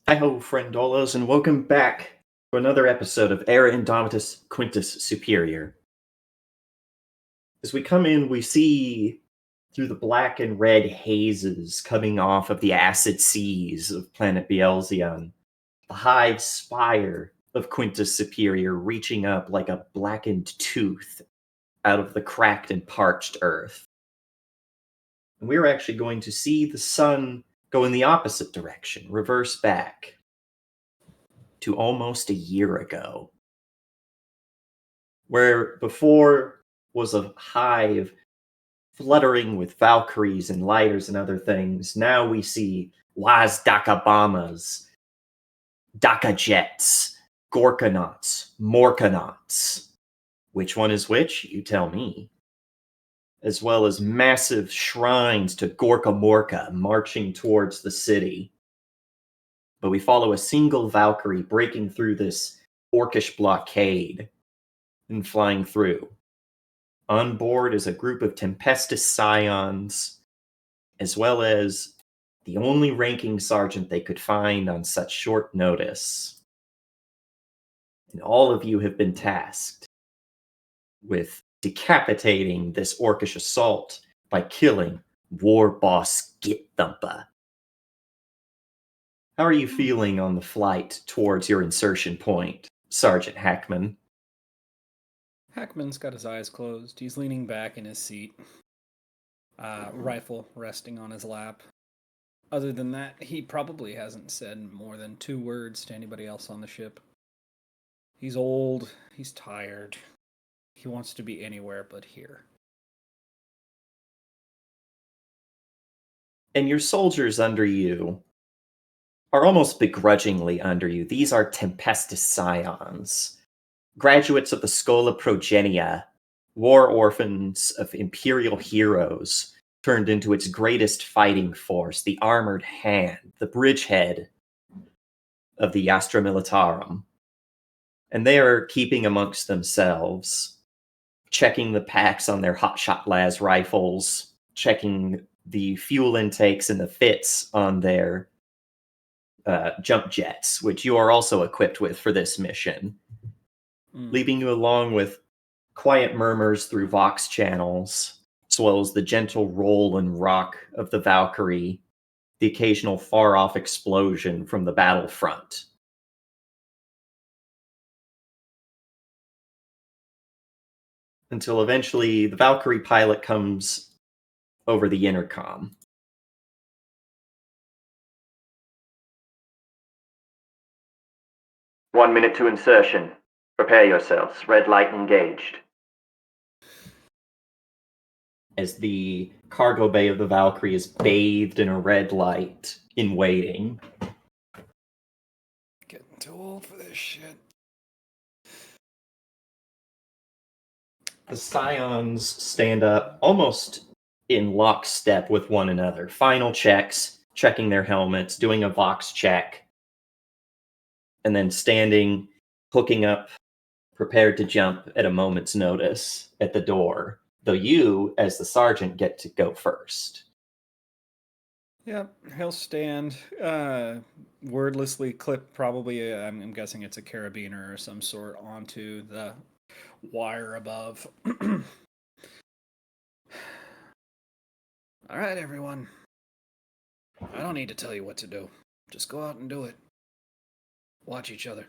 Hi-ho, friendolas, and welcome back to another episode of Era Indomitus Quintus Superior. As we come in, we see through the black and red hazes coming off of the acid seas of planet Beelzeon, the high spire of Quintus Superior reaching up like a blackened tooth out of the cracked and parched earth. And we're actually going to see the sun go in the opposite direction, reverse back to almost a year ago, where before was a hive fluttering with Valkyries and lighters and other things. Now we see Waz Dakabamas, Daka Jets, Gorkanauts, Morkanauts. Which one is which? You tell me. As well as massive shrines to Gorka Morka marching towards the city. But we follow a single Valkyrie breaking through this orcish blockade and flying through. On board is a group of Tempestus Scions, as well as the only ranking sergeant they could find on such short notice. And all of you have been tasked with decapitating this orcish assault by killing War Boss Git Thumpa. How are you feeling on the flight towards your insertion point, Sergeant Hackman? Hackman's got his eyes closed. He's leaning back in his seat, rifle resting on his lap. Other than that, he probably hasn't said more than 2 words to anybody else on the ship. He's old, he's tired. He wants to be anywhere but here. And your soldiers under you are almost begrudgingly under you. These are Tempestus Scions, graduates of the Schola Progenia, war orphans of Imperial heroes, turned into its greatest fighting force, the Armored Hand, the bridgehead of the Astra Militarum. And they are keeping amongst themselves, checking the packs on their hotshot las rifles, checking the fuel intakes and the fits on their jump jets, which you are also equipped with for this mission, leaving you along with quiet murmurs through Vox channels, as well as the gentle roll and rock of the Valkyrie, the occasional far-off explosion from the battlefront. Until eventually the Valkyrie pilot comes over the intercom. "1 minute to insertion. Prepare yourselves. Red light engaged." As the cargo bay of the Valkyrie is bathed in a red light in waiting. Getting too old for this shit. The Scions stand up almost in lockstep with one another. Final checks, checking their helmets, doing a Vox check, and then standing, hooking up, prepared to jump at a moment's notice at the door. Though you, as the sergeant, get to go first. Yep, he'll stand, wordlessly clip probably, I'm guessing it's a carabiner or some sort, onto the wire above. All right, everyone. I don't need to tell you what to do. Just go out and do it. Watch each other.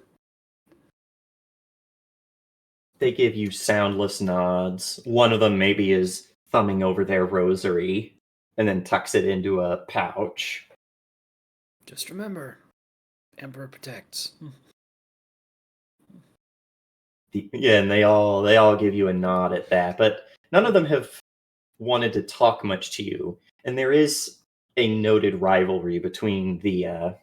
They give you soundless nods. One of them maybe is thumbing over their rosary and then tucks it into a pouch. Just remember, Emperor protects. Yeah, and they all give you a nod at that, but none of them have wanted to talk much to you. And there is a noted rivalry between the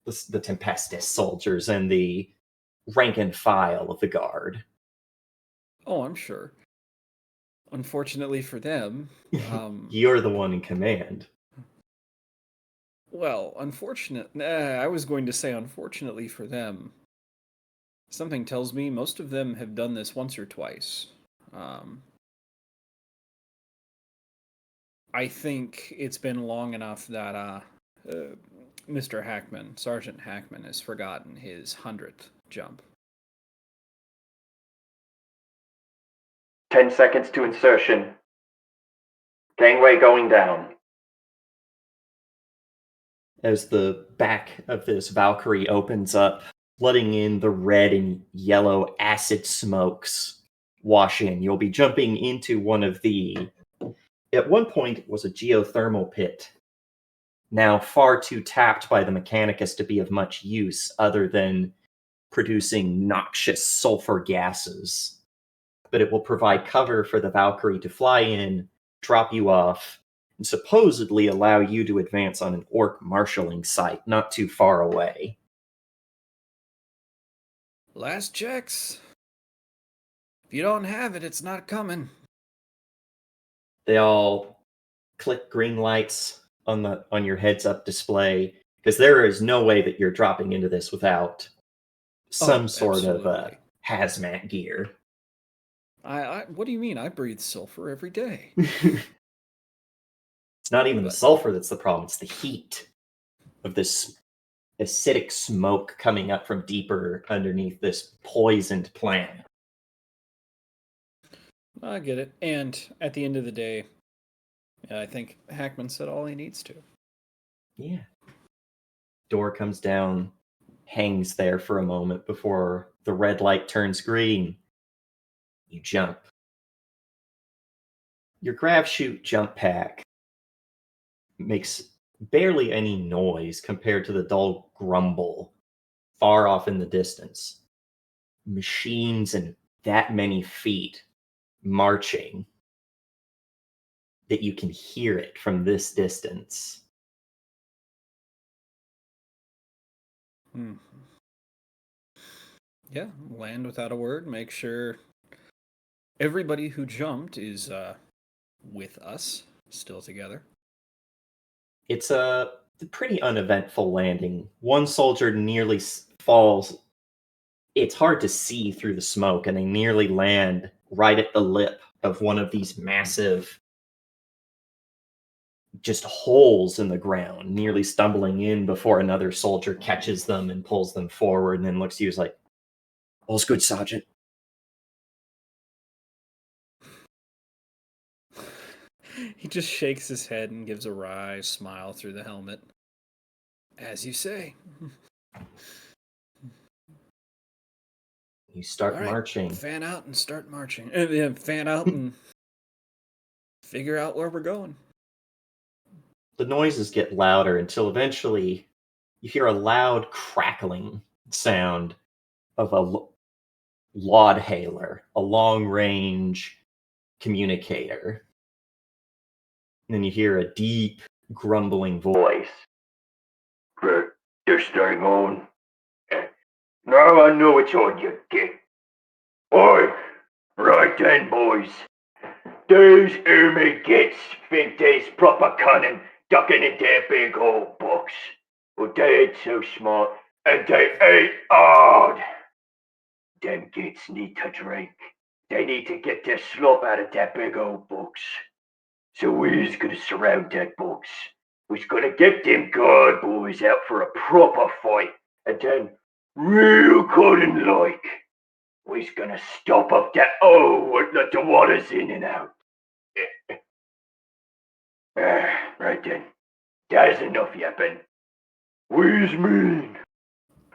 Tempestus soldiers and the rank and file of the guard. Oh, I'm sure. Unfortunately for them, you're the one in command. Well, I was going to say unfortunately for them. Something tells me most of them have done this once or twice. I think it's been long enough that Mr. Hackman, Sergeant Hackman, has forgotten his 100th jump. 10 seconds to insertion. Gangway going down. As the back of this Valkyrie opens up, letting in the red and yellow acid smokes wash in, you'll be jumping into one of the, at one point it was a geothermal pit, now far too tapped by the Mechanicus to be of much use other than producing noxious sulfur gases. But it will provide cover for the Valkyrie to fly in, drop you off, and supposedly allow you to advance on an orc marshalling site not too far away. Last checks. If you don't have it, it's not coming. They all click green lights on your heads-up display, because there is no way that you're dropping into this without some sort of hazmat gear. What do you mean? I breathe sulfur every day. It's not even the sulfur that's the problem, it's the heat of this acidic smoke coming up from deeper underneath this poisoned plant. I get it. And at the end of the day, I think Hackman said all he needs to. Yeah. Door comes down, hangs there for a moment before the red light turns green. You jump. Your grav chute jump pack makes barely any noise compared to the dull grumble far off in the distance. Machines and that many feet marching that you can hear it from this distance. Yeah, land without a word. Make sure everybody who jumped is with us, still together. It's a pretty uneventful landing. One soldier nearly falls. It's hard to see through the smoke, and they nearly land right at the lip of one of these massive just holes in the ground, nearly stumbling in before another soldier catches them and pulls them forward, and then looks at you as like, "All's good, Sergeant." He just shakes his head and gives a wry smile through the helmet. As you say. You start marching. Fan out and start marching. Fan out and figure out where we're going. The noises get louder until eventually you hear a loud crackling sound of a laud hailer, a long-range communicator. And then you hear a deep, grumbling voice. This thing on. Now I know it's on, you dick. Oi, right then, boys. Those Ermy gits think they's proper cunning ducking in their big old box. Well, they ain't so smart, and they ain't hard. Them gits need to drink. They need to get their slop out of that big old box. So we's gonna surround that box. We's gonna get them guard boys out for a proper fight, and then, real cunning like, we's gonna stop up that hole and let the waters in and out. Right then. That's enough yapping. We's mean.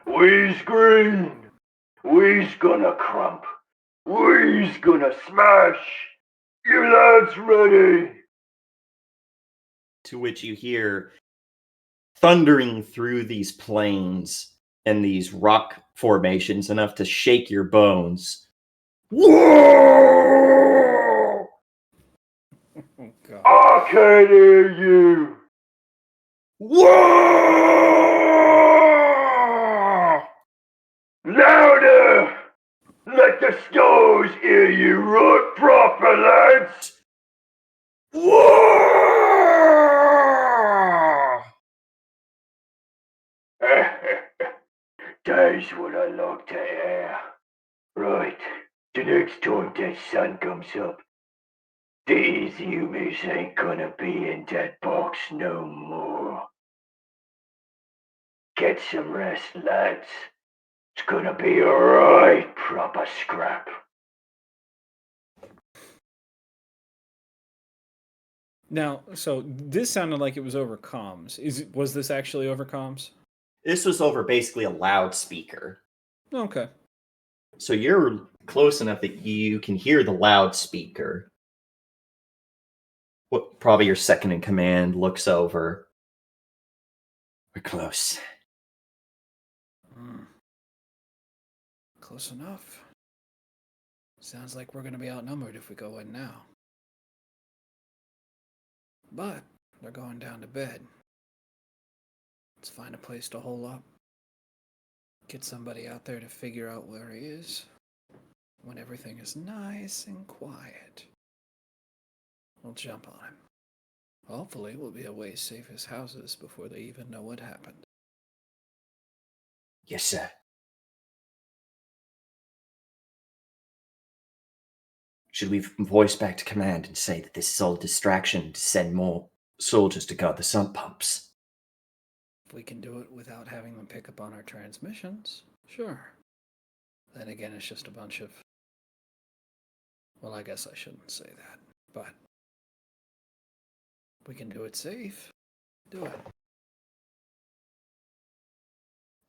We's green. We's gonna crump. We's gonna smash. You lads ready? To which you hear, thundering through these plains and these rock formations enough to shake your bones. Whoa! Oh, God. I can't hear you. Whoa! Louder! Let the stars hear you right proper, lads. Whoa! That's what I like to hear. Right, the next time that sun comes up, these humans ain't gonna be in that box no more. get some rest, lads. It's gonna be a right proper scrap. Now, so this sounded like it was over comms. Was this actually over comms? This was over basically a loudspeaker. Okay. So you're close enough that you can hear the loudspeaker. What? Probably your second in command looks over. We're close. Close enough. Sounds like we're going to be outnumbered if we go in now. But they're going down to bed. Let's find a place to hole up. Get somebody out there to figure out where he is. When everything is nice and quiet, we'll jump on him. Hopefully, we'll be away safe as houses before they even know what happened. Yes, sir. Should we voice back to command and say that this is all a distraction to send more soldiers to guard the sump pumps? If we can do it without having them pick up on our transmissions, sure. Then again, it's just a bunch of... Well, I guess I shouldn't say that, but... if we can do it safe, do it.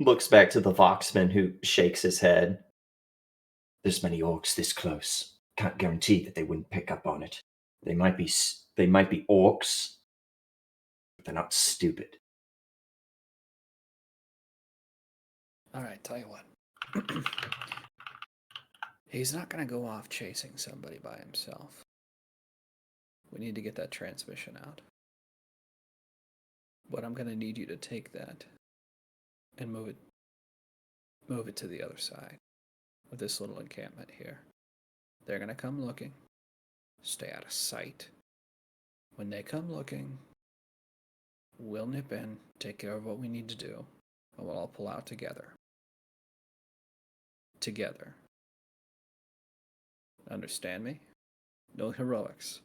Looks back to the Voxman, who shakes his head. There's many orcs this close. Can't guarantee that they wouldn't pick up on it. They might be orcs, but they're not stupid. All right, tell you what. He's not going to go off chasing somebody by himself. We need to get that transmission out. But I'm going to need you to take that and move it to the other side of this little encampment here. They're going to come looking. Stay out of sight. When they come looking, we'll nip in, take care of what we need to do, and we'll all pull out together. Together. Understand me? No heroics.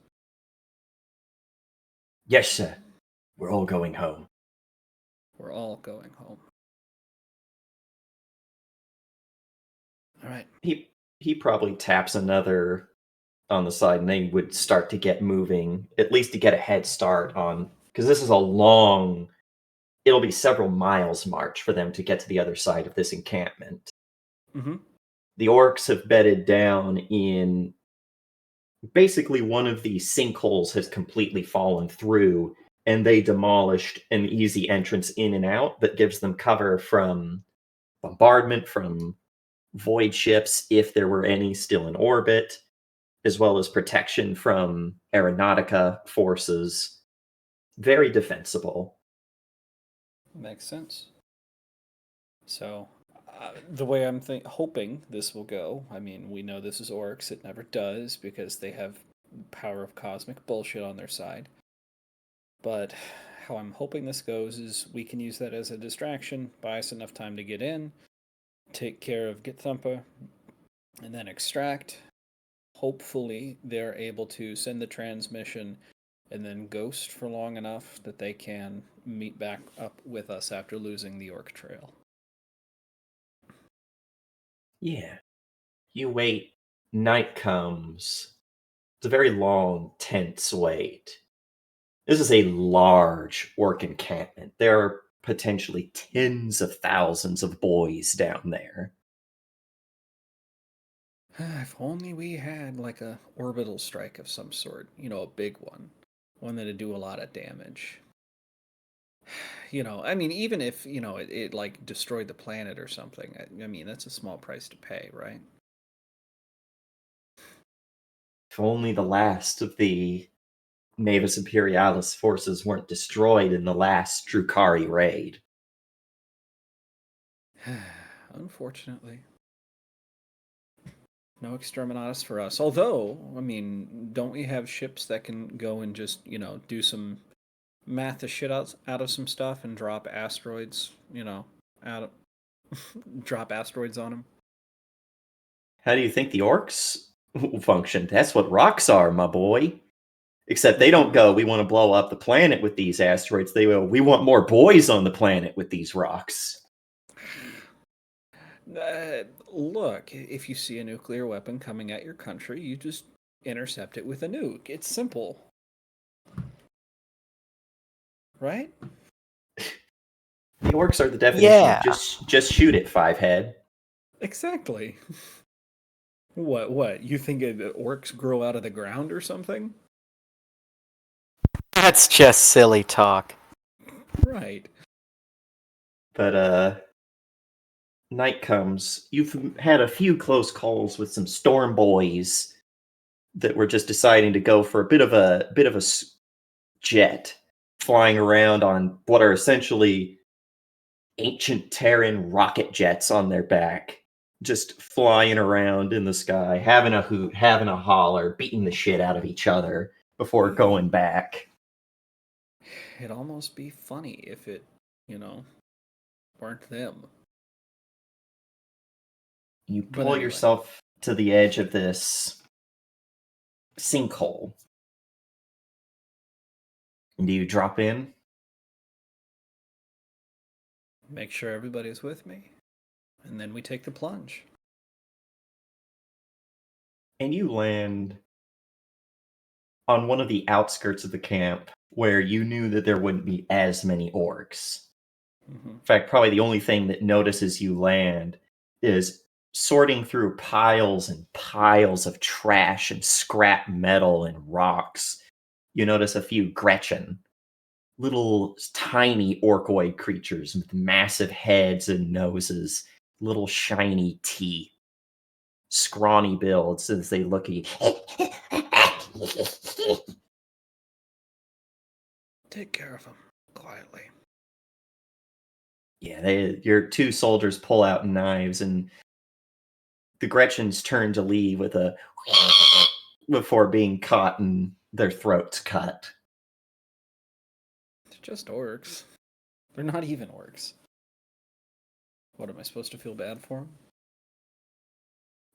Yes, sir. We're all going home. We're all going home. All right. He probably taps another on the side, and they would start to get moving, at least to get a head start on, because this is a long, it'll be several miles march for them to get to the other side of this encampment. Mm-hmm. The orcs have bedded down in, basically one of the sinkholes has completely fallen through, and they demolished an easy entrance in and out that gives them cover from bombardment, from void ships, if there were any still in orbit, as well as protection from aeronautica forces. Very defensible. Makes sense. So, the way I'm hoping this will go, I mean, we know this is orcs. It never does because they have power of cosmic bullshit on their side. But how I'm hoping this goes is we can use that as a distraction, buy us enough time to get in, take care of Get Thumper, and then extract. Hopefully, they're able to send the transmission and then ghost for long enough that they can meet back up with us after losing the orc trail. Yeah. You wait. Night comes. It's a very long, tense wait. This is a large orc encampment. There are potentially tens of thousands of boys down there. If only we had like a orbital strike of some sort, a big one that'd do a lot of damage. I mean, even if, it like destroyed the planet or something, I mean, that's a small price to pay, right? If only the last of the Navis Imperialis forces weren't destroyed in the last Drukari raid. Unfortunately. No Exterminatus for us. Although, I mean, don't we have ships that can go and just, do some math the shit out of some stuff and drop asteroids, drop asteroids on them? How do you think the orcs function? That's what rocks are, my boy. Except they don't go, we want to blow up the planet with these asteroids. They go, we want more boys on the planet with these rocks. Look, if you see a nuclear weapon coming at your country, you just intercept it with a nuke. It's simple. Right? The orcs are the definition of just shoot it, five-head. Exactly. What? You think the orcs grow out of the ground or something? That's just silly talk. Right. But, night comes. You've had a few close calls with some storm boys that were just deciding to go for a bit of a jet, flying around on what are essentially ancient Terran rocket jets on their back, just flying around in the sky, having a hoot, having a holler, beating the shit out of each other before going back. It'd almost be funny if it, weren't them. You pull yourself to the edge of this sinkhole. And do you drop in? Make sure everybody's with me. And then we take the plunge. And you land on one of the outskirts of the camp where you knew that there wouldn't be as many orcs. Mm-hmm. In fact, probably the only thing that notices you land is sorting through piles and piles of trash and scrap metal and rocks. You notice a few Gretchen, little tiny orcoid creatures with massive heads and noses, little shiny teeth, scrawny builds as they look at you. Take care of them quietly. Yeah, your two soldiers pull out knives, and the Gretchens turn to leave with a before being caught and their throats cut. They're just orcs. They're not even orcs. What, am I supposed to feel bad for them?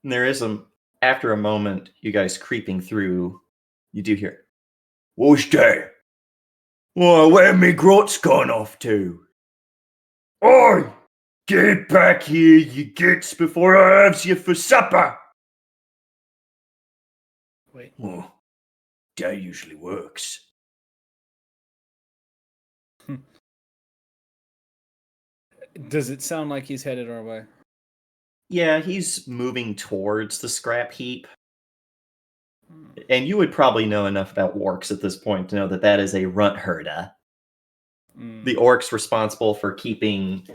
And there is after a moment, you guys creeping through, you do hear, "What's that? Why, where me grot's gone off to? Oi! Get back here, you gits, before I have you for supper!" Wait. Oh, that usually works. Does it sound like he's headed our way? Yeah, he's moving towards the scrap heap. And you would probably know enough about orcs at this point to know that that is a runt herda. The orcs responsible for keeping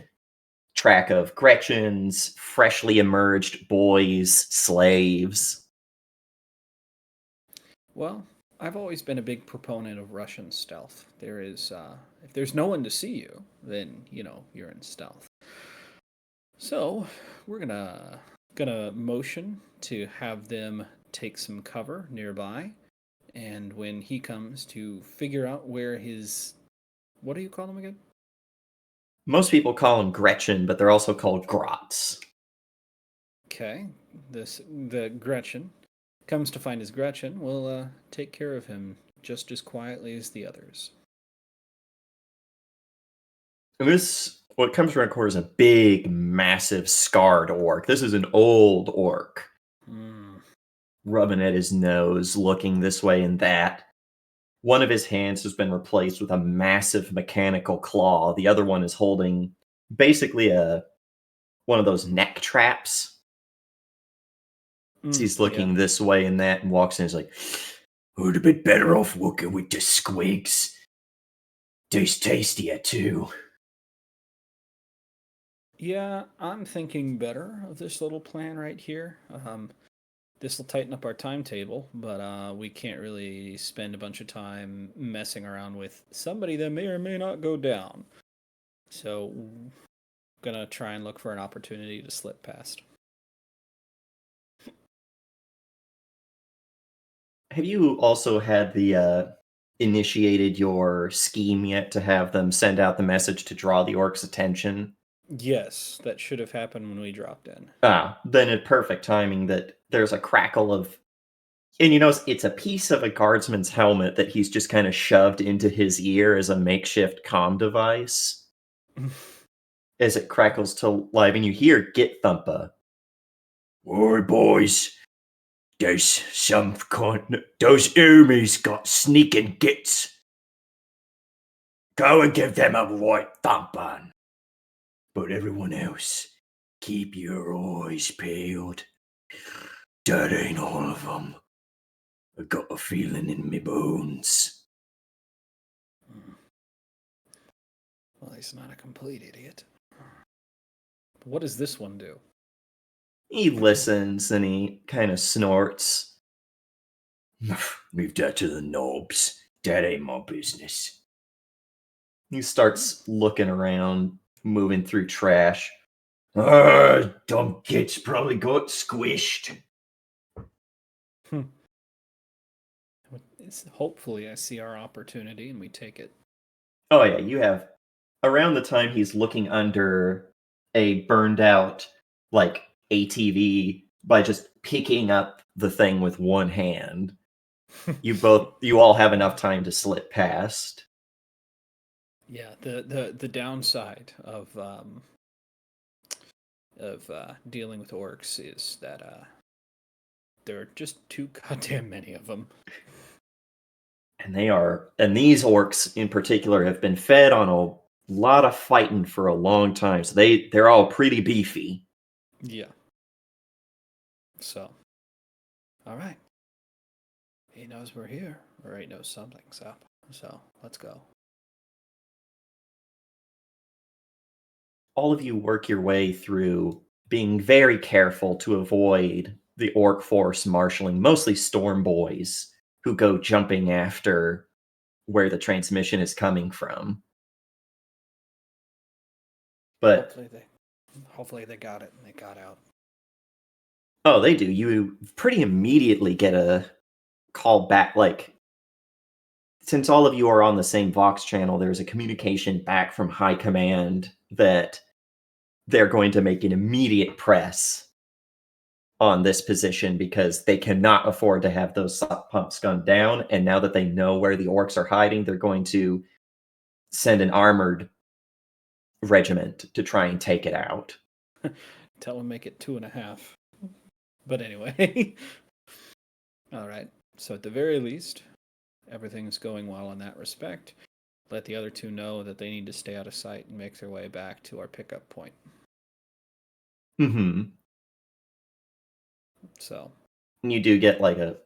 track of Gretchens, freshly emerged boys, slaves. Well, I've always been a big proponent of Russian stealth. There is, if there's no one to see you, then, you're in stealth. So, we're gonna motion to have them take some cover nearby, and when he comes to figure out where his... What do you call him again? Most people call them Gretchen, but they're also called grots. Okay, the Gretchen comes to find his Gretchen. We'll take care of him just as quietly as the others. And what comes around the corner is a big, massive, scarred orc. This is an old orc. Rubbing at his nose, looking this way and that. One of his hands has been replaced with a massive mechanical claw. The other one is holding basically one of those neck traps. He's looking this way and that and walks in and is like, "Would have been better off working with the squigs. Tastes tastier too." Yeah, I'm thinking better of this little plan right here. This will tighten up our timetable, but we can't really spend a bunch of time messing around with somebody that may or may not go down. So, gonna try and look for an opportunity to slip past. Have you also had initiated your scheme yet to have them send out the message to draw the orcs' attention? Yes, that should have happened when we dropped in. Then it's perfect timing that there's a crackle of And you notice it's a piece of a guardsman's helmet that he's just kind of shoved into his ear as a makeshift comm device. As it crackles to life, and you hear Git Thumper. Oi, boys. Those enemies got sneaking gits. Go and give them a right thumping. But everyone else, keep your eyes peeled. That ain't all of them. I got a feeling in me bones. Well, he's not a complete idiot. What does this one do? He listens and he kind of snorts. Leave that to the knobs. That ain't my business. He starts looking around, moving through trash. Dumb kids probably got squished. Hopefully, I see our opportunity and we take it. Oh, yeah, you have. Around the time he's looking under a burned out, like, ATV by just picking up the thing with one hand, you all have enough time to slip past. Yeah, the downside of dealing with orcs is that there are just too goddamn many of them. And these orcs in particular have been fed on a lot of fighting for a long time, so they're all pretty beefy. Yeah. So, all right. He knows we're here, or he knows something's up. So, let's go. All of you work your way through, being very careful to avoid the orc force marshaling, mostly storm boys who go jumping after where the transmission is coming from. But hopefully they got it and they got out. Oh, they do. You pretty immediately get a call back. Like, since all of you are on the same Vox channel, there's a communication back from high command that they're going to make an immediate press on this position because they cannot afford to have those suck pumps gunned down. And now that they know where the orcs are hiding, they're going to send an armored regiment to try and take it out. Tell them make it 2.5. But anyway. All right. So at the very least, everything's going well in that respect. Let the other two know that they need to stay out of sight and make their way back to our pickup point. Mm-hmm. So. You do get like a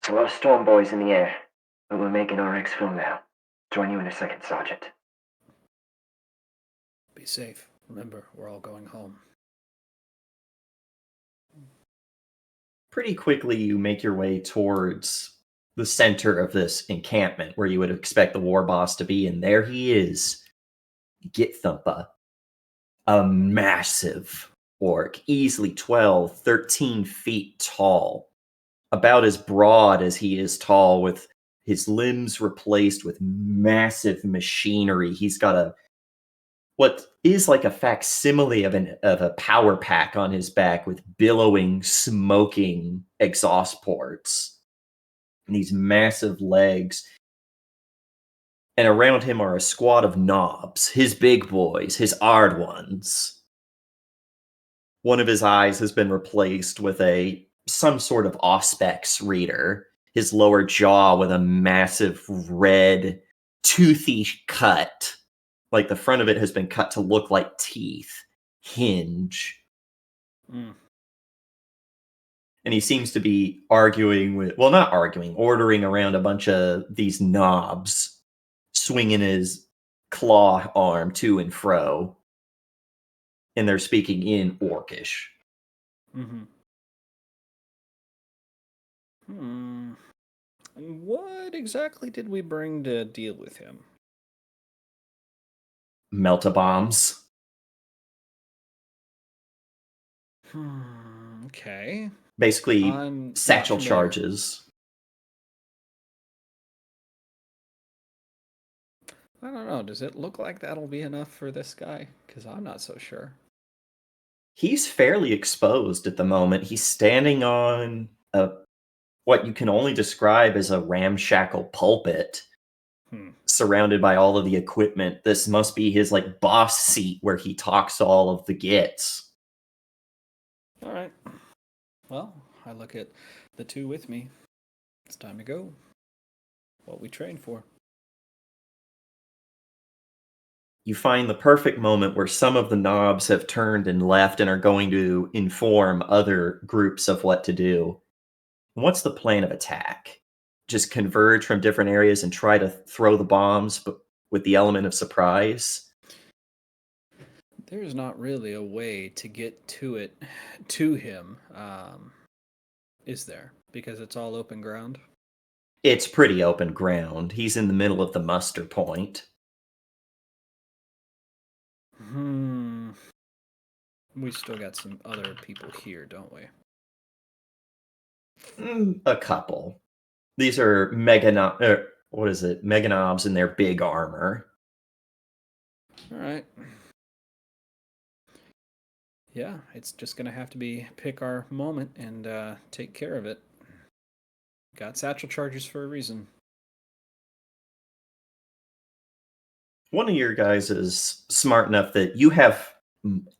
lot of storm boys in the air, but we're making our exfil now. Join you in a second, Sergeant. Be safe. Remember, we're all going home. Pretty quickly, you make your way towards the center of this encampment where you would expect the war boss to be, and there he is, Git Thumper, a massive orc, easily 12, 13 feet tall, about as broad as he is tall, with his limbs replaced with massive machinery. He's got what is like a facsimile of a power pack on his back with billowing, smoking exhaust ports. And these massive legs. And around him are a squad of knobs, his big boys, his hard ones. One of his eyes has been replaced with some sort of Auspex reader. His lower jaw with a massive red, toothy cut. Like the front of it has been cut to look like teeth. Hinge. Mm. And he seems to be ordering around a bunch of these knobs, swinging his claw arm to and fro. And they're speaking in Orcish. Mm-hmm. And what exactly did we bring to deal with him? Melta-bombs. Okay. Basically, satchel charges. I don't know. Does it look like that'll be enough for this guy? Because I'm not so sure. He's fairly exposed at the moment. He's standing on what you can only describe as a ramshackle pulpit, surrounded by all of the equipment. This must be his like boss seat where he talks to all of the gits. All right. Well, I look at the two with me. It's time to go. What we trained for. You find the perfect moment where some of the knobs have turned and left and are going to inform other groups of what to do. What's the plan of attack? Just converge from different areas and try to throw the bombs, but with the element of surprise? There's not really a way to get to him, is there? Because it's all open ground? It's pretty open ground. He's in the middle of the muster point. We still got some other people here, don't we? A couple. These are meganobs in their big armor. All right. Yeah, it's just gonna have to be pick our moment and take care of it. Got satchel charges for a reason. One of your guys is smart enough that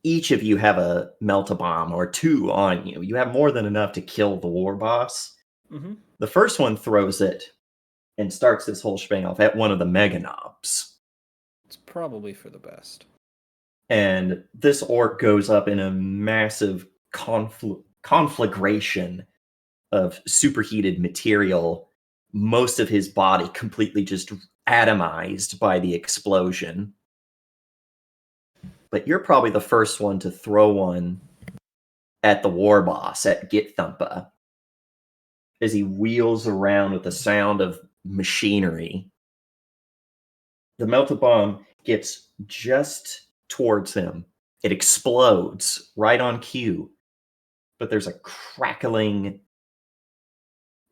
each of you have a melt-a-bomb or two on you. You have more than enough to kill the war boss. Mm-hmm. The first one throws it and starts this whole shebang off at one of the meganobs. It's probably for the best. And this orc goes up in a massive conflagration of superheated material, most of his body completely just atomized by the explosion. But you're probably the first one to throw one at the war boss, at Git Thumpa, as he wheels around with the sound of machinery. The melted bomb gets just towards him. It explodes right on cue, but there's a crackling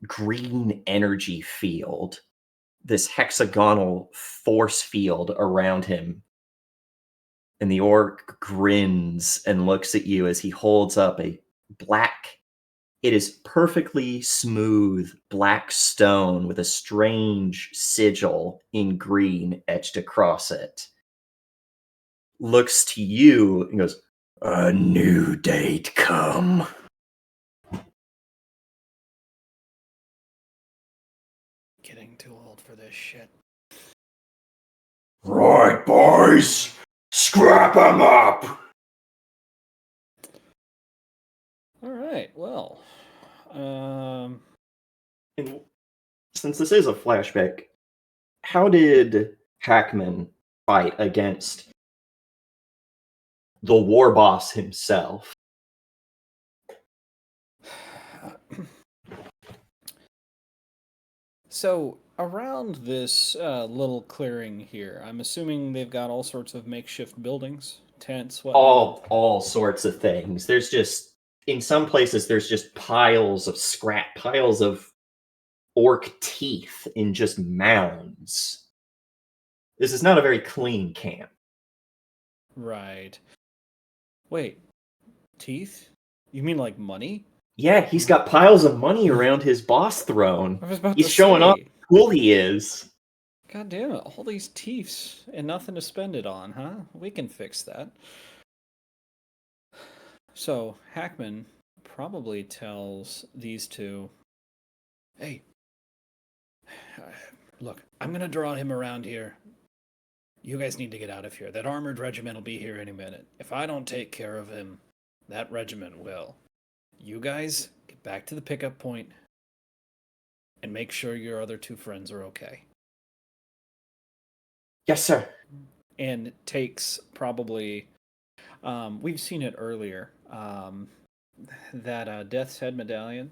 green energy field, this hexagonal force field around him. And the orc grins and looks at you as he holds up a black, it is perfectly smooth black stone with a strange sigil in green etched across it. Looks to you and goes, "A new date come." Getting too old for this shit. Right, boys. Scrap 'em up. All right. Well, And since this is a flashback, how did Hackman fight against the war boss himself? So around this little clearing here, I'm assuming they've got all sorts of makeshift buildings, tents, whatnot. All sorts of things. There's just, in some places, there's just piles of scrap, piles of orc teeth in just mounds. This is not a very clean camp. Right. Wait, teeth? You mean like money? Yeah, he's got piles of money around his boss throne. I was about He's to showing say. off how cool he is. God damn it, all these teeths and nothing to spend it on, huh? We can fix that. So, Hackman probably tells these two, hey, look, I'm gonna draw him around here. You guys need to get out of here. That armored regiment will be here any minute. If I don't take care of him, that regiment will. You guys get back to the pickup point and make sure your other two friends are okay. Yes, sir. And it takes probably, we've seen it earlier, that Death's Head medallion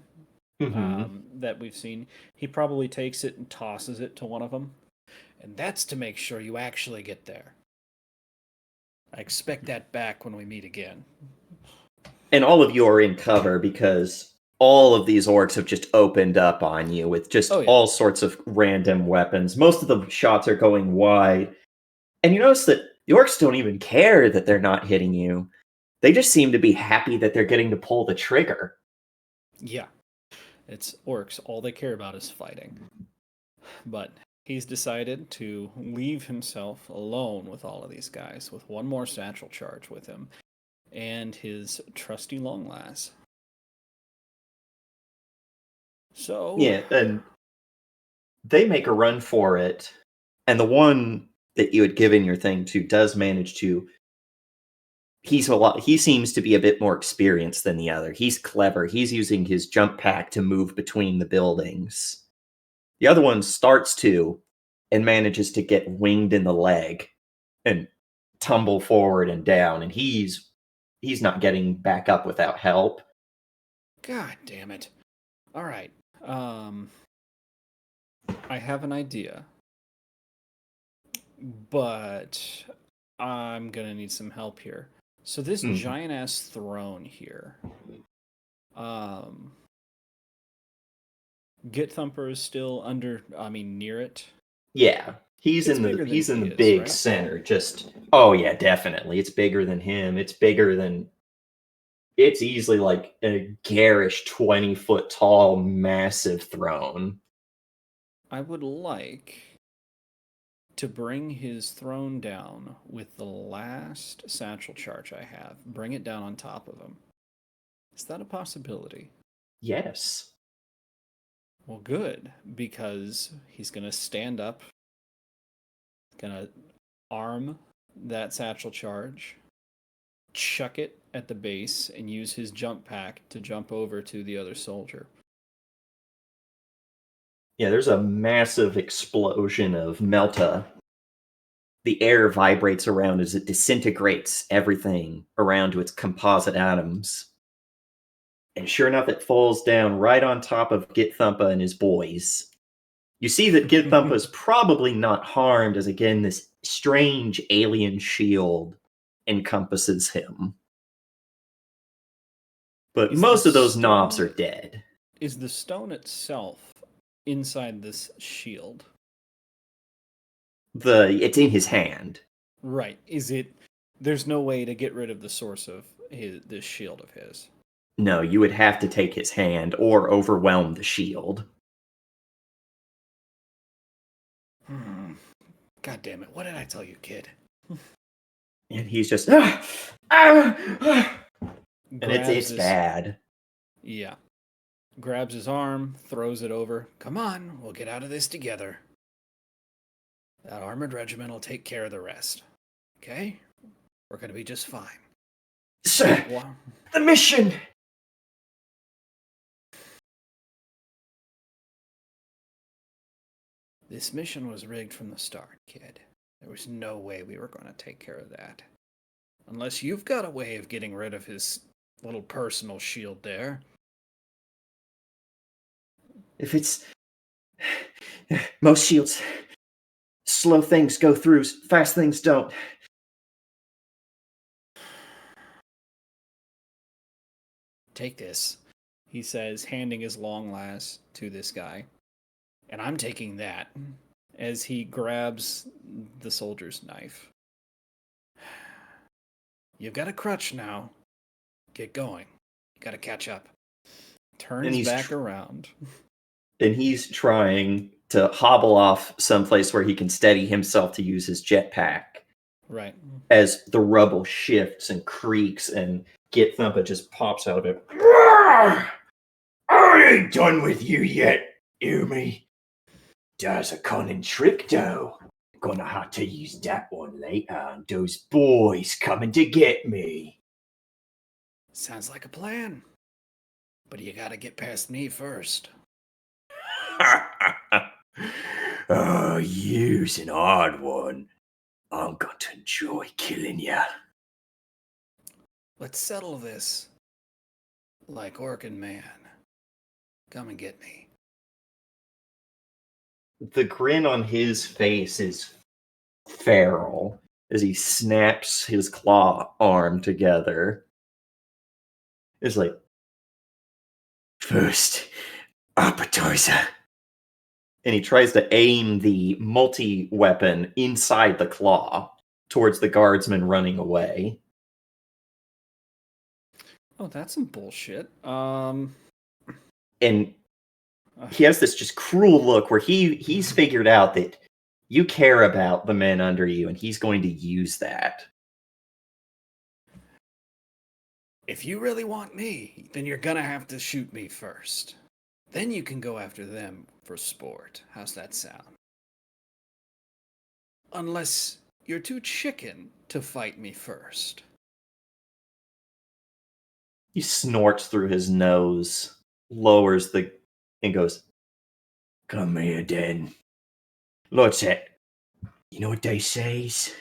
that we've seen. He probably takes it and tosses it to one of them. And that's to make sure you actually get there. I expect that back when we meet again. And all of you are in cover because all of these orcs have just opened up on you with just all sorts of random weapons. Most of the shots are going wide. And you notice that the orcs don't even care that they're not hitting you. They just seem to be happy that they're getting to pull the trigger. Yeah. It's orcs. All they care about is fighting. But he's decided to leave himself alone with all of these guys, with one more satchel charge with him, and his trusty longlass. So Yeah, and they make a run for it, and the one that you had given your thing to does manage to. He seems to be a bit more experienced than the other. He's clever. He's using his jump pack to move between the buildings. The other one starts to and manages to get winged in the leg and tumble forward and down, and he's not getting back up without help. God damn it. All right. I have an idea, but I'm gonna need some help here. So this giant ass throne here, Git Thumper is still near it. Yeah, he's in the big right? center. Oh yeah, definitely. It's bigger than him. It's easily like a garish 20-foot tall, massive throne. I would like to bring his throne down with the last satchel charge I have. Bring it down on top of him. Is that a possibility? Yes. Well, good, because he's going to stand up, going to arm that satchel charge, chuck it at the base, and use his jump pack to jump over to the other soldier. Yeah, there's a massive explosion of melta. The air vibrates around as it disintegrates everything around to its composite atoms. And sure enough, it falls down right on top of Git Thumpa and his boys. You see that Git Thumpa is probably not harmed, as again, this strange alien shield encompasses him. But most of those knobs are dead. Is the stone itself inside this shield? It's in his hand. Right. There's no way to get rid of the source of this shield of his. No, you would have to take his hand or overwhelm the shield. God damn it. What did I tell you, kid? And he's just... And it's bad. Yeah. Grabs his arm, throws it over. Come on, we'll get out of this together. That armored regiment will take care of the rest. Okay? We're going to be just fine. Sir, the mission! This mission was rigged from the start, kid. There was no way we were going to take care of that. Unless you've got a way of getting rid of his little personal shield there. If it's... Most shields... Slow things go through, fast things don't. Take this, he says, handing his longlass to this guy. And I'm taking that, as he grabs the soldier's knife. You've got a crutch now. Get going. You got to catch up. Turns back around. And he's trying to hobble off someplace where he can steady himself to use his jetpack. Right. As the rubble shifts and creaks and Git Thumpa just pops out of it. I ain't done with you yet, hear me? That's a cunning trick, though. Gonna have to use that one later on those boys coming to get me. Sounds like a plan. But you gotta get past me first. Oh, you's an odd one. I'm going to enjoy killing ya. Let's settle this. Like orc and man. Come and get me. The grin on his face is feral as he snaps his claw arm together. It's like, first, appetizer. And he tries to aim the multi-weapon inside the claw towards the guardsman running away. Oh, that's some bullshit. And he has this just cruel look where he's figured out that you care about the men under you, and he's going to use that. If you really want me, then you're gonna have to shoot me first. Then you can go after them for sport. How's that sound? Unless you're too chicken to fight me first. He snorts through his nose, lowers and goes, "Come here, then. What's it? You know what they says?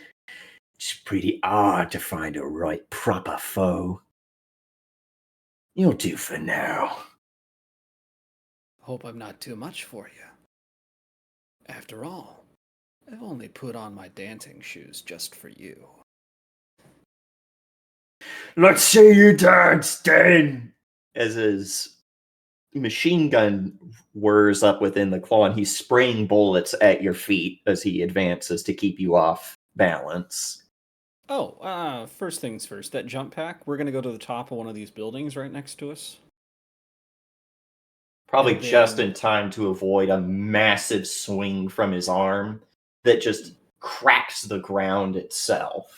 It's pretty hard to find a right proper foe. You'll do for now." Hope I'm not too much for you. After all, I've only put on my dancing shoes just for you. Let's see you dance, then. As his machine gun whirs up within the claw, and he's spraying bullets at your feet as he advances to keep you off balance. Oh, first things first. That jump pack, we're going to go to the top of one of these buildings right next to us. Probably And just then- in time to avoid a massive swing from his arm that just cracks the ground itself.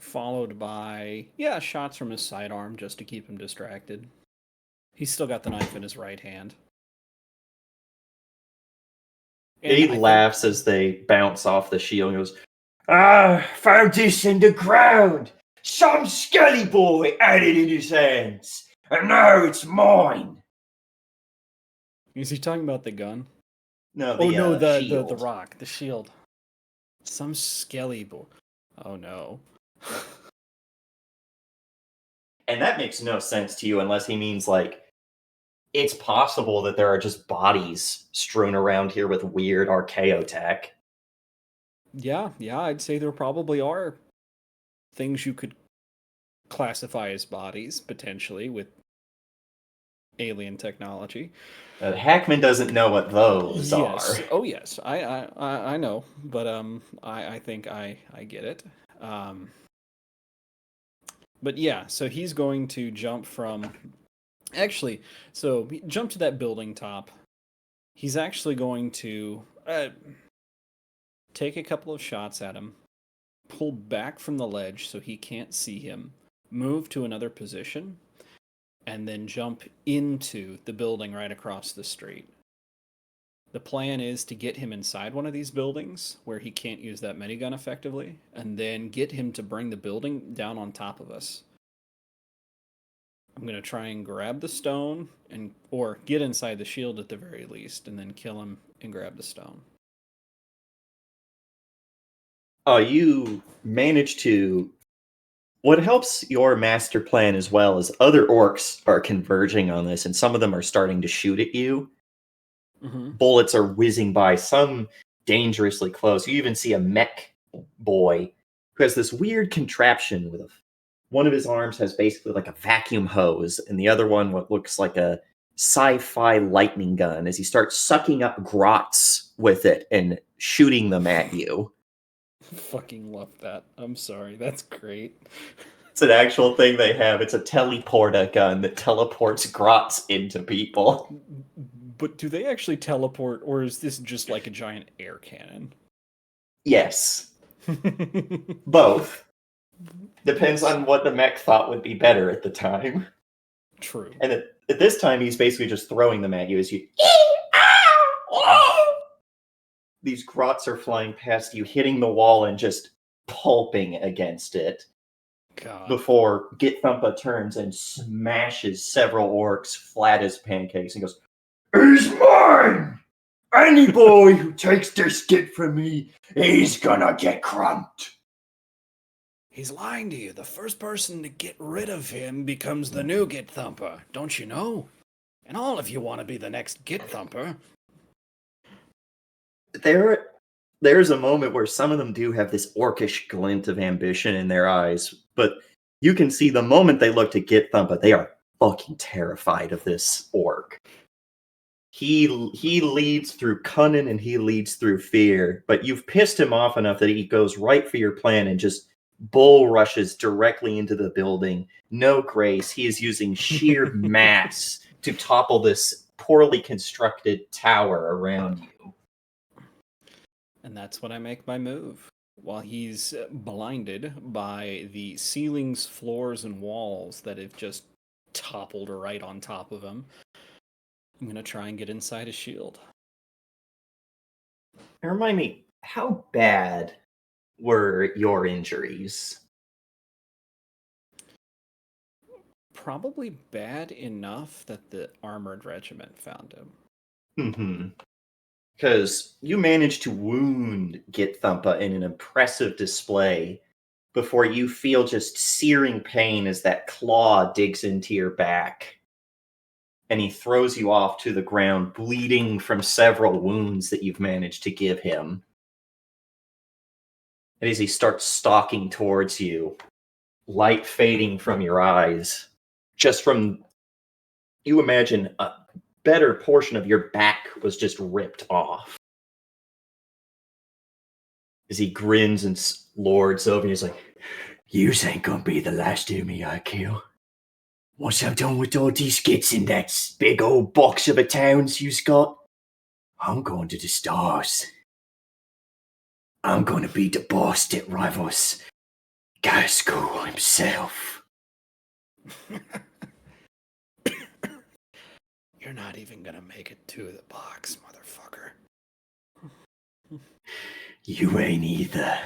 Followed by, shots from his sidearm just to keep him distracted. He's still got the knife in his right hand. And He I think- laughs as they bounce off the shield and goes, Found this in the ground. Some skelly boy had it in his hands, and now it's mine. Is he talking about the gun? "No, the shield." rock, the shield. Some skelly boy. Oh no. And that makes no sense to you unless he means, like, it's possible that there are just bodies strewn around here with weird archaeotech. Yeah, I'd say there probably are things you could classify as bodies, potentially, with alien technology. Hackman doesn't know what those Yes. are. Oh, yes. I know, but I think I get it. But yeah, so he's going to jump from. Actually, so jump to that building top. He's actually going to take a couple of shots at him, pull back from the ledge so he can't see him, move to another position, and then jump into the building right across the street. The plan is to get him inside one of these buildings where he can't use that minigun effectively, and then get him to bring the building down on top of us. I'm going to try and grab the stone, or get inside the shield at the very least, and then kill him and grab the stone. You manage to. What helps your master plan as well is other orcs are converging on this, and some of them are starting to shoot at you. Mm-hmm. Bullets are whizzing by, some dangerously close. You even see a mech boy who has this weird contraption with one of his arms has basically like a vacuum hose, and the other one what looks like a sci-fi lightning gun as he starts sucking up grots with it and shooting them at you. Fucking love that. I'm sorry. That's great. It's an actual thing they have. It's a teleporter gun that teleports grots into people. But do they actually teleport, or is this just like a giant air cannon? Yes. Both. Depends on what the mech thought would be better at the time. True. And at this time, he's basically just throwing them at you as you... These grots are flying past you, hitting the wall and just pulping against it. God. Before Git Thumpa turns and smashes several orcs flat as pancakes and goes, He's mine! Any boy who takes this kid from me, he's gonna get crumped. He's lying to you. The first person to get rid of him becomes the new Git Thumper, don't you know? And all of you want to be the next Git Thumper. There's a moment where some of them do have this orcish glint of ambition in their eyes, but you can see the moment they look to Git Thumpa, they are fucking terrified of this orc. He leads through cunning and he leads through fear, but you've pissed him off enough that he goes right for your plan and just Bull rushes directly into the building. No grace. He is using sheer mass to topple this poorly constructed tower around you. And that's when I make my move. While he's blinded by the ceilings, floors, and walls that have just toppled right on top of him, I'm going to try and get inside his shield. Now remind me, how bad were your injuries? Probably bad enough that the armored regiment found him. Mm-hmm. Because you managed to wound Git Thumpa in an impressive display before you feel just searing pain as that claw digs into your back. And he throws you off to the ground, bleeding from several wounds that you've managed to give him. And as he starts stalking towards you, light fading from your eyes, just from, you imagine a better portion of your back was just ripped off. As he grins and lords over you, he's like, "Yous ain't gonna be the last of me I kill. Once I'm done with all these kids in that big old box of a towns you's got, I'm going to the stars. I'm gonna be the boss that rivals Gaskell himself." You're not even gonna make it to the box, motherfucker. You ain't either.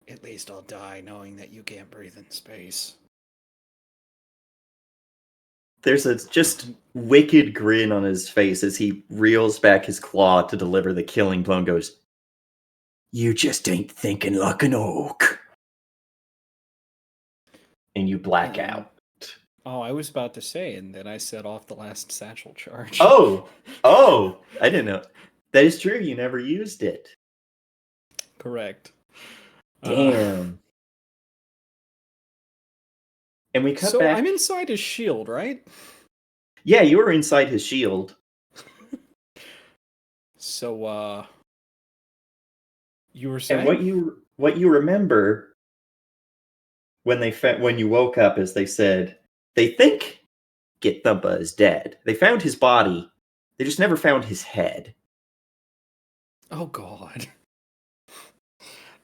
At least I'll die knowing that you can't breathe in space. There's a just wicked grin on his face as he reels back his claw to deliver the killing blow and goes, "You just ain't thinking like an orc." And you black out. Oh, I was about to say, and then I set off the last satchel charge. Oh, I didn't know. That is true, you never used it. Correct. Damn. And we cut so back. I'm inside his shield, right? Yeah, you were inside his shield. So, you were saying? And what you remember when you woke up is they said they think Git Thumpa is dead. They found his body. They just never found his head. Oh God.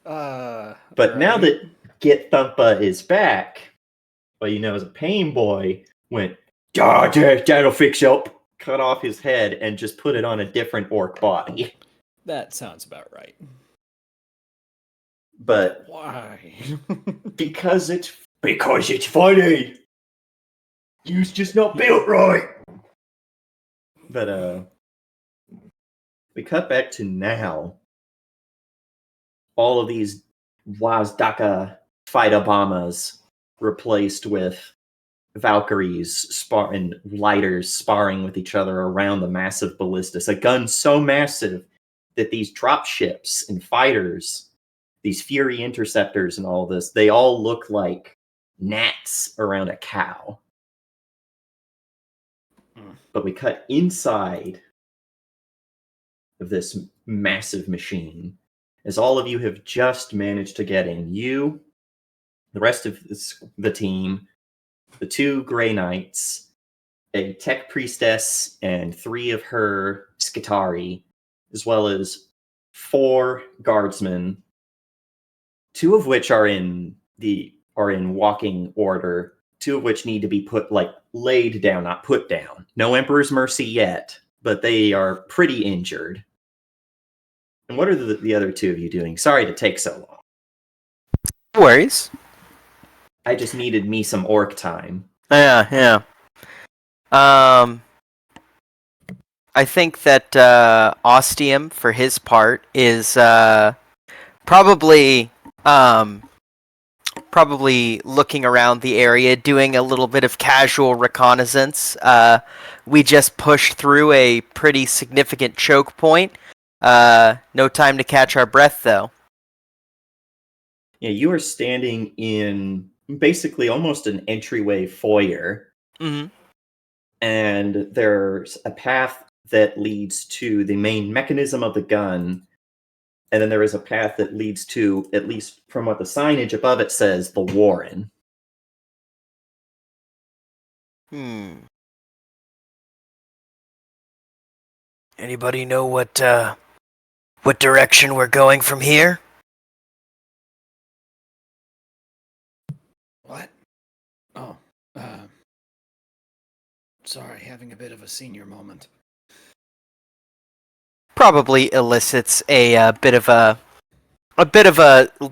But now that Git Thumpa is back, well, as a pain boy went, that'll fix up. Cut off his head and just put it on a different orc body. That sounds about right. But why? because it's funny. You's just not built right. But we cut back to now. All of these Wazdaka fighter bombers replaced with Valkyries and lighters sparring with each other around the massive Ballistus. A gun so massive that these drop ships and fighters, these Fury interceptors and all this, they all look like gnats around a cow. But we cut inside of this massive machine, as all of you have just managed to get in. You, the rest of the team, the 2 Grey Knights, a Tech Priestess, and 3 of her Skitari, as well as 4 Guardsmen, 2 of which are in walking order, 2 of which need to be laid down, not put down. No Emperor's Mercy yet, but they are pretty injured. And what are the other 2 of you doing? Sorry to take so long. No worries. I just needed me some orc time. Yeah. I think that Ostium, for his part, is probably looking around the area, doing a little bit of casual reconnaissance. We just pushed through a pretty significant choke point. No time to catch our breath, though. Yeah, you are standing in basically almost an entryway foyer. Mm-hmm. And there's a path that leads to the main mechanism of the gun, And then there is a path that leads to, at least from what the signage above it says, the Warren. Anybody know what direction we're going from here? What? Oh, sorry, having a bit of a senior moment. Probably elicits a bit of a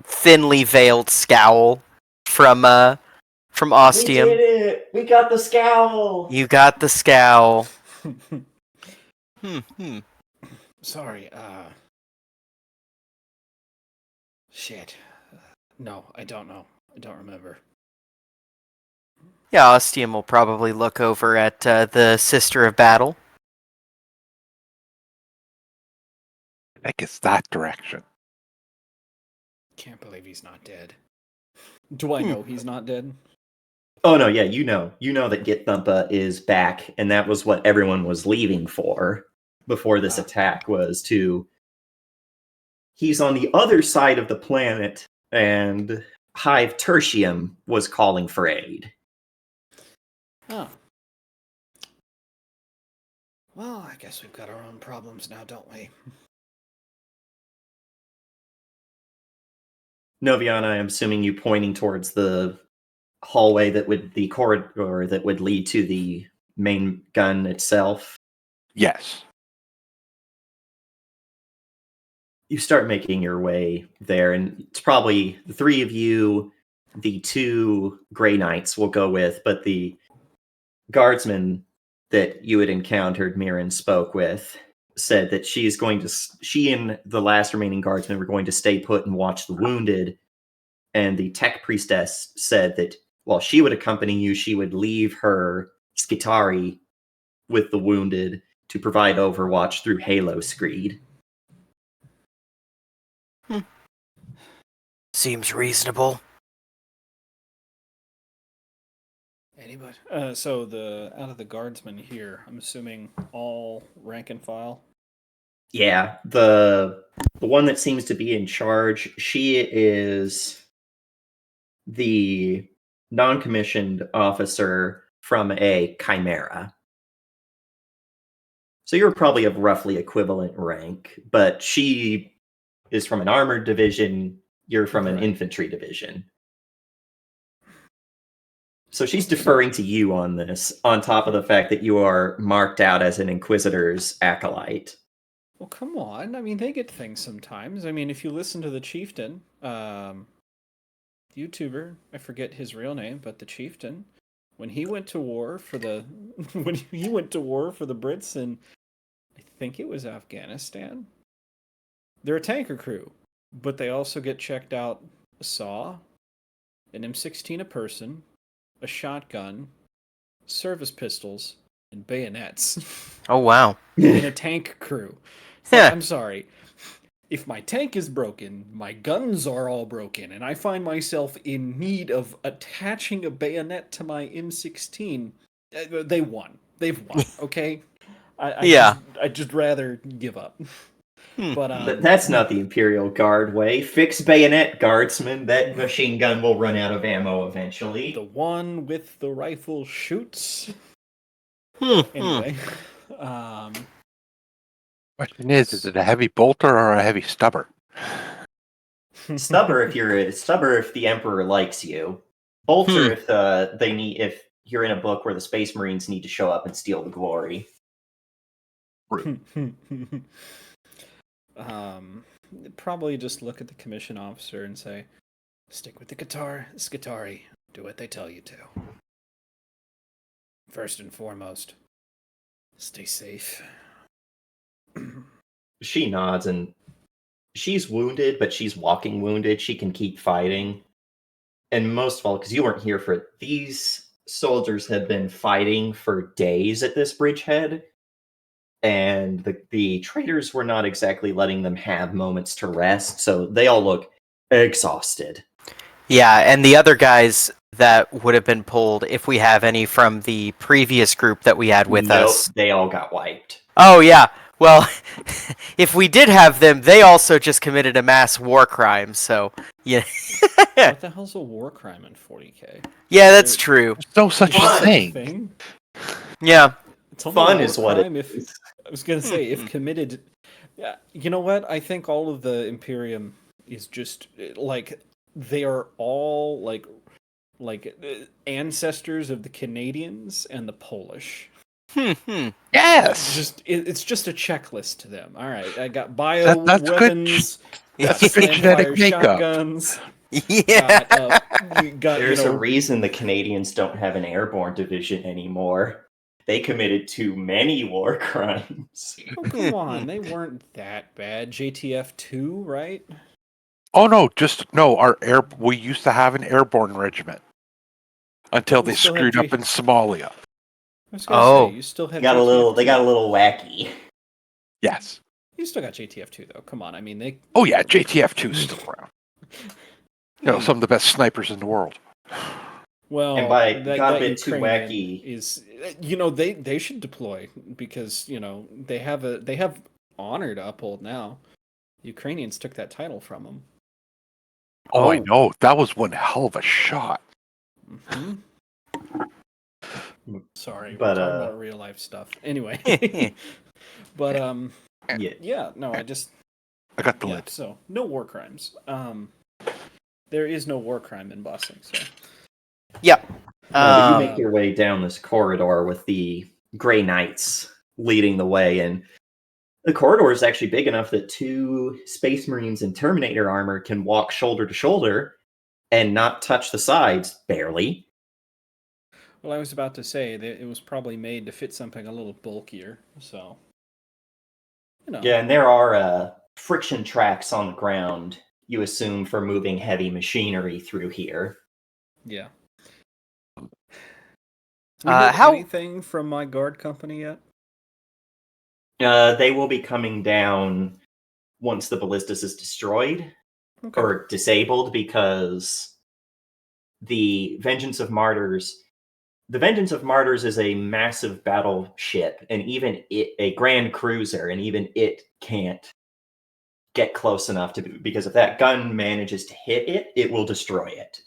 thinly veiled scowl from Ostium. We did it! We got the scowl! You got the scowl. Sorry, shit. No, I don't know. I don't remember. Yeah, Ostium will probably look over at the Sister of Battle. I think it's that direction. Can't believe he's not dead. Do I know he's not dead? Oh no, yeah, you know that Git Thumpa is back, and that was what everyone was leaving for before this attack was to... He's on the other side of the planet, and Hive Tertium was calling for aid. Oh. Well, I guess we've got our own problems now, don't we? Noviana, I'm assuming you pointing towards the hallway the corridor that would lead to the main gun itself. Yes. You start making your way there, and it's probably the three of you, the two Grey Knights will go with, but the guardsman that you had encountered, Mirren spoke with, said that she and the last remaining guardsman were going to stay put and watch the wounded. And the tech priestess said that while she would accompany you, she would leave her Skitari with the wounded to provide overwatch through Halo Screed. Seems reasonable. Anybody? So out of the guardsmen here, I'm assuming all rank and file. Yeah, the one that seems to be in charge, she is the non-commissioned officer from a chimera. So you're probably of roughly equivalent rank, but she is from an armored division, you're from an infantry division. So she's deferring to you on this, on top of the fact that you are marked out as an Inquisitor's acolyte. Well, come on. I mean, they get things sometimes. I mean, if you listen to the Chieftain, YouTuber, I forget his real name, but the Chieftain, when he went to war for the Brits in, I think it was Afghanistan, they're a tanker crew, but they also get checked out a saw, an M16 a person, a shotgun, service pistols, and bayonets. Oh, wow. In a tank crew. So, I'm sorry. If my tank is broken, my guns are all broken, and I find myself in need of attaching a bayonet to my M16, they won. They've won, okay? I'd just rather give up. But that's not the Imperial Guard way. Fix bayonet, guardsman. That machine gun will run out of ammo eventually. The one with the rifle shoots. Anyway. Question is it a heavy bolter or a heavy stubber? Stubber if the Emperor likes you. Bolter if you're in a book where the Space Marines need to show up and steal the glory. Probably just look at the commission officer and say, stick with the Skitari. Do what they tell you to. First and foremost, stay safe. She nods, and she's wounded, but she's walking wounded. She can keep fighting. And most of all, because you weren't here for it, these soldiers have been fighting for days at this bridgehead. And the traitors were not exactly letting them have moments to rest, so they all look exhausted. Yeah, and the other guys that would have been pulled, if we have any from the previous group that we had with us. They all got wiped. Oh, yeah. Well, if we did have them, they also just committed a mass war crime. So yeah, What the hell's a war crime in 40k? yeah, that's true. There's no such Is that a thing. thing? Yeah, It's only Fun a war is what it crime if is. I was gonna say if committed. Yeah, you know what? I think all of the Imperium is just like they are all like ancestors of the Canadians and the Polish. Yes. It's just a checklist to them. All right, I got bio That's good. weapons, That's a good slam genetic fire makeup. shotguns. yeah. Got There's a reason the Canadians don't have an airborne division anymore. They committed too many war crimes. Oh, come on, they weren't that bad. JTF 2, right? Oh no, we used to have an airborne regiment until We they still have screwed up in Somalia. I was gonna Oh. say you still have They got a JTF2. little wacky. Yes. You still got JTF 2 though. Come on, I mean they. Oh yeah, JTF2 is still around. You know, some of the best snipers in the world. Well, And by that got a bit too Ukrainian wacky. is they should deploy because they have honor to uphold now. Ukrainians took that title from them. Oh, I know. That was one hell of a shot. Hmm. Sorry, But, we're talking about real life stuff. Anyway, but Yeah. no, I just I got the yeah. lid. So no war crimes. There is no war crime in Bossing. So Yeah. But you Um, make your way down this corridor with the Grey Knights leading the way, and the corridor is actually big enough that 2 Space Marines in Terminator armor can walk shoulder to shoulder and not touch the sides, barely. well, I was about to say that it was probably made to fit something a little bulkier. So Yeah, and there are friction tracks on the ground, you assume, for moving heavy machinery through here. Yeah. We heard how- anything from my guard company yet? They will be coming down once the Ballistus is destroyed Okay. or disabled, because the Vengeance of Martyrs is a massive battleship, and even a Grand Cruiser, and even it can't get close enough to because if that gun manages to hit it, it will destroy it.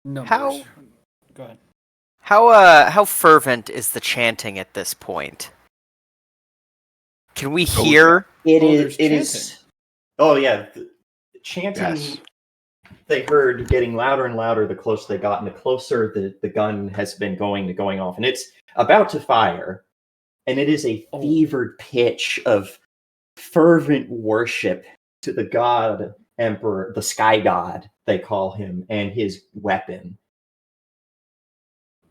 Numbers. How- Go ahead. how fervent is the chanting at this point? Can we hear? It Oh, is. there's It is. Oh yeah, the chanting. Yes. They heard getting louder and louder the closer they got, and the closer the gun has been going off, and it's about to fire, and it is a Oh. fevered pitch of fervent worship to the god emperor, the sky god they call him, and his weapon.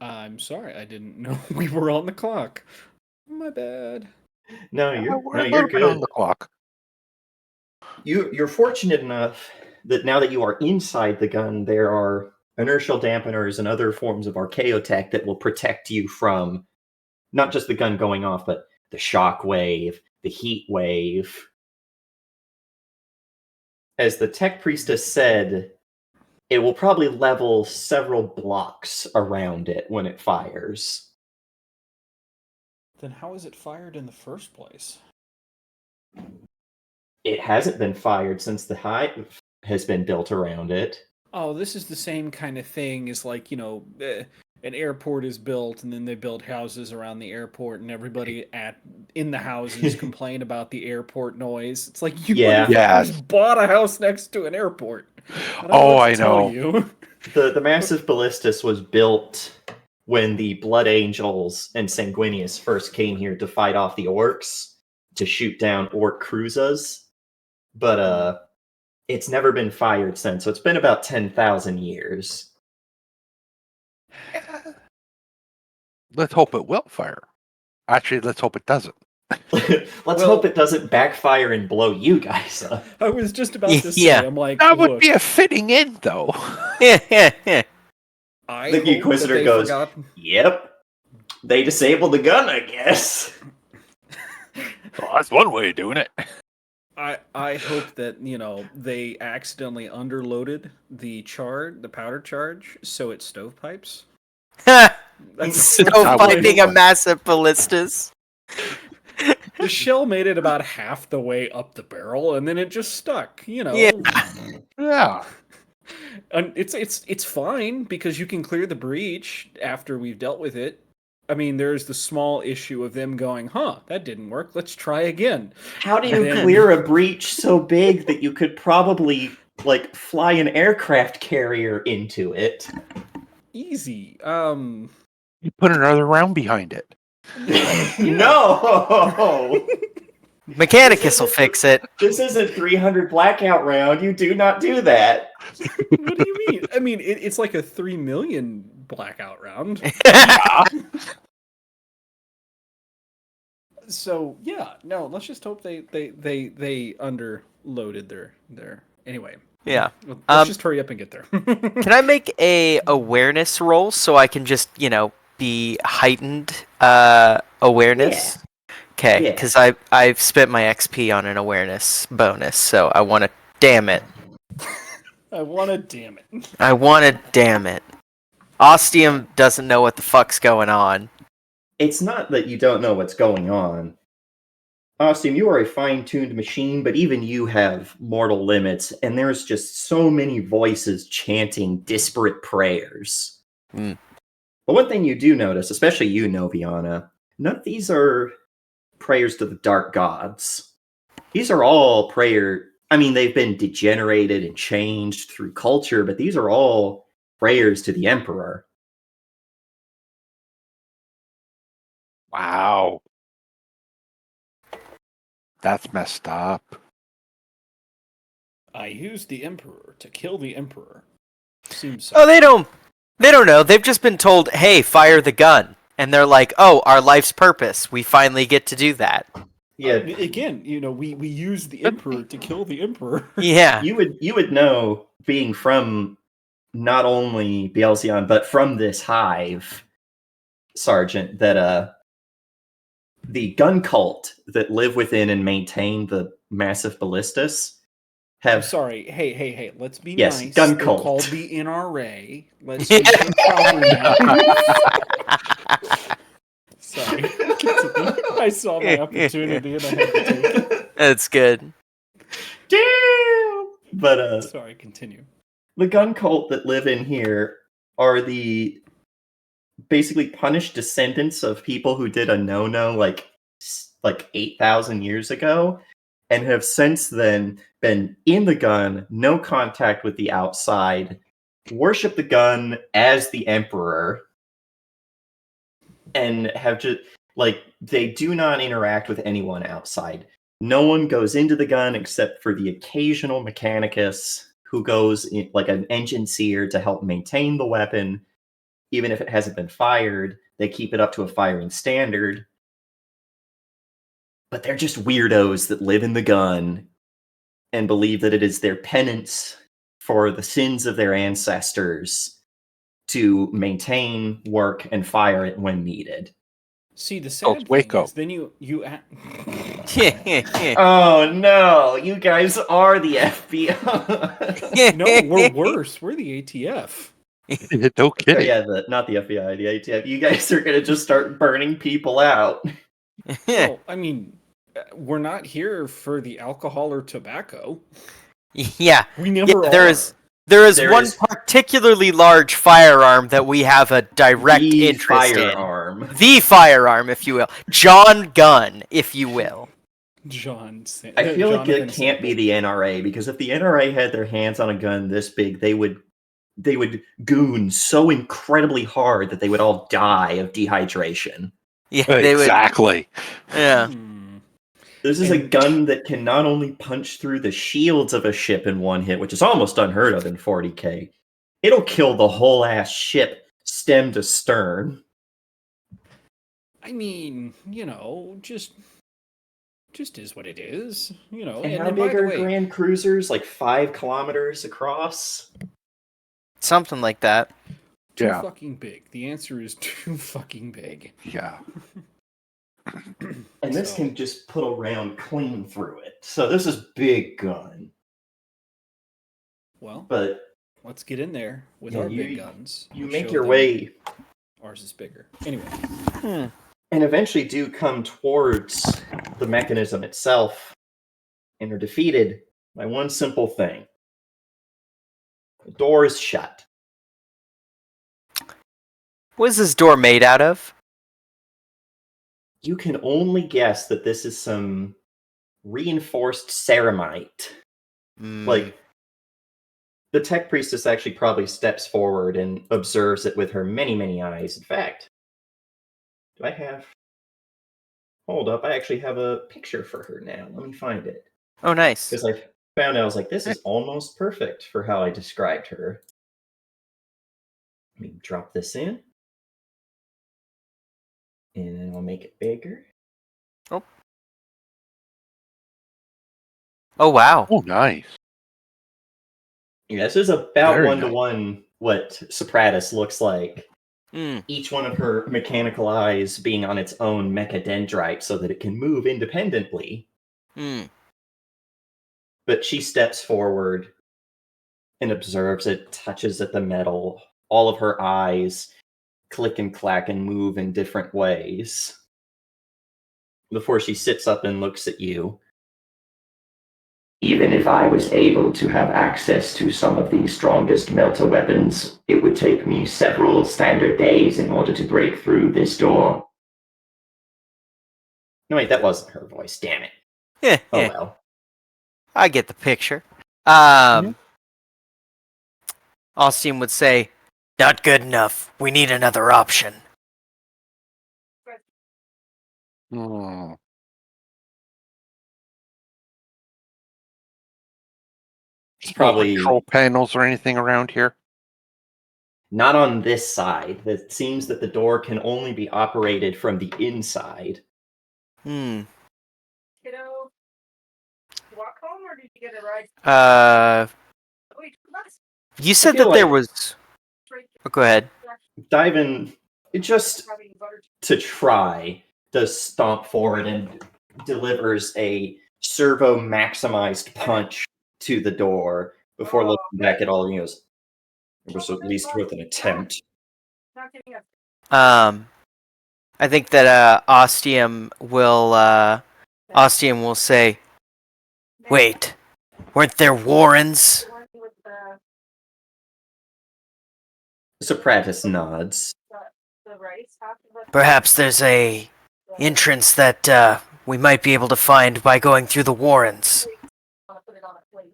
I'm sorry, I didn't know we were on the clock. My bad. No, We're a you're little bit on good. the clock. You're fortunate enough that now that you are inside the gun, there are inertial dampeners and other forms of archaeotech that will protect you from not just the gun going off, but the shock wave, the heat wave. As the tech priestess said, it will probably level several blocks around it when it fires. Then how is it fired in the first place? It hasn't been fired since the hive has been built around it. Oh, this is the same kind of thing as like, an airport is built and then they build houses around the airport and everybody in the houses complain about the airport noise. It's like you Yeah. motherfuckers bought a house next to an airport. I don't know Oh, what to I tell know. you. The massive ballistus was built when the Blood Angels and Sanguinius first came here to fight off the orcs, to shoot down orc cruisers. But it's never been fired since, so it's been about 10,000 years. Let's hope it will fire. Actually, let's hope it doesn't. Let's hope it doesn't backfire and blow you guys up. I was just about to say, Yeah. I'm like, That would look, be a fitting end, though. I The hope Inquisitor that they goes, forgot- Yep. They disabled the gun, I guess. Well, that's one way of doing it. I hope that, they accidentally underloaded the powder charge, so it stovepipes. So finding a massive ballistus. The shell made it about half the way up the barrel, and then it just stuck. Yeah. Yeah. And it's fine because you can clear the breach after we've dealt with it. I mean, there's the small issue of them going, that didn't work. Let's try again. How do you clear a breach so big that you could probably, like, fly an aircraft carrier into it? Easy. You put another round behind it. No! Mechanicus will fix it. This isn't 300 blackout round. You do not do that. What do you mean? I mean, it's like a 3 million blackout round. So yeah, no. Let's just hope they underloaded their. Anyway. Yeah. Let's just hurry up and get there. Can I make a awareness roll so I can just be heightened awareness? Okay, because I've spent my XP on an awareness bonus, so I want to damn it. I want to damn it. I want to damn it. Ostium doesn't know what the fuck's going on. It's not that you don't know what's going on. Ostium, you are a fine-tuned machine, but even you have mortal limits, and there's just so many voices chanting disparate prayers. Mm. But one thing you do notice, especially you, Noviana, none of these are prayers to the dark gods. These are all they've been degenerated and changed through culture, but these are all prayers to the Emperor. Wow. That's messed up. I used the Emperor to kill the Emperor. Seems so. Oh, they don't know. They've just been told, hey, fire the gun. And they're like, oh, our life's purpose. We finally get to do that. Yeah. Again, we use the Emperor to kill the Emperor. Yeah. You would know, being from not only Bielzion, but from this hive, Sergeant, that the gun cult that live within and maintain the Massif Ballistus have... I'm sorry. Hey, let's be yes, nice. gun They're cult. called the NRA. Let's speak to them proper now. Sorry. I saw my opportunity and I had to take it. That's good. Damn! But, sorry, continue. the gun cult that live in here are the basically punished descendants of people who did a no-no like 8,000 years ago, and have since then been in the gun, no contact with the outside, worship the gun as the Emperor, and have just, they do not interact with anyone outside. No one goes into the gun except for the occasional mechanicus who goes in, like an engine seer, to help maintain the weapon. Even if it hasn't been fired, they keep it up to a firing standard. But they're just weirdos that live in the gun and believe that it is their penance for the sins of their ancestors to maintain, work, and fire it when needed. See, the sad thing is, then you oh no, you guys are the FBI. No, we're worse. We're the ATF. No kidding. Oh, yeah, not the FBI, the ATF. You guys are going to just start burning people out. Well, I mean, we're not here for the alcohol or tobacco. Yeah. We never are. There is one particularly large firearm that we have a direct interest in. The firearm, if you will. John Gunn, if you will. I feel like it can't be the NRA, because if the NRA had their hands on a gun this big, they would goon so incredibly hard that they would all die of dehydration. Yeah, exactly. Yeah. This is a gun that can not only punch through the shields of a ship in one hit, which is almost unheard of in 40k, it'll kill the whole ass ship, stem to stern. I mean, just is what it is, And how big are Grand Cruisers? Like 5 kilometers across? Something like that. Too fucking big. The answer is too fucking big. Yeah. And this can just put a round clean through it. So this is big gun. Well, but let's get in there with our big guns. You make your way Ours is bigger. Anyway. And eventually do come towards the mechanism itself and are defeated by one simple thing. The door is shut. What is this door made out of? You can only guess that this is some reinforced ceramite. Like, the tech priestess actually probably steps forward and observes it with her many, many eyes. In fact, do I have... Hold up, I actually have a picture for her now. Let me find it. Oh, nice. Because I found out, I was like, this is almost perfect for how I described her. Let me drop this in. And then I'll make it bigger. Oh, wow. Oh, nice. Yeah, this is about Very one-to-one what Sopratus looks like. Each one of her mechanical eyes being on its own mechadendrite so that it can move independently. But she steps forward and observes it, touches at the metal. All of her eyes click and clack and move in different ways. Before she sits up and looks at you. Even if I was able to have access to some of the strongest melter weapons, it would take me several standard days in order to break through this door. No, wait, that wasn't her voice. Damn it. Yeah, Oh, yeah. well. I get the picture. Austin would say, "Not good enough. We need another option." Oh. Probably control panels or anything around here. not on this side. It seems that the door can only be operated from the inside. Kiddo, you walk home or did you get a ride? Wait, You said feel that there like- was. Oh, go ahead. Dive in just to try, does stomp forward and delivers a servo maximized punch to the door before looking back at all of you. It was at least worth an attempt. Not getting up. I think that Ostium will say, "Wait, weren't there Warrens?" The one with Sopratus nods. the rice. Perhaps there's a entrance that we might be able to find by going through the Warrens. Put it on a plate.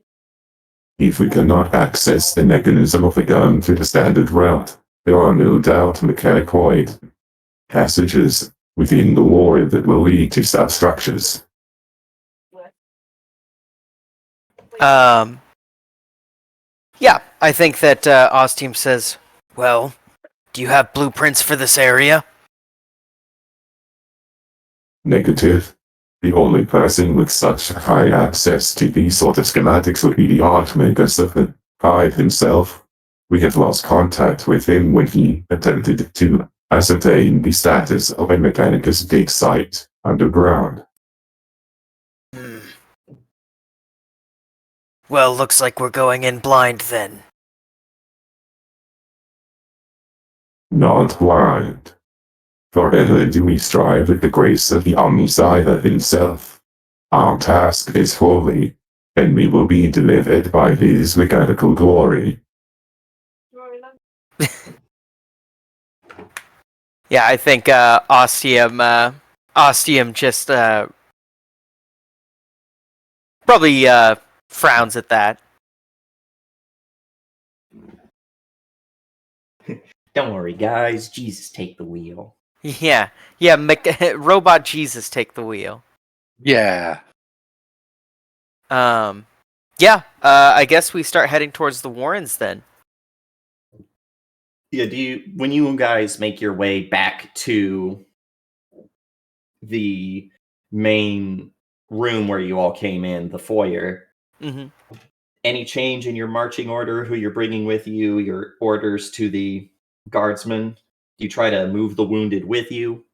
If we cannot access the mechanism of the gun through the standard route, there are no doubt mechanicoid passages within the war that will lead to substructures. Yeah, I think that Ostium says, "Well, do you have blueprints for this area?" Negative. The only person with such high access to these sort of schematics would be the Archmagus of the Hive himself. We have lost contact with him when he attempted to ascertain the status of a Mechanicus dig site underground. Well, looks like we're going in blind then. Not blind. Forever do we strive with the grace of the Omnissiah himself. Our task is holy, and we will be delivered by his mechanical glory. Yeah, I think Ostium just probably frowns at that. Don't worry, guys. Jesus, take the wheel. Yeah, Robot Jesus take the wheel. Yeah. I guess we start heading towards the Warrens then. Yeah, when you guys make your way back to the main room where you all came in, the foyer, any change in your marching order, who you're bringing with you, your orders to the guardsmen? Do you try to move the wounded with you?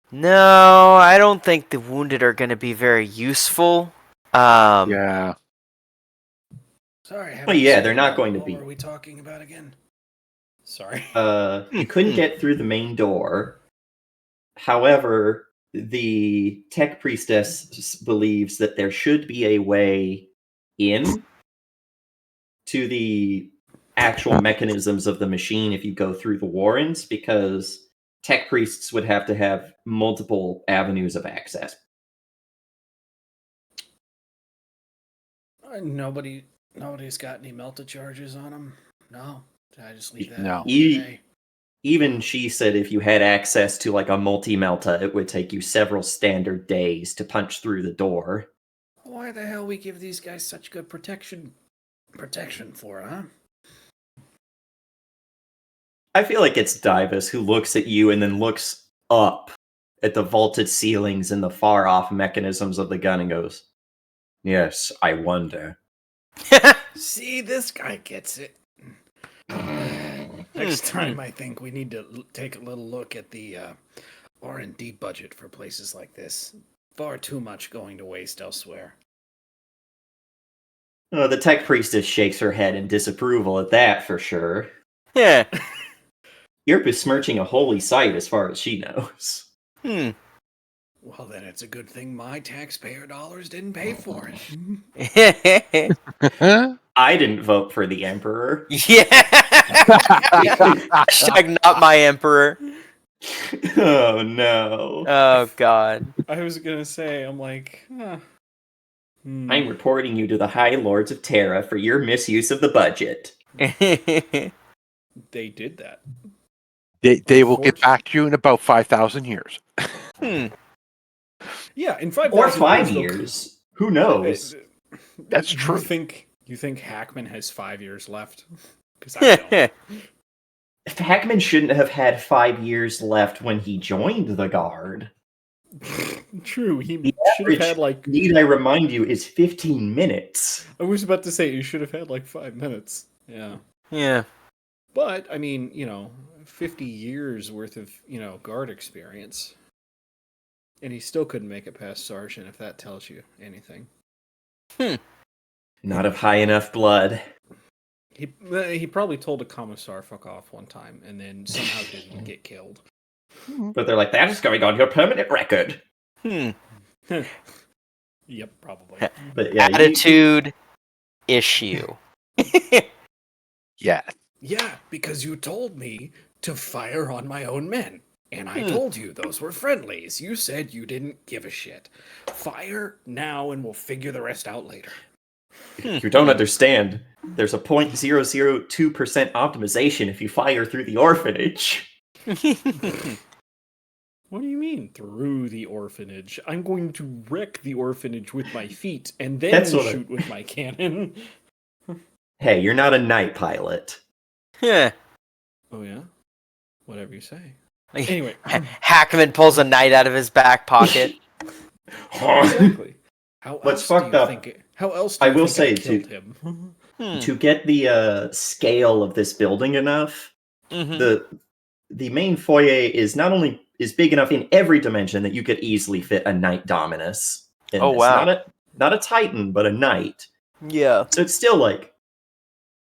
No, I don't think the wounded are going to be very useful. Yeah. Sorry. Well, yeah, they're not going to be. What were we talking about again? Sorry. You couldn't get through the main door. However, the tech priestess believes that there should be a way in to the actual mechanisms of the machine if you go through the warrens, because tech priests would have to have multiple avenues of access. Nobody's got any melta charges on them. No, did I just leave that? No. Okay. Even she said if you had access to like a multi-melta, it would take you several standard days to punch through the door. Why the hell we give these guys such good protection for, huh? I feel like it's Divus who looks at you and then looks up at the vaulted ceilings and the far-off mechanisms of the gun and goes, "Yes, I wonder." See, this guy gets it. Next time, I think we need to take a little look at the R&D budget for places like this. Far too much going to waste elsewhere. The tech priestess shakes her head in disapproval at that, for sure. Yeah. You're besmirching a holy site as far as she knows. Well, then it's a good thing my taxpayer dollars didn't pay for it. I didn't vote for the Emperor. Yeah. Hashtag not my emperor. Oh, no. Oh, God. I was going to say, I'm like, I'm reporting you to the High Lords of Terra for your misuse of the budget. They did that. They will get back to you in about 5,000 years. Yeah, in 5,000 Or 5 they'll- years. Who knows? That's true. You think Hackman has 5 years left? Because I don't. Hackman shouldn't have had 5 years left when he joined the Guard. True, he The should have average, had like... need I remind you, is 15 minutes. I was about to say, he should have had like 5 minutes. Yeah. Yeah. But, I mean, 50 years worth of, Guard experience. And he still couldn't make it past Sergeant, if that tells you anything. Not of high enough blood. He probably told a commissar fuck off one time, and then somehow didn't get killed. But they're like, that is going on your permanent record. Yep, probably. But yeah, Attitude issue. Yeah. Yeah, because you told me to fire on my own men. And I told you those were friendlies. You said you didn't give a shit. Fire now and we'll figure the rest out later. You don't understand. There's a 0.002% optimization if you fire through the orphanage. What do you mean, through the orphanage? I'm going to wreck the orphanage with my feet and then shoot with my cannon. Hey, you're not a night pilot. Yeah. Oh, yeah? Whatever you say. Anyway. Hackman pulls a knife out of his back pocket. Exactly. What's fucked up? How else do I you will think say I killed him? to get the scale of this building enough, Mhm. the main foyer is big enough in every dimension that you could easily fit a Knight Dominus. Oh, wow. Not a Titan, but a Knight. Yeah. So it's still like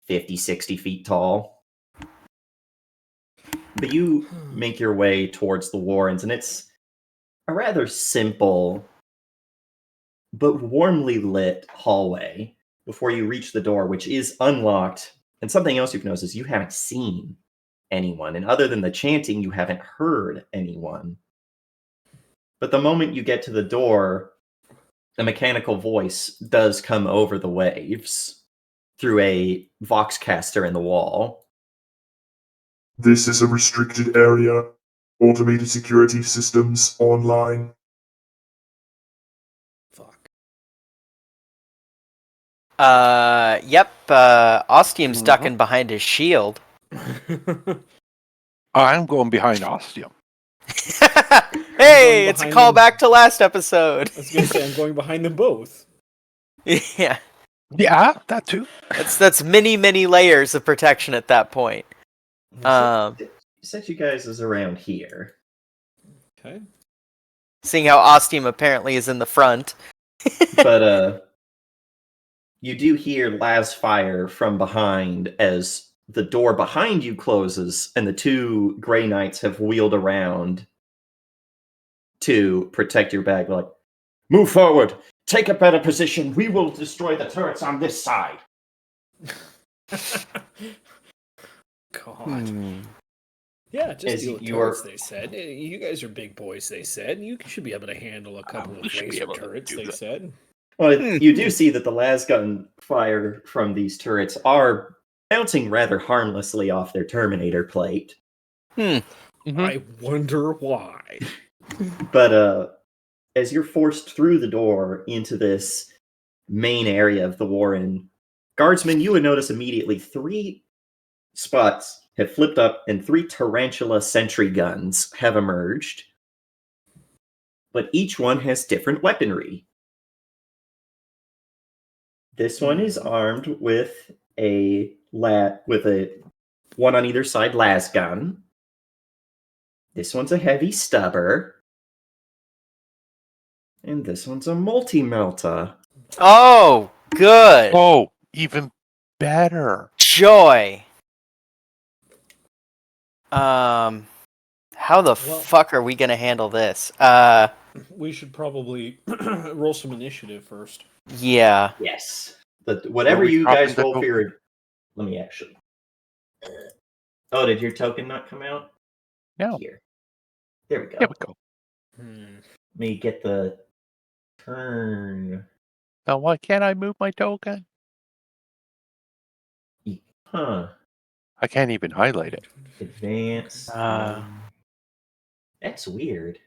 50, 60 feet tall. But you make your way towards the Warrens, and it's a rather simple but warmly lit hallway before you reach the door, which is unlocked. And something else you've noticed is you haven't seen anyone, and other than the chanting, you haven't heard anyone. But the moment you get to the door, a mechanical voice does come over the waves through a voxcaster in the wall. This is a restricted area. Automated security systems online. Fuck. Yep, Ostium's ducking behind his shield. I'm going behind Ostium. Hey, it's a behind callback to last episode. I was going to say, I'm going behind them both. Yeah, Yeah, that too. that's many layers of protection at that point. You said you guys is around here. Okay. Seeing how Ostium apparently is in the front. But you do hear Laz fire from behind as the door behind you closes, and the two Grey Knights have wheeled around to protect your bag. Like, move forward, take a better position. We will destroy the turrets on this side. God. Hmm. Yeah, just As deal with you turrets, are- they said. You guys are big boys, they said. You should be able to handle a couple we of should be laser able to turrets, do they that. said. Well, you do see that the lasgun fire from these turrets are bouncing rather harmlessly off their Terminator plate. I wonder why. But as you're forced through the door into this main area of the Warren, guardsmen, you would notice immediately 3 spots have flipped up and 3 tarantula sentry guns have emerged. But each one has different weaponry. This one is armed with a one on either side las gun. This one's a heavy stubber. And this one's a multi-melta. Oh, good. Oh, even better. Joy. How the fuck are we gonna handle this? We should probably roll some initiative first. Yeah. Yes. But whatever Are we you dropping guys the roll for token? your... Let me actually... Oh, did your token not come out? No. Here. There we go. Here we go. Let me get the turn. Now, why can't I move my token? Huh. I can't even highlight it. Advance. That's weird.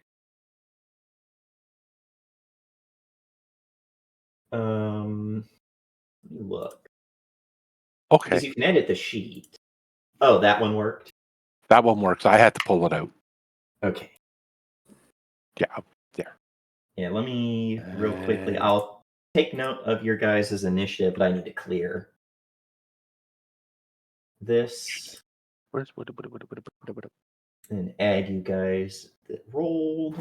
Let me look. Because Okay, you can edit the sheet. Oh, that one worked? that one works. I had to pull it out. Okay. Yeah, there. Yeah, let me real quickly. I'll take note of your guys' initiative, but I need to clear this Where's and add you guys that rolled.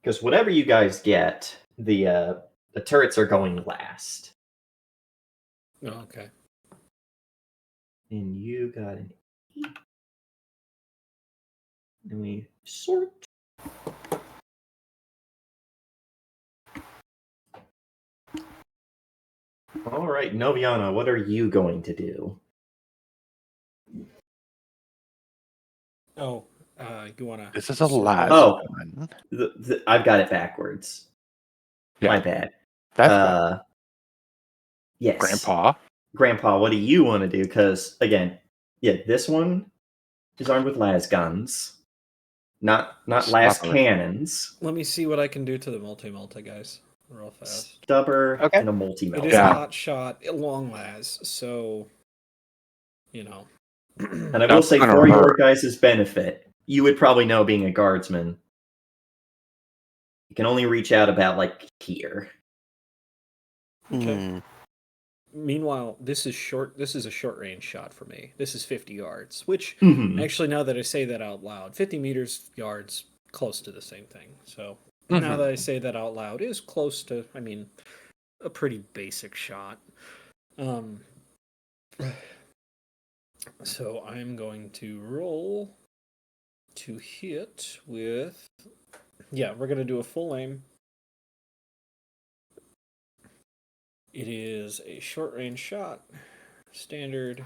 Because whatever you guys get, the turrets are going last. Oh, okay. And you got an 8. And we sort. All right, Noviana, what are you going to do? Oh, you wanna? This is a las Oh. gun. I've got it backwards. Yeah. My bad. That's bad. Yes. Grandpa. What do you want to do? Because, again, yeah, this one is armed with las guns. Not las Stubber. cannons. Let me see what I can do to the multi-multi, guys. Real fast. Stubber Okay. and a multi-melta. It is a hot shot, long las, so you know. And I will say, for your guys' benefit, you would probably know, being a guardsman, you can only reach out about, like, here. Okay. Meanwhile, this is short. This is a short range shot for me. This is 50 yards, which actually, now that I say that out loud, 50 meters, yards, close to the same thing. So now that I say that out loud, is close to, I mean, a pretty basic shot. So I'm going to roll to hit with, yeah, we're going to do a full aim. It is a short range shot, standard,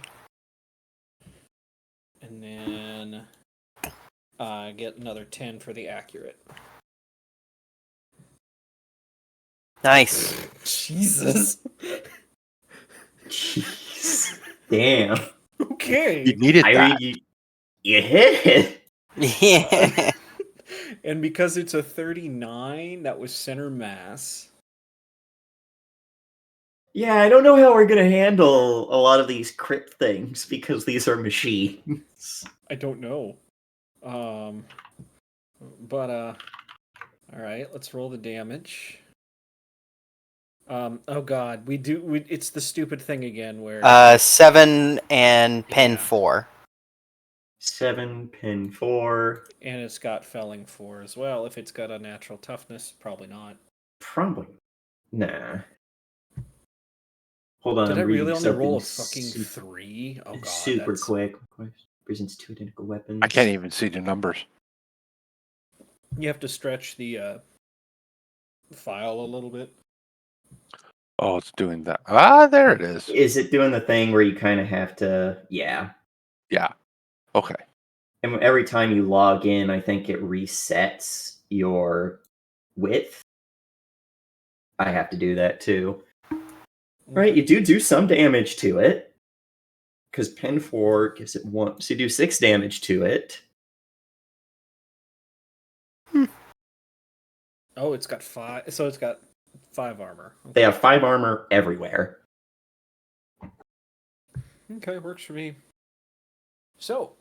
and then get another 10 for the accurate. Nice. Jesus. Jeez. Damn. Okay. You needed that. You hit it. Yeah. And because it's a 39, that was center mass. Yeah, I don't know how we're gonna handle a lot of these crit things because these are machines. I don't know. But all right, let's roll the damage. Oh god, it's the stupid thing again where 7 and pen 4. 7, pin 4. and it's got felling 4 as well. If it's got a natural toughness, probably not. Probably. Nah. Hold on. Did I I'm really reading only roll a something fucking 3? Oh god, super that's... quick. Presents 2 identical weapons. I can't even see the numbers. You have to stretch the file a little bit. Oh, it's doing that. Ah, there it is. Is it doing the thing where you kind of have to? Yeah. Yeah. Okay. And every time you log in, I think it resets your width. I have to do that too. Right, you do some damage to it. Because Pen 4 gives it 1. So you do 6 damage to it. Oh, it's got 5. So it's got 5 armor. They have 5 armor everywhere. Okay, works for me. So,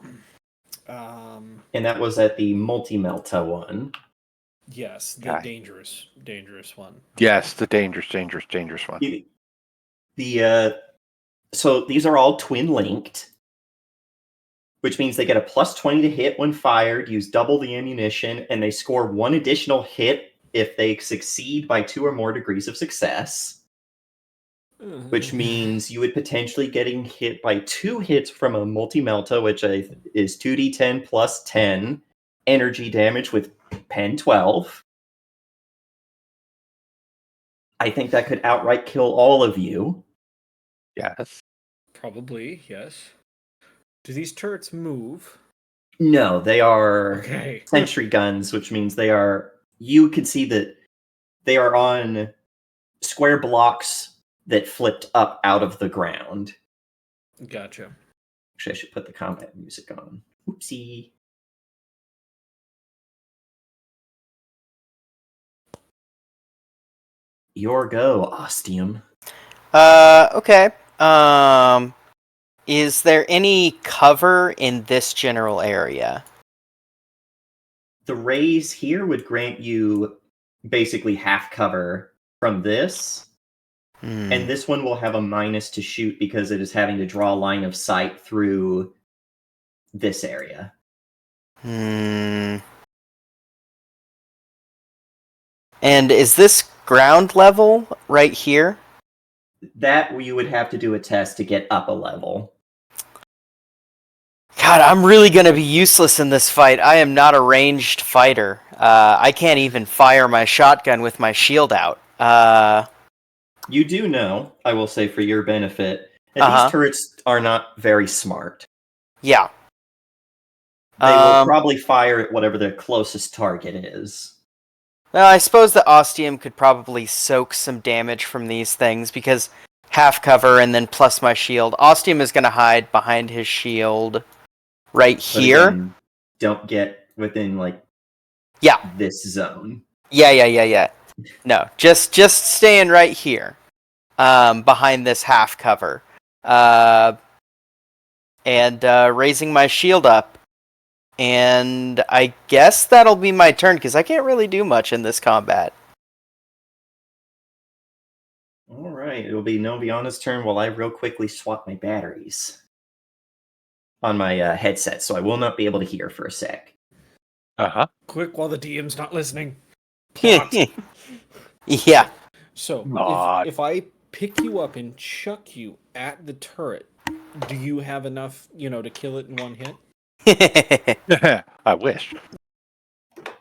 And that was at the Multi-Melta one. yes, the Okay. dangerous one. Yes, the dangerous one. So these are all twin linked, which means they get a plus 20 to hit when fired, use double the ammunition, and they score 1 additional hit if they succeed by 2 or more degrees of success. Which means you would potentially getting hit by 2 hits from a multi-melta, which is 2d10 plus 10 energy damage with Pen 12. I think that could outright kill all of you. Yes. Probably, yes. Do these turrets move? No, they are Okay. sentry guns, which means they are. You can see that they are on square blocks that flipped up out of the ground. Gotcha. Actually, I should put the combat music on. Oopsie. Your go, Ostium. Okay. Is there any cover in this general area? The raise here would grant you basically half cover from this. And this one will have a minus to shoot because it is having to draw line of sight through this area. And is this ground level right here? That you would have to do a test to get up a level. God, I'm really going to be useless in this fight. I am not a ranged fighter. I can't even fire my shotgun with my shield out. You do know, I will say for your benefit, that these turrets are not very smart. Yeah. They will probably fire at whatever their closest target is. Well, I suppose the Ostium could probably soak some damage from these things, because half cover and then plus my shield. Ostium is going to hide behind his shield right here. Again, don't get within, this zone. Yeah. No, just staying right here, behind this half cover, and raising my shield up, and I guess that'll be my turn because I can't really do much in this combat. All right, it'll be Noviana's turn while I real quickly swap my batteries on my headset, so I will not be able to hear for a sec. Quick, while the DM's not listening. Yeah. So, if I pick you up and chuck you at the turret, do you have enough, to kill it in one hit? I wish.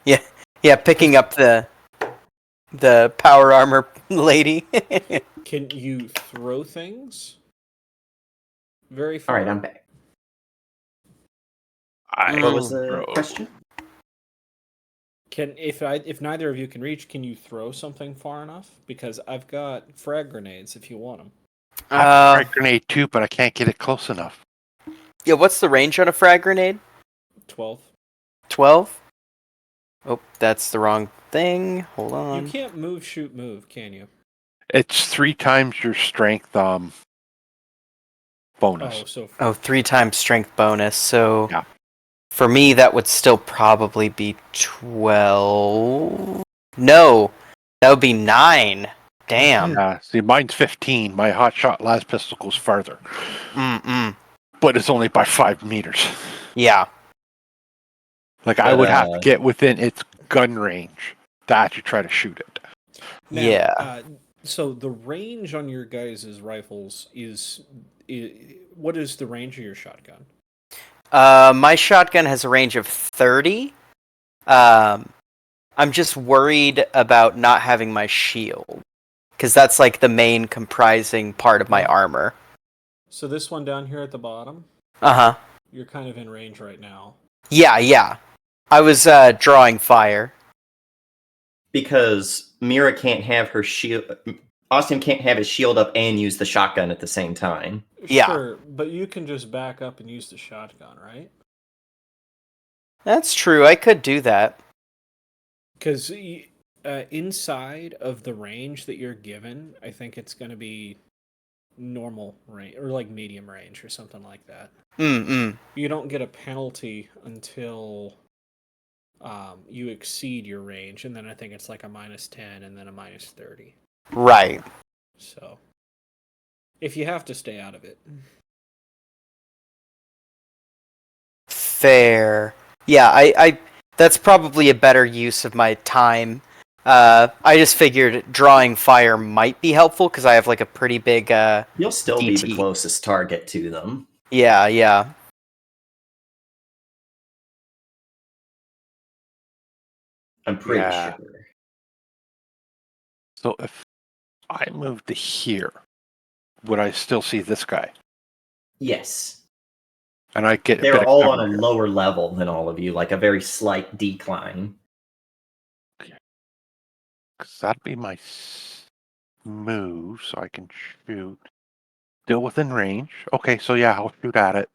Yeah, picking up the power armor lady. Can you throw things? Very far. All right, I'm back. What was the question? If neither of you can reach, can you throw something far enough? Because I've got frag grenades if you want them. I have a frag grenade too, but I can't get it close enough. Yeah, what's the range on a frag grenade? 12. 12? Oh, that's the wrong thing. Hold on. You can't move, shoot, move, can you? It's 3 times your strength bonus. Oh, 3 times strength bonus. So yeah. For me, that would still probably be 12. No, that would be 9. Damn. Yeah, see, mine's 15. My hotshot las pistol goes farther. But it's only by 5 meters. Yeah. I would have to get within its gun range to actually try to shoot it. Now, yeah. So the range on your guys' rifles is what is the range of your shotgun? My shotgun has a range of 30. I'm just worried about not having my shield, because that's like the main comprising part of my armor. So this one down here at the bottom, Uh-huh. you're kind of in range right now. Yeah. I was drawing fire. Because Mira can't have her shield. Austin can't have his shield up and use the shotgun at the same time. Yeah. Sure, but you can just back up and use the shotgun, right? That's true. I could do that. Because inside of the range that you're given, I think it's going to be normal range or like medium range or something like that. You don't get a penalty until you exceed your range, and then I think it's like a -10 and then a -30. Right. So, if you have to stay out of it. Fair. Yeah, I that's probably a better use of my time. I just figured drawing fire might be helpful because I have like a pretty big You'll still be the DT. closest target to them. Yeah. I'm pretty Yeah. sure. So if I move to here, would I still see this guy? Yes. And I get a bit They're of all cover on a here. lower level than all of you, like a very slight decline. Because that'd be my move, so I can shoot. Still within range. Okay, so yeah, I'll shoot at it.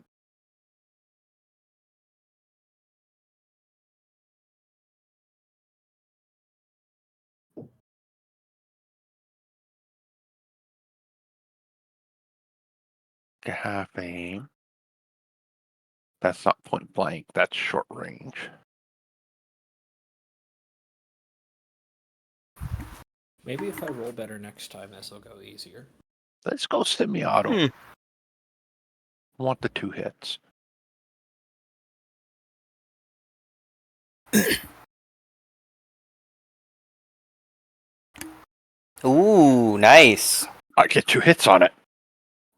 Get half aim. That's not point blank, that's short range. Maybe if I roll better next time, this will go easier. Let's go semi-auto. I want the 2 hits. Ooh, nice. I get 2 hits on it.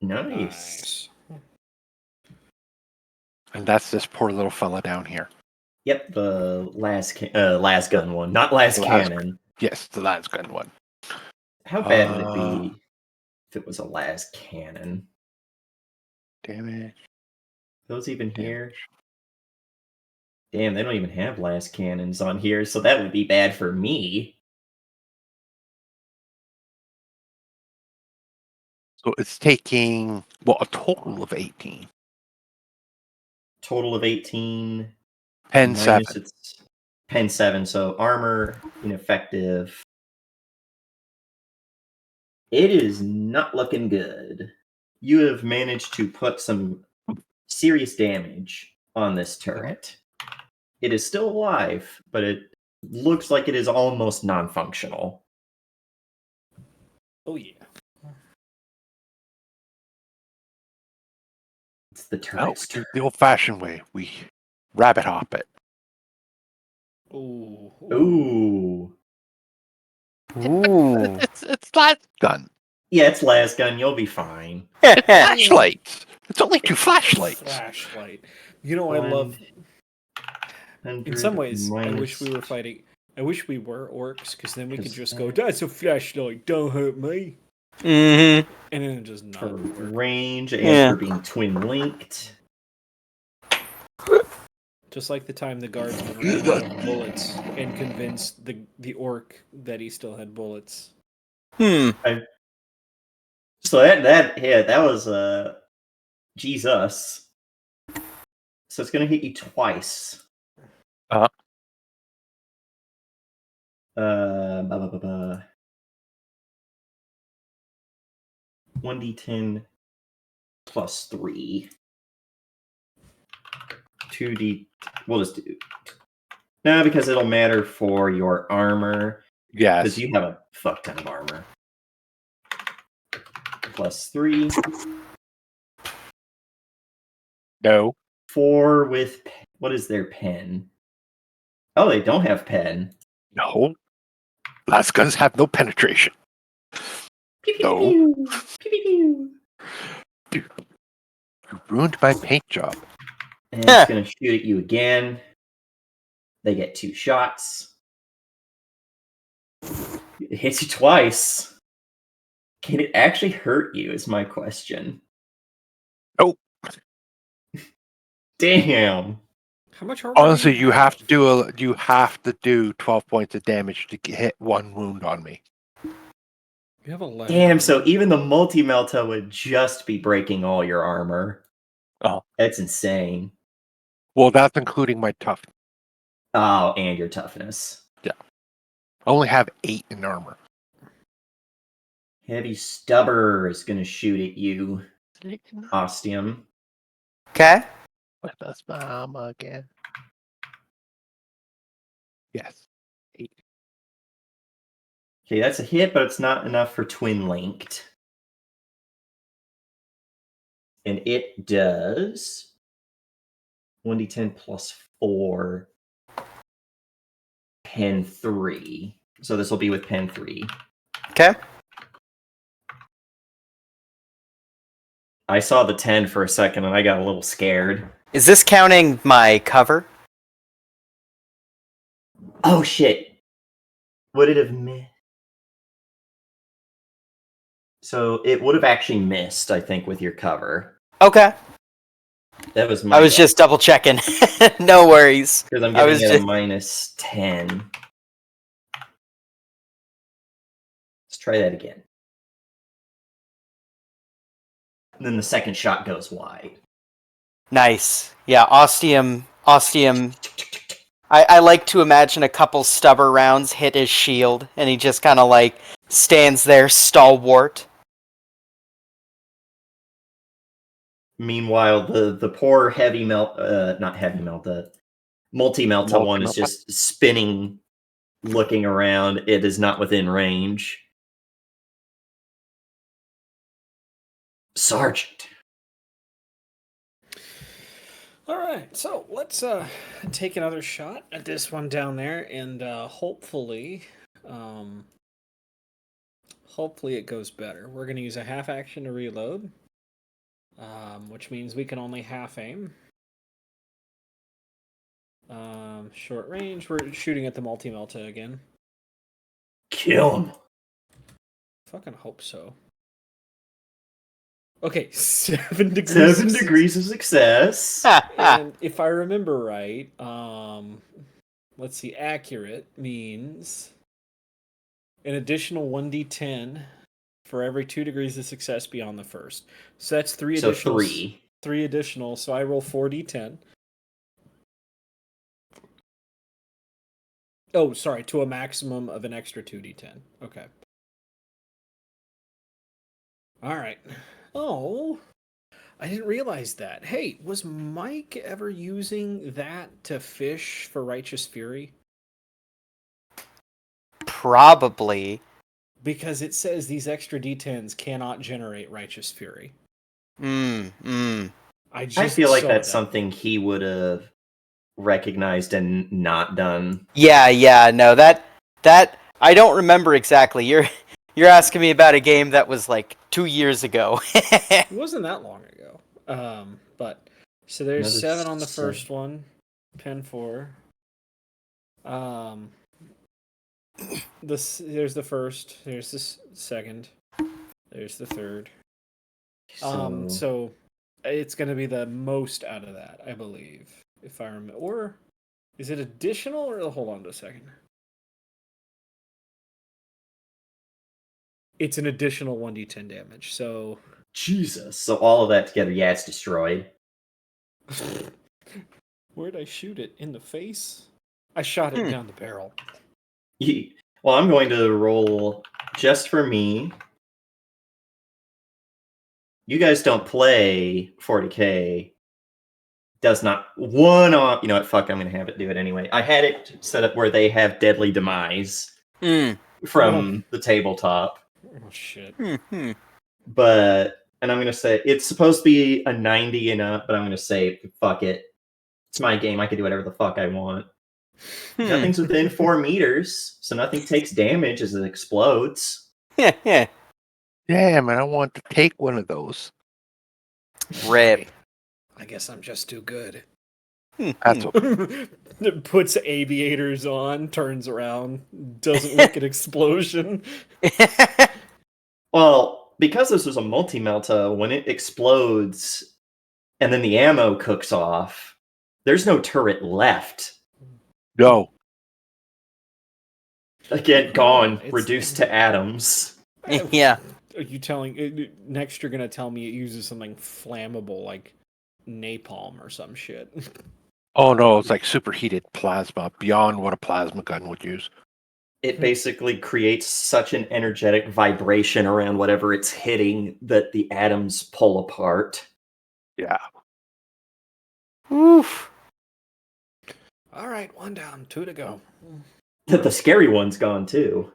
Nice. And that's this poor little fella down here. Yep, the last gun one, not last cannon. Yes, the last gun one. How bad would it be if it was a last cannon? Damage. Those even here? Damn, they don't even have last cannons on here, so that would be bad for me. So it's taking, well, a total of 18. Total of 18. Pen minus 7. It's pen 7, so armor ineffective. It is not looking good. You have managed to put some serious damage on this turret. It is still alive, but it looks like it is almost non-functional. Oh yeah. It's the turret's turn. The old-fashioned way. We rabbit hop it. Ooh. Ooh. It's last gun. Yeah, it's last gun. You'll be fine. Flashlights. It's only 2 flashlights. Flashlight. You know, I love. In some ways, I wish we were fighting. I wish we were orcs, because then we could just go, "That's a flashlight. Don't hurt me." Mm-hmm. And then just not For work. range and for being twin linked. Just like the time the guardsman ran out of bullets and convinced the orc that he still had bullets. So that was Jesus. So it's gonna hit you twice. 1d10 plus 3. 2d. We'll just do. No, because it'll matter for your armor. Yes. Because you have a fuck ton of armor. Plus 3. No. 4 with. What is their pen? Oh, they don't have pen. No. Last guns have no penetration. No. Pew-pew-pew. You ruined my paint job. And it's going to shoot at you again. They get 2 shots. It hits you twice. Can it actually hurt you is my question. Nope. Damn. How much armor? Honestly, you have to do 12 points of damage to hit 1 wound on me. You have 11. Damn, so even the multi-melta would just be breaking all your armor. Oh. That's insane. Well, that's including my toughness. Oh, and your toughness. I only have 8 in armor. Heavy Stubber is going to shoot at you, Ostium. Okay. With a spam again. Yes. 8. Okay, that's a hit, but it's not enough for Twin Linked. And it does 1d10 plus 4, pen 3. So this will be with pen 3. Okay. I saw the 10 for a second and I got a little scared. Is this counting my cover? Oh shit. Would it have missed? So it would have actually missed, I think, with your cover. Okay. That was my I was just double checking. No worries. because I'm I giving was it just- a minus 10. Let's try that again. And then the second shot goes wide. Nice. Yeah, Ostium. I like to imagine a couple stubber rounds hit his shield, and he just kind of like stands there stalwart. Meanwhile, the poor heavy melt, not heavy melt, the multi-melta one is just spinning, looking around. It is not within range. Sergeant. All right, so let's take another shot at this one down there, and hopefully it goes better. We're going to use a half action to reload, which means we can only half aim. Short range, we're shooting at the multi-melta again. Kill him. Fucking hope so. Okay, 7 degrees. 7 degrees of success. And if I remember right, let's see, accurate means an additional 1d10 for every 2 degrees of success beyond the first. So that's 3 So additional. 3. 3 additional, so I roll 4d10. Oh, sorry, to a maximum of an extra 2d10. Okay. All right. Oh, I didn't realize that. Hey, was Mike ever using that to fish for Righteous Fury? Probably. Because it says these extra d10s cannot generate Righteous Fury. I I feel like saw that's that. something he would have recognized and not done. Yeah, no, that I don't remember exactly. You're asking me about a game that was like 2 years ago. It wasn't that long ago. But so there's Another 7 on the 7. first one, pen 4. There's the first. There's the second. There's the third. So it's going to be the most out of that, I believe, if I remember. Or is it additional? Or hold on to a second. It's an additional 1d10 damage. So Jesus. So all of that together, yeah, it's destroyed. where'd I shoot it? In the face? I shot it down the barrel. Well, I'm going to roll just for me. You guys don't play 40k. Does not one on. You know what? Fuck, I'm going to have it do it anyway. I had it set up where they have Deadly Demise from the tabletop. Oh, shit. But, and I'm going to say, it's supposed to be a 90 and up, but I'm going to say, fuck it. It's my game. I can do whatever the fuck I want. Nothing's within 4 meters, so nothing takes damage as it explodes. Yeah, man, I want to take one of those. Rip. I guess I'm just too good. That's okay. Puts aviators on, turns around, doesn't make an explosion. Well, because this was a multi-melta, when it explodes and then the ammo cooks off, there's no turret left. No. Again, gone, It's- reduced to atoms. Yeah. Are you telling next? You're gonna tell me it uses something flammable like napalm or some shit? Oh no, it's like superheated plasma beyond what a plasma gun would use. It basically creates such an energetic vibration around whatever it's hitting that the atoms pull apart. Yeah. Oof. All right, 1 down, 2 to go. The scary one's gone too.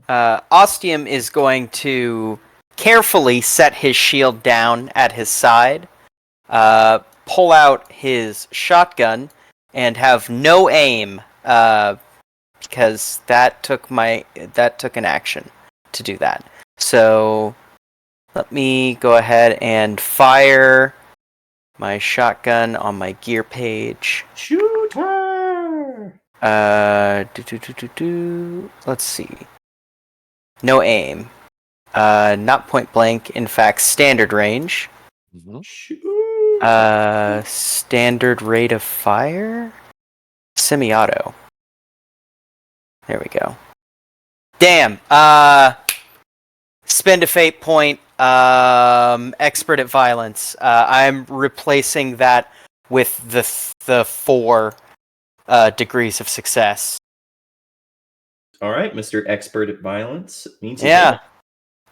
Ostium is going to carefully set his shield down at his side, pull out his shotgun, and have no aim, because that took an action to do that. So let me go ahead and fire my shotgun on my gear page. Shooter! Let's see. No aim. Not point blank. In fact, standard range. Standard rate of fire? Semi-auto. There we go. Damn. Spend a fate point. Expert at violence. I'm replacing that with the 4 degrees of success. All right, Mr. Expert at Violence. Means you Yeah. did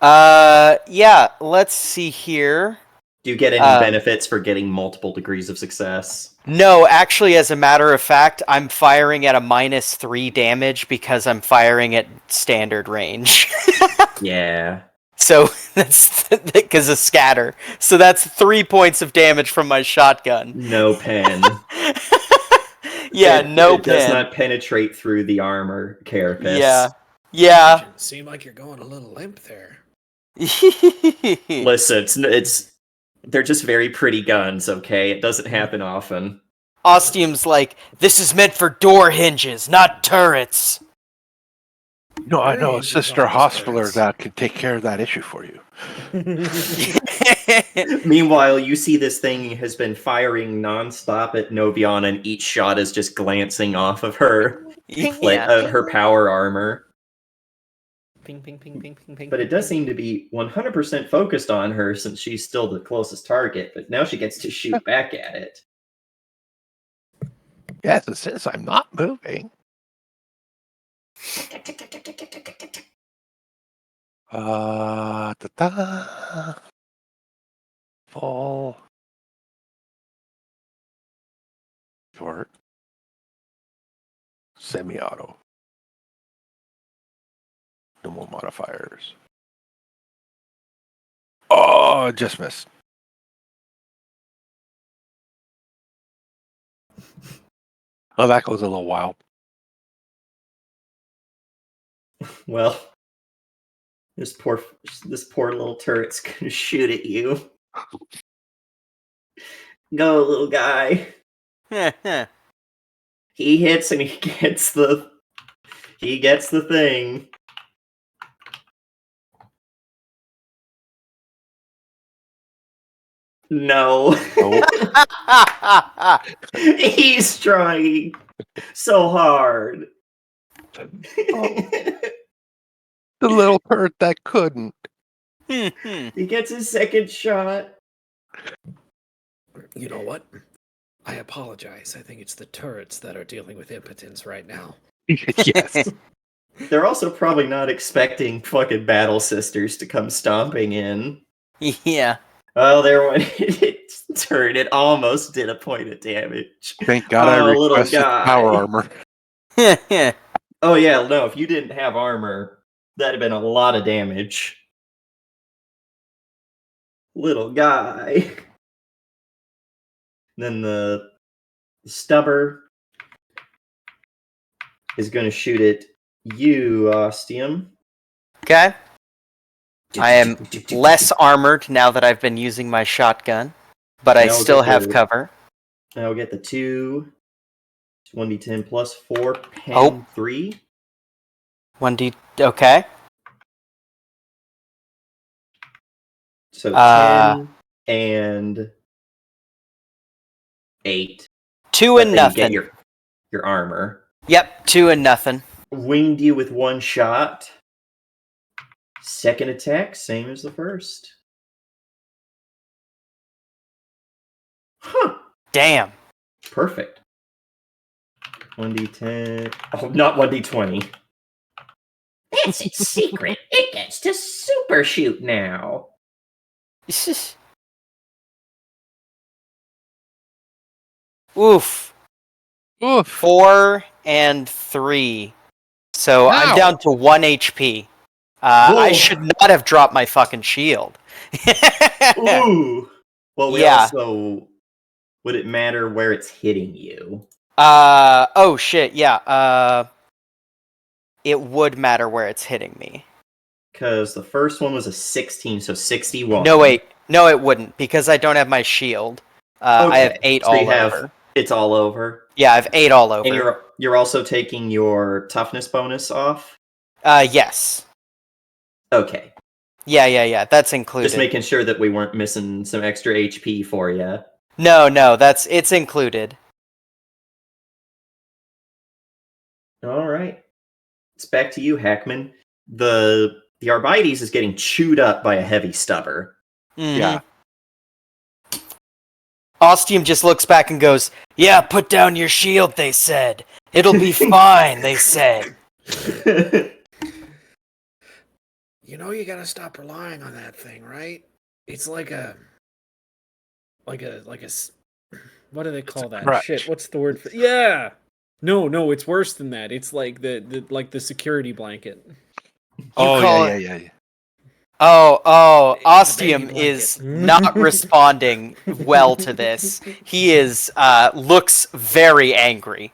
it. Yeah, let's see here. Do you get any benefits for getting multiple degrees of success? No, actually, as a matter of fact, I'm firing at a -3 damage because I'm firing at standard range. Yeah. So that's because of scatter. So that's 3 points of damage from my shotgun. No pen. Yeah, it pen. does not penetrate through the armor carapace. Yeah. Seem like you're going a little limp there. Listen, they're just very pretty guns, okay? It doesn't happen often. Ostium's like, this is meant for door hinges, not turrets. No, I know a Range is sister almost hospitaler hurts. that can take care of that issue for you. Meanwhile, you see this thing has been firing nonstop at Novion, and each shot is just glancing off of her her power armor. Ping, ping, ping, ping, ping, ping. But it does seem to be 100% focused on her since she's still the closest target, but now she gets to shoot back at it. Yes, it says I'm not moving. Full. Short. Semi-auto. No more modifiers. Oh, just missed. Oh, that goes a little wild. Well, this poor little turret's gonna shoot at you. Go, little guy. He hits and he gets the thing. No. He's trying so hard. The little turret that couldn't. He gets his second shot. You know what? I apologize. I think it's the turrets that are dealing with impotence right now. Yes. They're also probably not expecting fucking battle sisters to come stomping in. Yeah. Oh, there went its turret. It almost did a point of damage. Thank God I little requested guy. power armor. Oh yeah, no, if you didn't have armor, that'd have been a lot of damage. Little guy. Then the stubber is going to shoot at you, Ostium. Okay. I am less armored now that I've been using my shotgun, but I Now we'll still get have the- cover. I'll get the 2. 1d10 plus 4, pen Oh. 3. 1d. Okay. So 10 and 8. 2 But and then you get nothing. your armor. Yep, 2 and nothing. Winged you with 1 shot. Second attack, same as the first. Huh. Damn. Perfect. 1d10. Oh, not 1d20. That's its secret. It gets to super shoot now. Oof. Oof. 4 and 3. So I'm Ow. down to 1 HP. I Whoa. should not have dropped my fucking shield. Ooh. Well, we Yeah. also... Would it matter where it's hitting you? Oh shit, yeah. It would matter where it's hitting me. Because the first one was a 16, so 61. No, wait. No, it wouldn't, because I don't have my shield. I have 8 So all you have, over. it's all over. Yeah, I have 8 all over. And you're also taking your toughness bonus off? Yes. Okay. Yeah. That's included. Just making sure that we weren't missing some extra HP for you. No, it's included. All right. It's back to you, Hackman. The Arbites is getting chewed up by a heavy stubber. Mhm. Yeah. Ostium just looks back and goes, "Yeah, put down your shield," they said. "It'll be fine," they said. You know you gotta stop relying on that thing, right? It's like a what do they call that? crutch. Shit, what's the word for? Yeah. No, it's worse than that. It's like the security blanket. Oh, call yeah. Oh, It's a Ostium baby is blanket. not responding well to this. He looks very angry.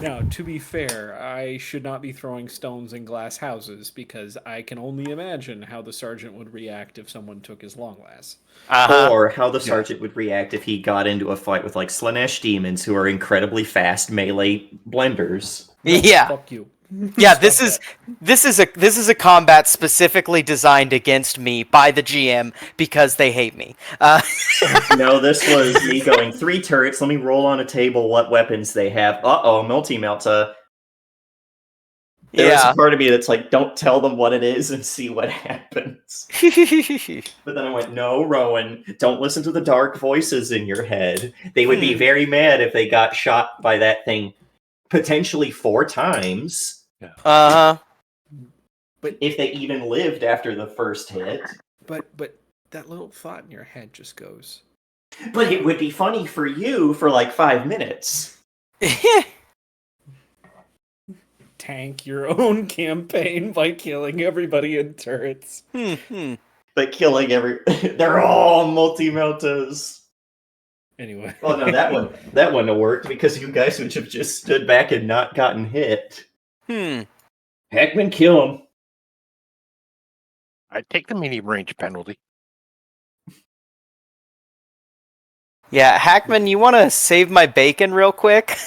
Now, to be fair, I should not be throwing stones in glass houses because I can only imagine how the sergeant would react if someone took his longlass. Or how the sergeant would react if he got into a fight with like Slanesh demons who are incredibly fast melee blenders. No, Yeah. Fuck you. Yeah, Stop this is a combat specifically designed against me by the GM because they hate me. No, this was me going 3 turrets. Let me roll on a table what weapons they have. Multi-melta. There was a part of me that's like, don't tell them what it is and see what happens. But then I went, no, Rowan, don't listen to the dark voices in your head. They would be very mad if they got shot by that thing potentially 4 times. Uh-huh. But if they even lived after the first hit. But that little thought in your head just goes. But it would be funny for you for like 5 minutes. Tank your own campaign by killing everybody in turrets. But killing they're all multi-meltas. Anyway. Well, no, that one wouldn't have worked because you guys would have just stood back and not gotten hit. Heckman, kill him. I take the medium range penalty. Yeah, Hackman, you want to save my bacon real quick?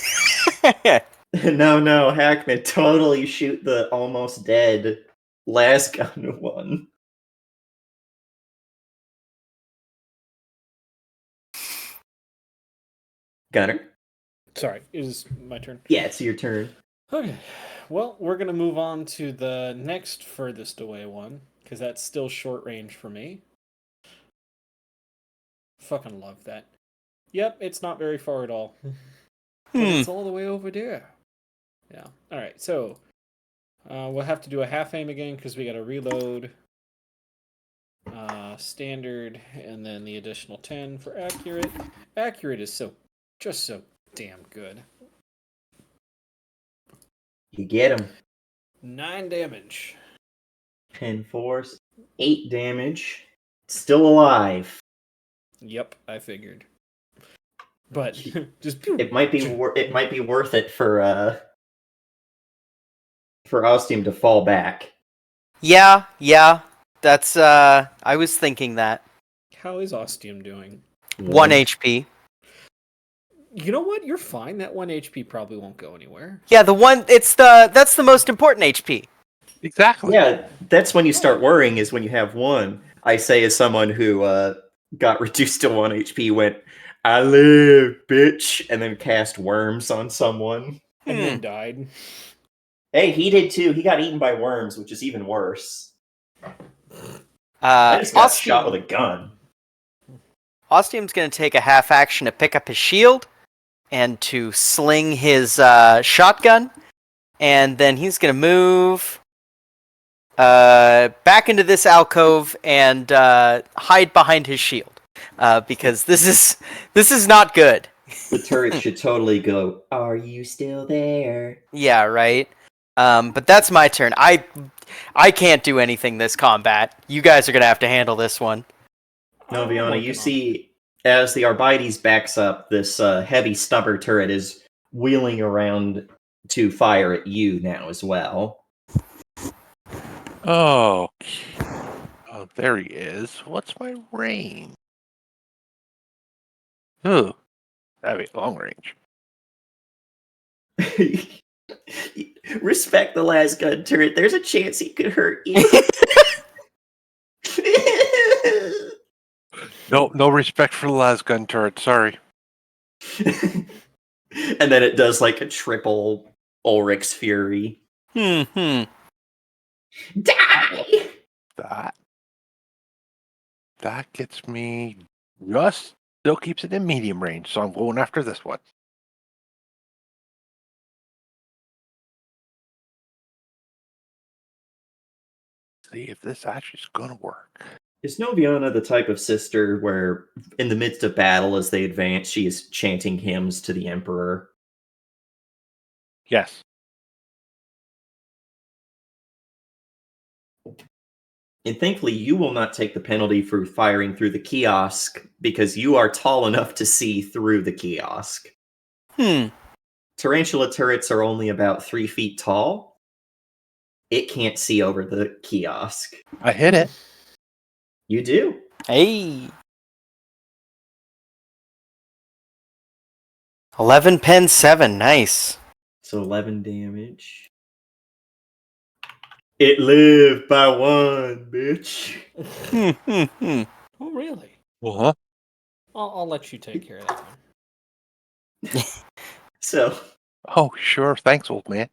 No, Hackman, totally shoot the almost dead last gun one. Gunner? Sorry, is my turn? Yeah, it's your turn. Okay. Well, we're going to move on to the next furthest away one, because that's still short range for me. Fucking love that. Yep, it's not very far at all. But it's all the way over there. Yeah. Alright, so we'll have to do a half aim again because we got to reload. Standard, and then the additional 10 for accurate. Accurate is just so damn good. You get him. 9 damage. 10 force, 8 damage. Still alive. Yep, I figured. But just it might be worth it for Ostium to fall back. Yeah. That's I was thinking that. How is Ostium doing? 1 HP. You know what? You're fine. That 1 HP probably won't go anywhere. Yeah, that's the most important HP. Exactly. Yeah, that's when you start worrying, is when you have one. I say as someone who got reduced to 1 HP, went, I live, bitch, and then cast worms on someone. And then died. Hey, he did too. He got eaten by worms, which is even worse. I just got shot with a gun. Ostium's going to take a half action to pick up his shield and to sling his shotgun, and then he's going to move back into this alcove and hide behind his shield because this is not good. The turret should totally go, are you still there? Yeah, right. But that's my turn. I can't do anything this combat. You guys are going to have to handle this one. Noviana, you see, as the Arbites backs up, this heavy stubber turret is wheeling around to fire at you now as well. Oh, there he is. What's my range? Ooh, that'd be long range. Respect the last gun turret. There's a chance he could hurt you. No respect for the las gun turret. Sorry. And then it does like a triple Ulrich's Fury. Hmm. Die! That gets me just still keeps it in medium range, so I'm going after this one. See if this actually is gonna work. Is Noviana the type of sister where, in the midst of battle, as they advance, she is chanting hymns to the Emperor? Yes. And thankfully, you will not take the penalty for firing through the kiosk, because you are tall enough to see through the kiosk. Tarantula turrets are only about 3 feet tall. It can't see over the kiosk. I hit it. You do. Hey. 11 pen 7. Nice. So 11 damage. It lived by 1, bitch. Oh, really? Uh-huh. I'll let you take care of that one. So Oh, sure. Thanks, old man.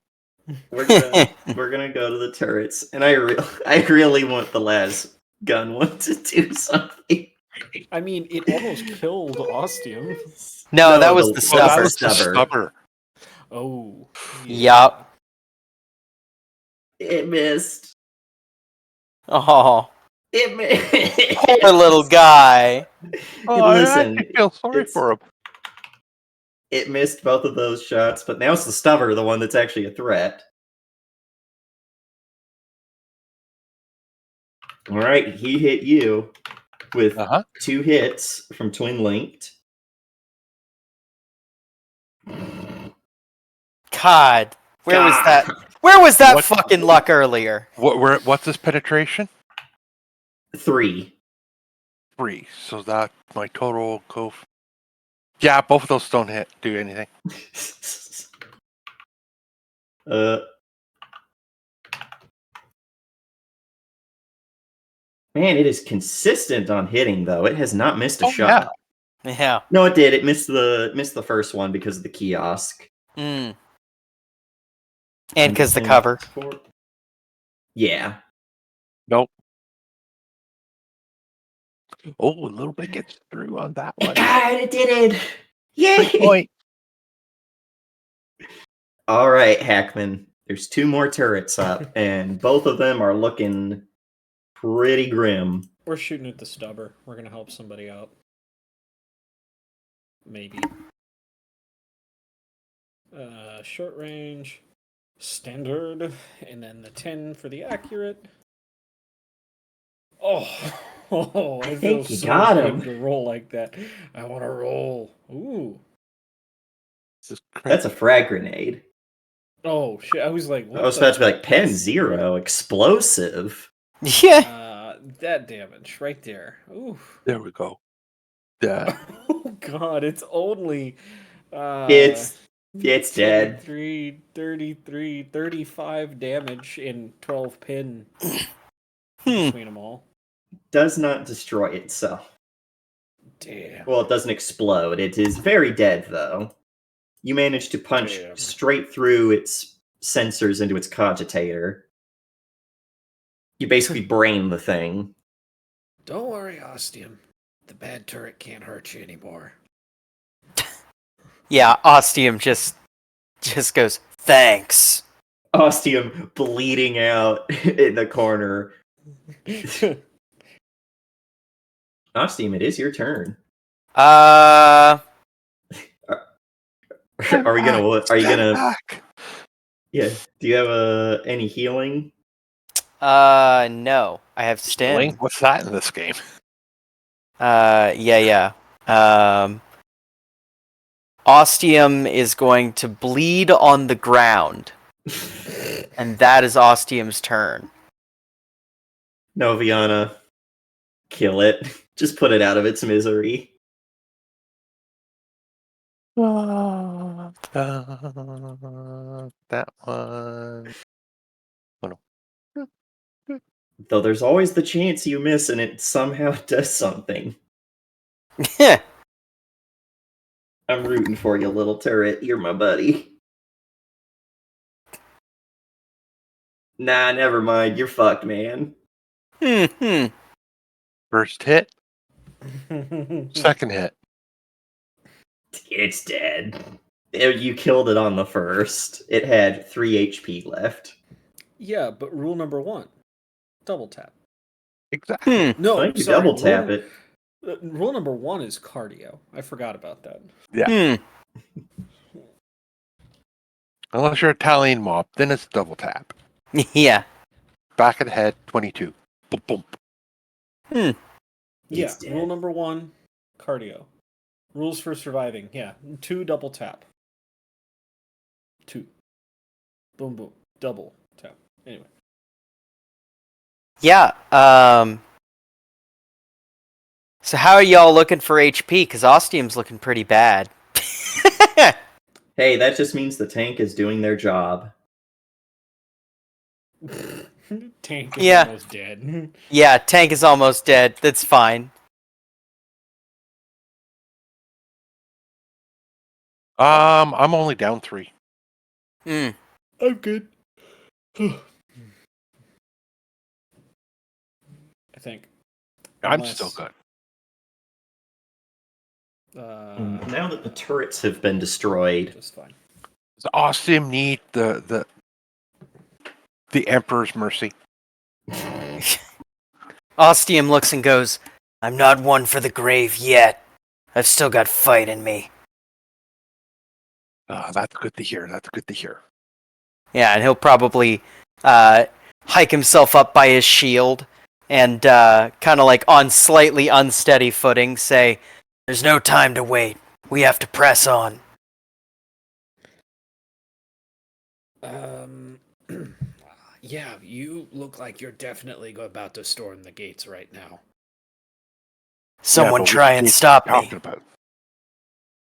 we're gonna go to the turrets, and I really want the last gun one to do something. I mean, it almost killed Ostium. No, that was the oh, that stubber. was the stubber. Oh. Yup. It missed. Oh, It missed. poor little guy. Oh, Listen, I actually feel sorry for him. It missed both of those shots, but now it's the stubber, the one that's actually a threat. All right, he hit you with 2 hits from Twin Linked. God, where was that? Where was that fucking luck earlier? What's this penetration? 3. 3. So that my total go. Yeah, both of those don't do anything. Man, it is consistent on hitting, though. It has not missed a shot. Yeah. No, it did. It missed the first one because of the kiosk. And because the cover. Yeah. Nope. Oh, a little bit gets through on that one. God, it did it! Yay! Good point. All right, Hackman. There's 2 more turrets up, and both of them are looking pretty grim. We're shooting at the stubber. We're gonna help somebody out. Maybe. Short range, standard, and then the 10 for the accurate. Oh, I feel think you so got good him. to roll like that. I want to roll. Ooh. That's a frag grenade. Oh shit! I was like, what I was the about to be like, pen that's- 0, explosive. Yeah. That damage right there. Ooh. There we go. Yeah. Oh god, it's only It's dead. 23, 33, 35 damage in 12 pin between them all. Does not destroy itself. Damn. Well, it doesn't explode. It is very dead, though. You managed to punch Damn. straight through its sensors into its cogitator. You basically brain the thing. Don't worry, Ostium. The bad turret can't hurt you anymore. Yeah, Ostium just goes, thanks. Ostium bleeding out in the corner. Ostium, it is your turn. Uh, Are you gonna? Back. Yeah. Do you have any healing? no. I have Link, Stim. what's that in this game? Yeah. Ostium is going to bleed on the ground. And that is Ostium's turn. Noviana, kill it. Just put it out of its misery. That one. Though there's always the chance you miss and it somehow does something. I'm rooting for you, little turret. You're my buddy. Nah, never mind. You're fucked, man. First hit, second hit. It's dead. You killed it on the first. It had 3 HP left. Yeah, but rule number 1. Double tap. Exactly. No, I think you sorry, double tap rule, it. Rule number 1 is cardio. I forgot about that. Yeah. Unless you're Italian mob, then it's double tap. Yeah. Back of the head, 22. Boom, boom. Yeah, It's dead. rule number 1, cardio. Rules for surviving. Yeah, 2 double tap. 2. Boom, boom. Double tap. Anyway. Yeah. So how are y'all looking for HP? Because Ostium's looking pretty bad. Hey, that just means the tank is doing their job. Tank is Yeah. almost dead. Yeah, tank is almost dead. That's fine. I'm only down 3. I'm good. I think. I'm Unless- still good. Now that the turrets have been destroyed, Just fine. Does Ostium need the Emperor's mercy? Ostium looks and goes, I'm not one for the grave yet. I've still got fight in me. That's good to hear. That's good to hear. Yeah, and he'll probably hike himself up by his shield and kind of like on slightly unsteady footing say, there's no time to wait. We have to press on. Yeah, you look like you're definitely about to storm the gates right now. Someone but try we and keep stop me. talking about.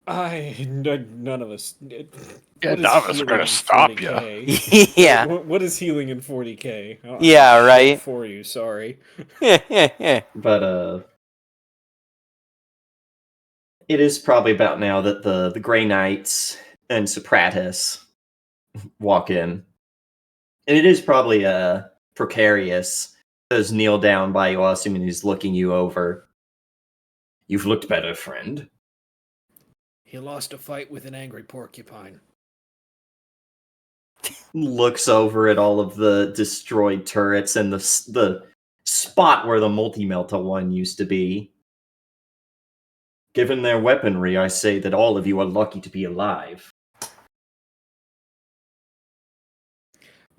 None of us. Yeah, What is none of us are healing gonna in stop 40K? Yeah. What is healing in 40K? Oh, Yeah, shit right. For you, sorry. but it is probably about now that the Grey Knights and Sopratus walk in. And it is probably precarious. Does kneel down by you, assuming he's looking you over. You've looked better, friend. He lost a fight with an angry porcupine. Looks over at all of the destroyed turrets and the spot where the multi-melta one used to be. Given their weaponry, I say that all of you are lucky to be alive.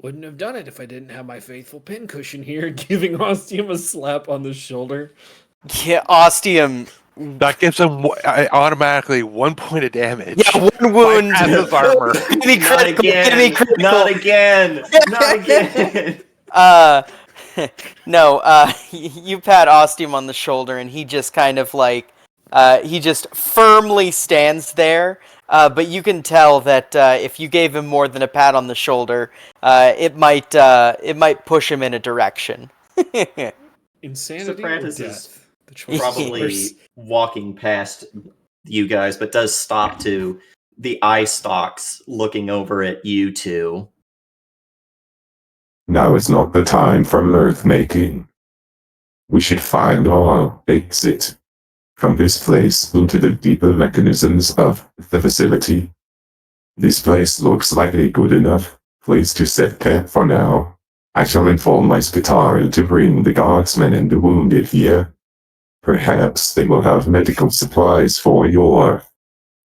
Wouldn't have done it if I didn't have my faithful pincushion here, giving Ostium a slap on the shoulder. Yeah, Ostium That gives him automatically 1 point of damage. Yeah, one wound. Bypasses armor. Give me Not critical. Give me again. critical. Not again. Not again. No, you pat Ostium on the shoulder, and he just kind of like, he just firmly stands there. But you can tell that if you gave him more than a pat on the shoulder, it might push him in a direction. Insanity or Francis is death? The choice Probably is yours. walking past you guys, but does stop to the eye stalks looking over at you two. Now is not the time for mirth making. We should find our exit from this place into the deeper mechanisms of the facility. This place looks like a good enough place to set camp for now. I shall inform my Spitari to bring the guardsmen and the wounded here. Perhaps they will have medical supplies for your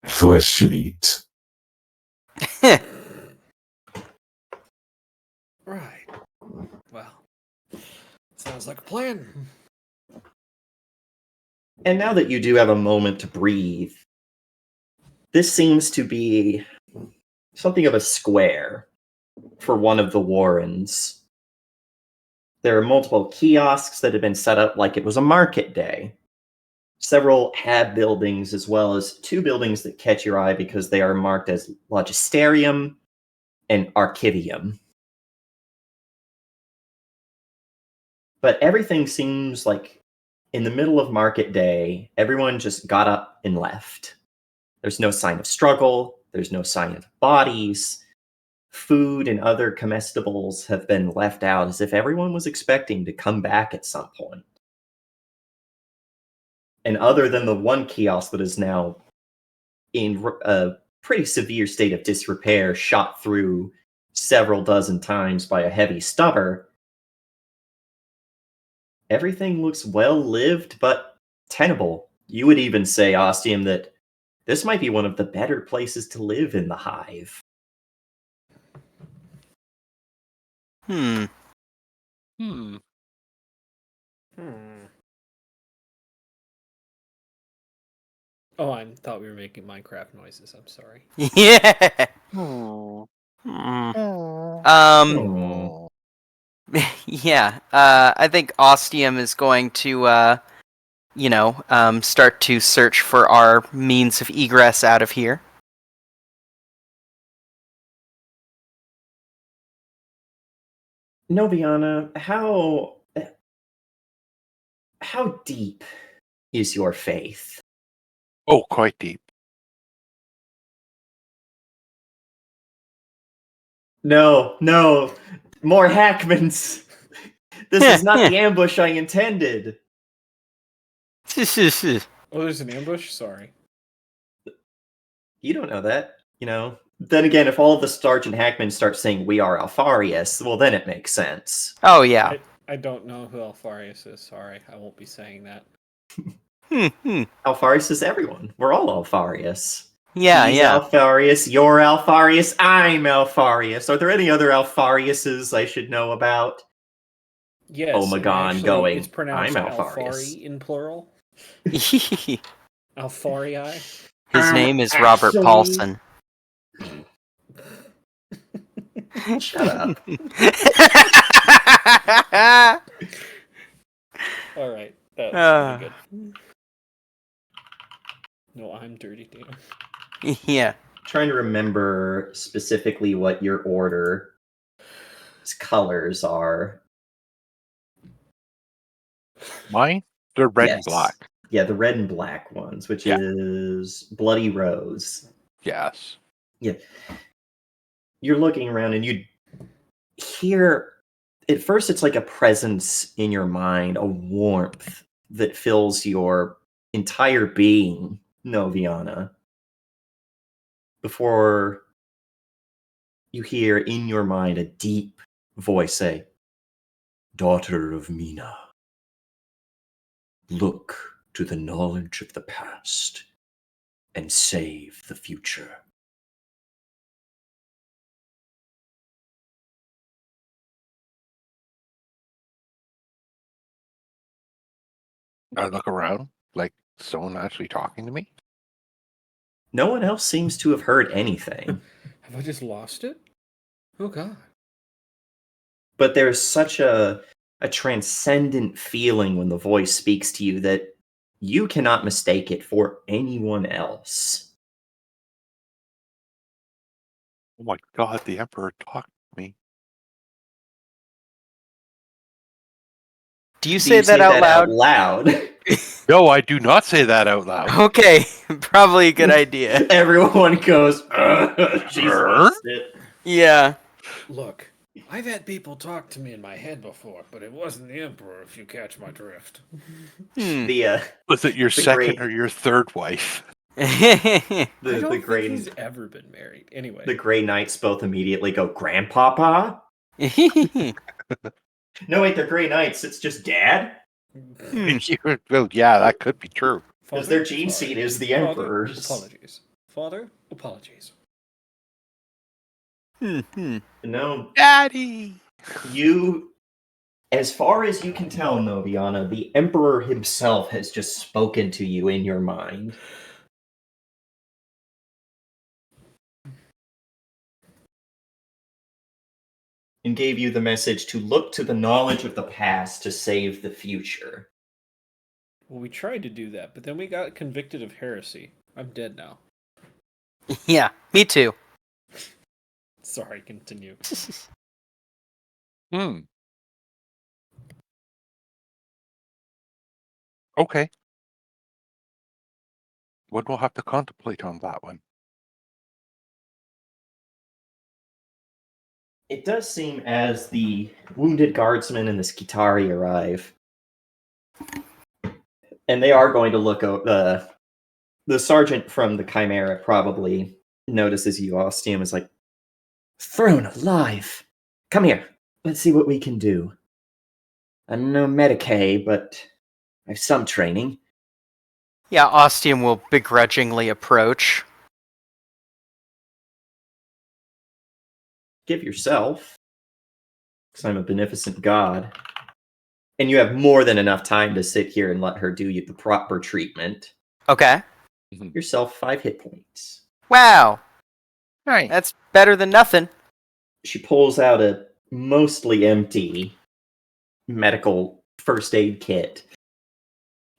flesh meat. Right. Well, sounds like a plan. And now that you do have a moment to breathe, this seems to be something of a square for one of the warrens. There are multiple kiosks that have been set up like it was a market day. Several hab buildings, as well as 2 buildings that catch your eye because they are marked as Logisterium and Archivium. But everything seems like in the middle of market day, everyone just got up and left. There's no sign of struggle. There's no sign of bodies. Food and other comestibles have been left out as if everyone was expecting to come back at some point. And other than the one kiosk that is now in a pretty severe state of disrepair, shot through several dozen times by a heavy stubber, everything looks well-lived but tenable. You would even say, Ostium, that this might be one of the better places to live in the Hive. Hmm. Oh, I thought we were making Minecraft noises. I'm sorry. Yeah. Yeah. I think Ostium is going to, start to search for our means of egress out of here. Noviana, how deep is your faith? Oh, quite deep. No, more Hackmans. This is not the ambush I intended. Oh, there's an ambush? Sorry. You don't know that, Then again, if all of the Sergeant Hackman start saying we are Alfarius, well, then it makes sense. Oh, yeah. I don't know who Alfarius is. Sorry, I won't be saying that. Alfarius is everyone. We're all Alfarius. Yeah, He's yeah. Alfarius, you're Alfarius, I'm Alfarius. Are there any other Alfariuses I should know about? Yes. Omegon actually, going, it's pronounced I'm Alfarius. Alfari in plural. His Alfarii. name is Robert Actually- Paulson. Shut up. All right, that's pretty good. No, I'm Dirty Dan. Yeah. Trying to remember specifically what your order's colors are. Mine? They're red and Yes. black. Yeah, the red and black ones, which is Bloody Rose. Yes. Yeah. You're looking around and you hear, at first it's like a presence in your mind, a warmth that fills your entire being, Noviana. Before you hear in your mind a deep voice say, "Daughter of Mina, look to the knowledge of the past and save the future." I look around. Like someone actually talking to me? No one else seems to have heard anything. Have I just lost it? Oh God. But there's such a transcendent feeling when the voice speaks to you that you cannot mistake it for anyone else. Oh my god, the Emperor talked to me. Do you say that out loud? loud? No, I do not say that out loud. Okay, probably a good idea. Everyone goes, she's lost it. Yeah. Look, I've had people talk to me in my head before, but it wasn't the Emperor, if you catch my drift. The Was it your The second great- or your third wife? I the don't gray think he's ever been married. Anyway. the Grey Knights both immediately go, Grandpapa? No, wait, they're Grey Knights. It's just Dad? Well, yeah, that could be true. Because Father, their gene sorry. seed is the Father, Emperor's. apologies. Father, apologies. No, Daddy! you, as far as you can tell, Noviana, the Emperor himself has just spoken to you in your mind. And gave you the message to look to the knowledge of the past to save the future. Well, we tried to do that, but then we got convicted of heresy. I'm dead now. Yeah, me too. Sorry, continue. Okay. What we'll have to contemplate on that one. It does seem as the wounded guardsmen and the Skitari arrive, and they are going to look over. The sergeant from the Chimera probably notices you, Ostium, is like, Throne alive! Come here, let's see what we can do. I'm no Medicaid, but I have some training. Yeah, Ostium will begrudgingly approach. Give yourself, because I'm a beneficent god. And you have more than enough time to sit here and let her do you the proper treatment. Okay. Yourself 5 hit points. Wow. Right. That's better than nothing. She pulls out a mostly empty medical first aid kit.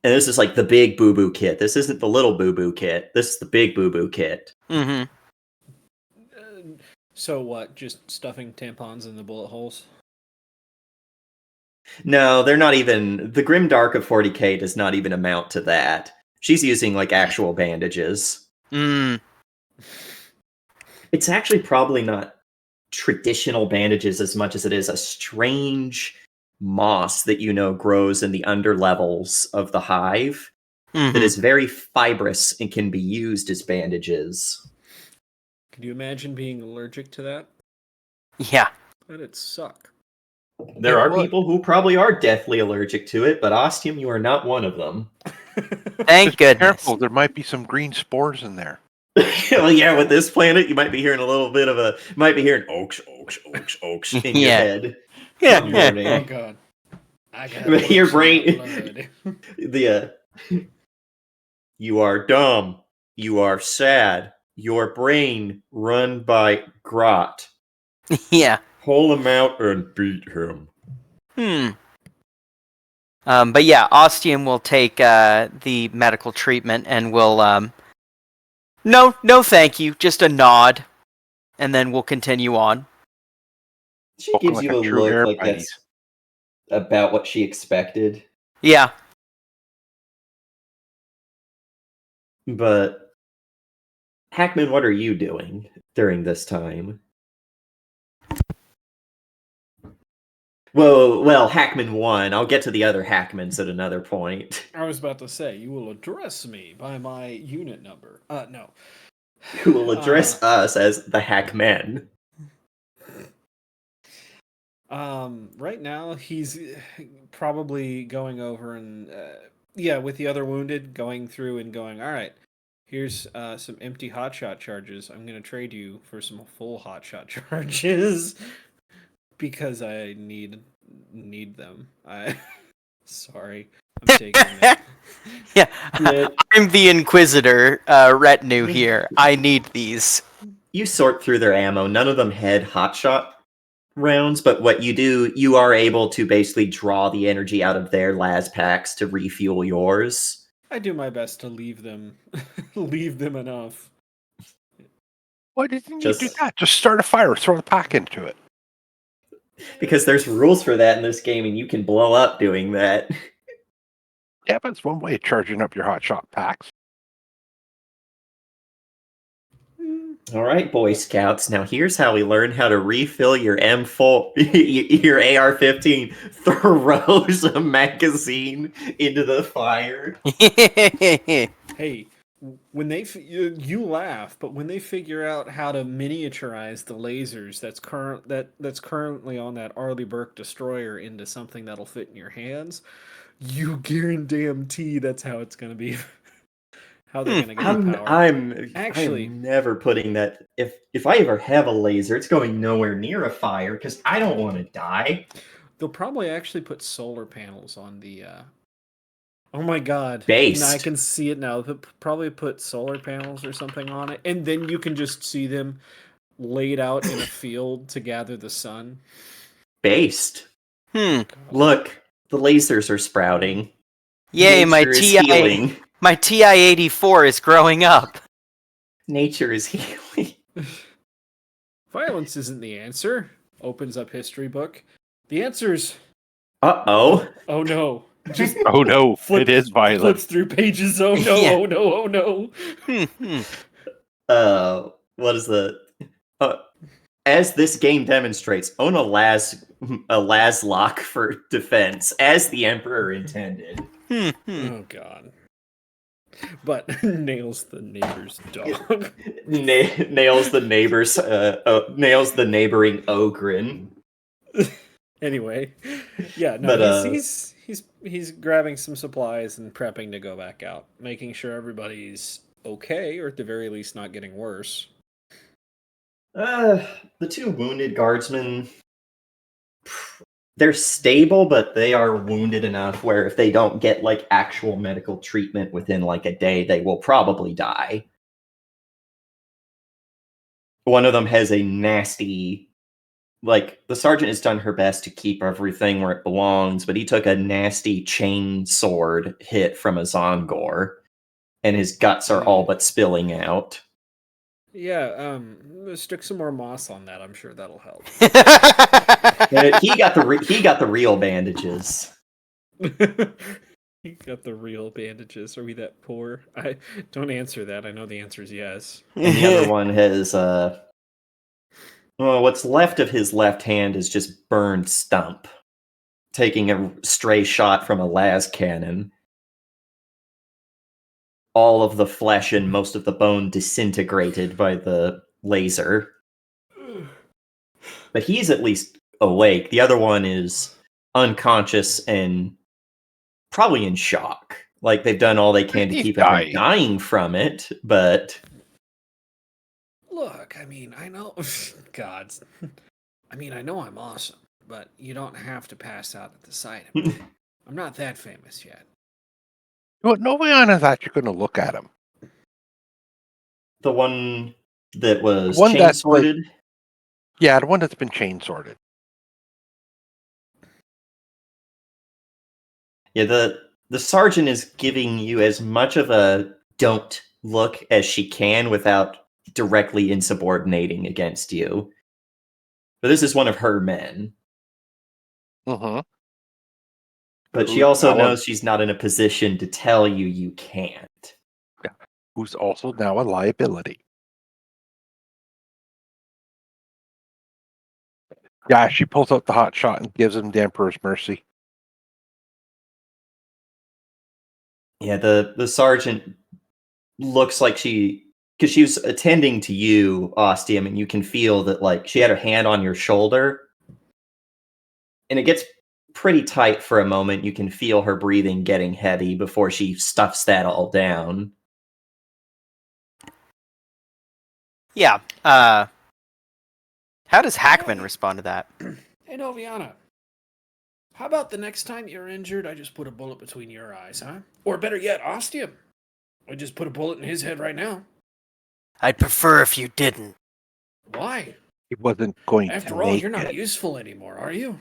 And this is like the big boo-boo kit. This isn't the little boo-boo kit. This is the big boo-boo kit. Mm-hmm. So what? Just stuffing tampons in the bullet holes? No, they're not even... The Grim Dark of 40k does not even amount to that. She's using, like, actual bandages. It's actually probably not traditional bandages as much as it is a strange moss that you know grows in the underlevels of the hive that is very fibrous and can be used as bandages. Can you imagine being allergic to that? Yeah. That'd suck. There It are would. people who probably are deathly allergic to it, but Ostium, you are not one of them. Thank Just be goodness. careful, there might be some green spores in there. Well, yeah, with this planet, you might be hearing a little bit of a... You might be hearing oaks in your Yeah. head. Yeah. Good morning. Oh god. I got Your oaks in my brain... blood. You are dumb. You are sad. Your brain run by Grot. Yeah. Pull him out and beat him. But yeah, Ostium will take the medical treatment and will no thank you, just a nod. And then we'll continue on. She Spoken gives like you a a true look air like Pisces. that's about what she expected. Yeah. But Hackman, what are you doing during this time? Well, Hackman 1. I'll get to the other Hackmans at another point. I was about to say, you will address me by my unit number. No. Who will address us as the Hackmen. Right now, he's probably going over and, with the other wounded, going through and going, all right, here's some empty hotshot charges. I'm going to trade you for some full hotshot charges because I need them. Sorry. I'm taking that. Yeah, Lit. I'm the Inquisitor retinue here. I need these. You sort through their ammo. None of them had hotshot rounds, but what you do, you are able to basically draw the energy out of their las packs to refuel yours. I do my best to leave them enough. Why didn't you do Just- that? Just start a fire, throw the pack into it. Because there's rules for that in this game, and you can blow up doing that. Yeah, but it's one way of charging up your hotshot packs. All right, Boy Scouts. Now here's how we learn how to refill your M4, your AR-15. Throws a magazine into the fire. Hey, when they you laugh, but when they figure out how to miniaturize the lasers that's currently on that Arleigh Burke destroyer into something that'll fit in your hands, you guarantee that's how it's going to be. How they're going to get the power. I'm Actually- never putting that. If I ever have a laser, it's going nowhere near a fire because I don't want to die. They'll probably actually put solar panels on the. Oh my god! Based. I can see it now. They'll probably put solar panels or something on it, and then you can just see them laid out in a field to gather the sun. Based. Look, the lasers are sprouting. Yay, my Nature is TI healing. my TI-84 is growing up. Nature is healing. Violence isn't the answer. Opens up history book. The answer's Uh-oh. oh no. Just Oh no, Flip- it is violent. flips through pages. Oh no! Yeah. Oh no! Oh no! What is the... as this game demonstrates, own a las lock for defense, as the Emperor intended. Oh god! But nails the neighbor's dog. Nails the neighbor's nails the neighboring ogrin. Anyway, yeah, no, But, he's grabbing some supplies and prepping to go back out, making sure everybody's okay, or at the very least not getting worse. The two wounded guardsmen, they're stable, but they are wounded enough where if they don't get like actual medical treatment within like a day, they will probably die. One of them has a nasty, like, the sergeant has done her best to keep everything where it belongs, but he took a nasty chain sword hit from a Zongor, and his guts are all but spilling out. Yeah, stick some more moss on that. I'm sure that'll help. He got the real bandages. He got the real bandages. Are we that poor? I don't answer that. I know the answer is yes. And the other one has well, what's left of his left hand is just burned stump, taking a stray shot from a las cannon. All of the flesh and most of the bone disintegrated by the laser. But he's at least awake. The other one is unconscious and probably in shock. Like, they've done all they can to He's keep him from dying from it, but... Look, I mean, I know... God. I mean, I know I'm awesome, but you don't have to pass out at the sight of me. I'm not that famous yet. Well, Noviana's actually going to look at him. The one that was One chain that's, like- sorted? Yeah, the one that's been chain sorted. Yeah, the sergeant is giving you as much of a don't look as she can without directly insubordinating against you. But this is one of her men. Mm-hmm. But she Ooh, also that one- knows she's not in a position to tell you you can't. Who's also now a liability. Yeah, she pulls out the hot shot and gives him the Emperor's Mercy. Yeah, the sergeant looks like because she was attending to you, Ostium, and you can feel that, like, she had her hand on your shoulder, and it gets pretty tight for a moment. You can feel her breathing getting heavy before she stuffs that all down. Yeah. How does Hackman respond to that? Hey, Noviana. How about the next time you're injured, I just put a bullet between your eyes, huh? Or better yet, Ostium. I just put a bullet in his head right now. I'd prefer if you didn't. Why? He wasn't going After to all, make you're not it. useful anymore, are you?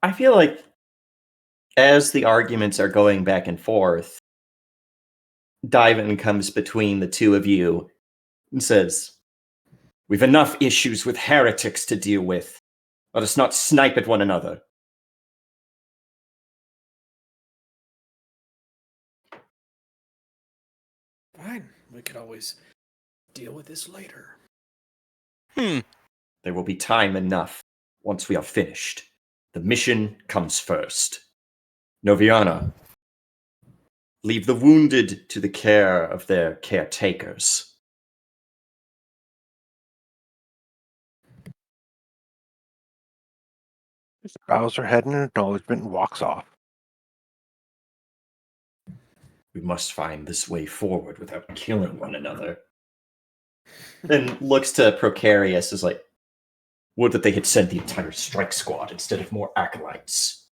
I feel like as the arguments are going back and forth, Diven comes between the two of you and says, "We've enough issues with heretics to deal with. Let us not snipe at one another." Fine. We could always deal with this later. There will be time enough once we are finished. The mission comes first. Noviana, leave the wounded to the care of their caretakers. Just bows her head in acknowledgement and walks off. We must find this way forward without killing one another. And looks to Procarius as like, would that they had sent the entire strike squad instead of more acolytes.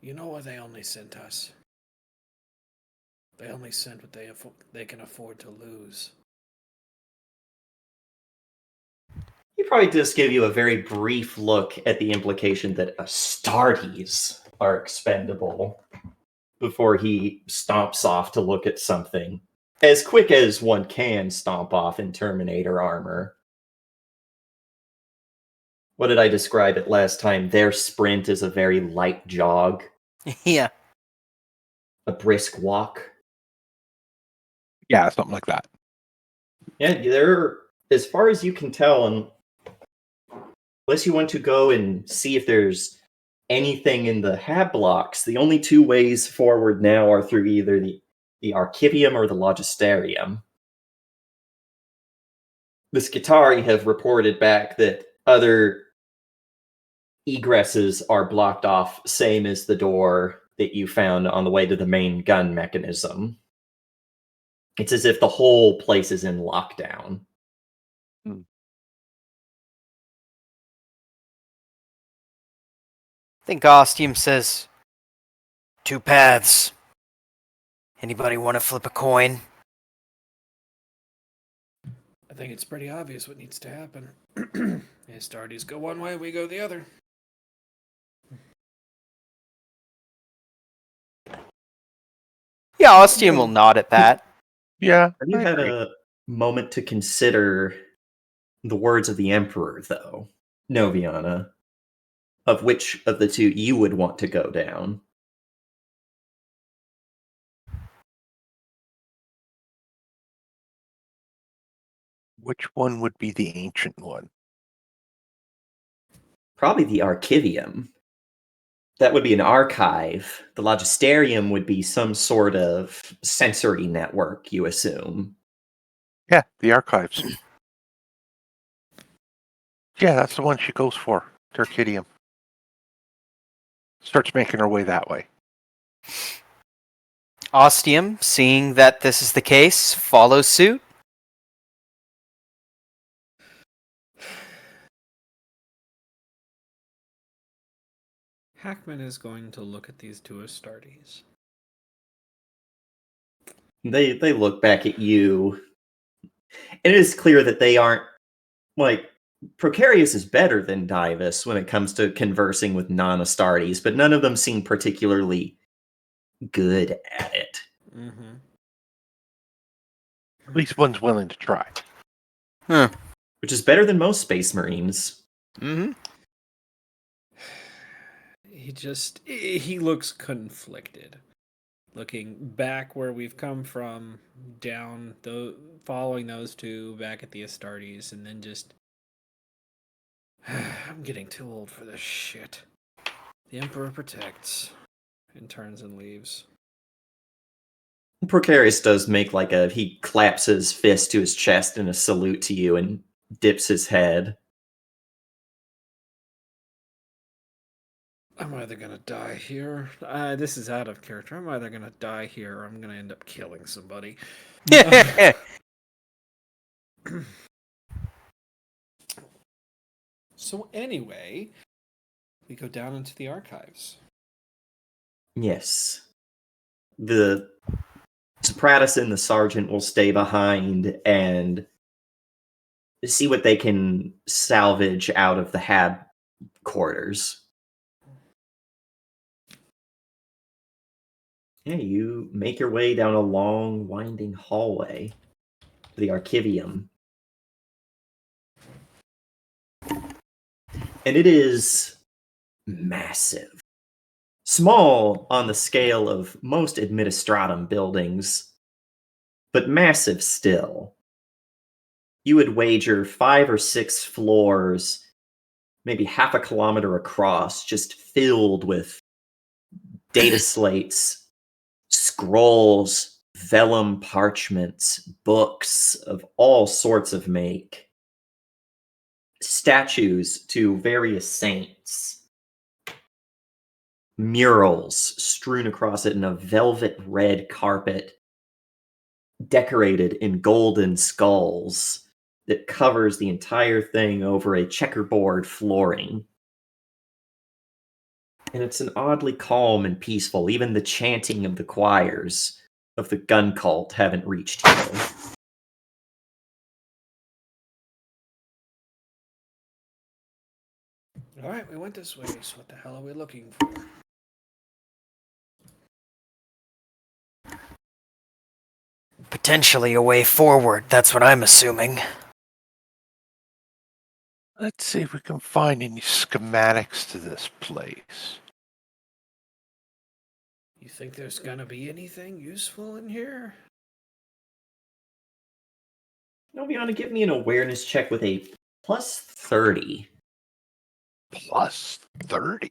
You know why they only sent us? They only sent what they can afford to lose. He probably just give you a very brief look at the implication that Astartes are expendable before he stomps off to look at something. As quick as one can stomp off in Terminator armor. What did I describe it last time? Their sprint is a very light jog, Yeah. a brisk walk. Yeah, something like that. Yeah, they're, as far as you can tell, and unless you want to go and see if there's anything in the hab blocks, the only two ways forward now are through either the Archivium or the Logisterium. The Skitari have reported back that other egresses are blocked off, same as the door that you found on the way to the main gun mechanism. It's as if the whole place is in lockdown. I think Ostium says, 2 paths. Anybody want to flip a coin? I think it's pretty obvious what needs to happen. Astartes go one way, we go the other. Yeah, Ostium will nod at that. Yeah. Have you I had agree. a moment to consider the words of the Emperor, though, Noviana, of which of the two you would want to go down? Which one would be the ancient one? Probably the Archivium. That would be an archive. The Logisterium would be some sort of sensory network, you assume. Yeah, the archives. Yeah, that's the one she goes for. Tercidium. Starts making her way that way. Ostium, seeing that this is the case, follows suit. Hackman is going to look at these two Astartes. They look back at you. And it is clear that they aren't, like, Procarius is better than Divus when it comes to conversing with non-Astartes, but none of them seem particularly good at it. Mm-hmm. At least one's willing to try. Which is better than most Space Marines. Mm-hmm. He looks conflicted. Looking back where we've come from, down, following those two, back at the Astartes, and then just... I'm getting too old for this shit. The Emperor protects, and turns and leaves. Procarius does make he claps his fist to his chest in a salute to you and dips his head. I'm either gonna die here. This is out of character. I'm either gonna die here or I'm gonna end up killing somebody. So anyway, we go down into the archives. Yes. The Sopratus and the sergeant will stay behind and see what they can salvage out of the Hab quarters. Yeah, you make your way down a long, winding hallway to the Archivium. And it is massive. Small on the scale of most administratum buildings, but massive still. You would wager 5 or 6 floors, maybe half a kilometer across, just filled with data slates, scrolls, vellum parchments, books of all sorts of make, statues to various saints, murals strewn across it in a velvet red carpet decorated in golden skulls that covers the entire thing over a checkerboard flooring. And it's an oddly calm and peaceful. Even the chanting of the choirs of the gun cult haven't reached here. All right, we went this way, so what the hell are we looking for? Potentially a way forward, that's what I'm assuming. Let's see if we can find any schematics to this place. You think there's gonna be anything useful in here? Noviana, give me an awareness check with a plus 30. Plus 30?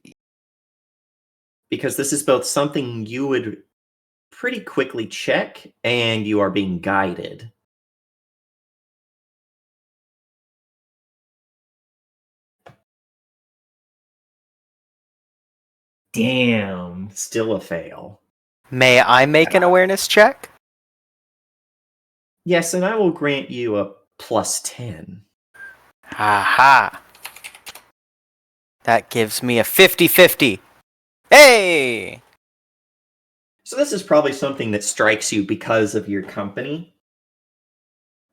Because this is both something you would pretty quickly check, and you are being guided. Damn, still a fail. May I make an awareness check? Yes, and I will grant you a plus 10. Aha. That gives me a 50-50. Hey! So this is probably something that strikes you because of your company.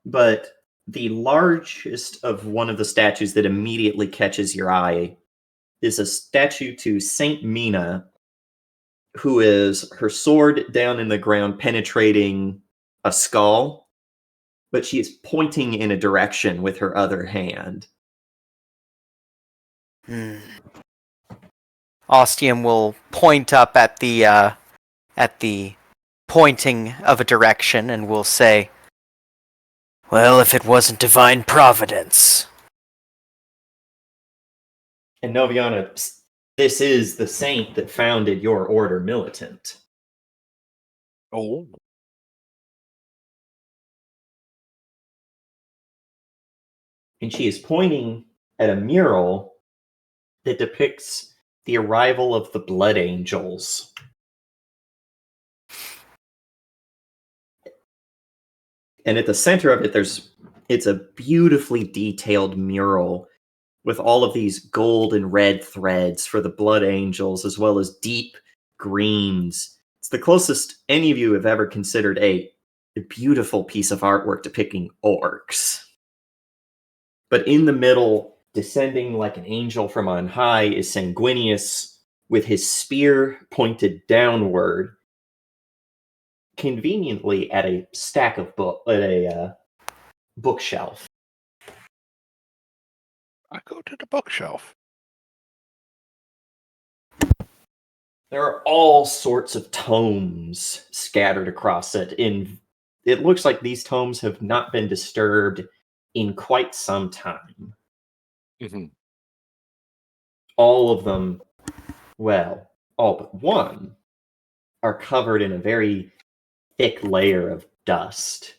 But the largest of one of the statues that immediately catches your eye is a statue to Saint Mina, who is her sword down in the ground penetrating a skull, but she is pointing in a direction with her other hand. Ostium will point up at the pointing of a direction and will say, "Well, if it wasn't divine providence." And Noviana, this is the saint that founded your order militant. Oh. And she is pointing at a mural that depicts the arrival of the Blood Angels. And at the center of it, it's a beautifully detailed mural with all of these gold and red threads for the Blood Angels, as well as deep greens. It's the closest any of you have ever considered a beautiful piece of artwork depicting orcs. But in the middle, descending like an angel from on high, is Sanguinius with his spear pointed downward, conveniently at a stack of bookshelf. I go to the bookshelf. There are all sorts of tomes scattered across it. It looks like these tomes have not been disturbed in quite some time. Mm-hmm. All of them, well, all but one, are covered in a very thick layer of dust.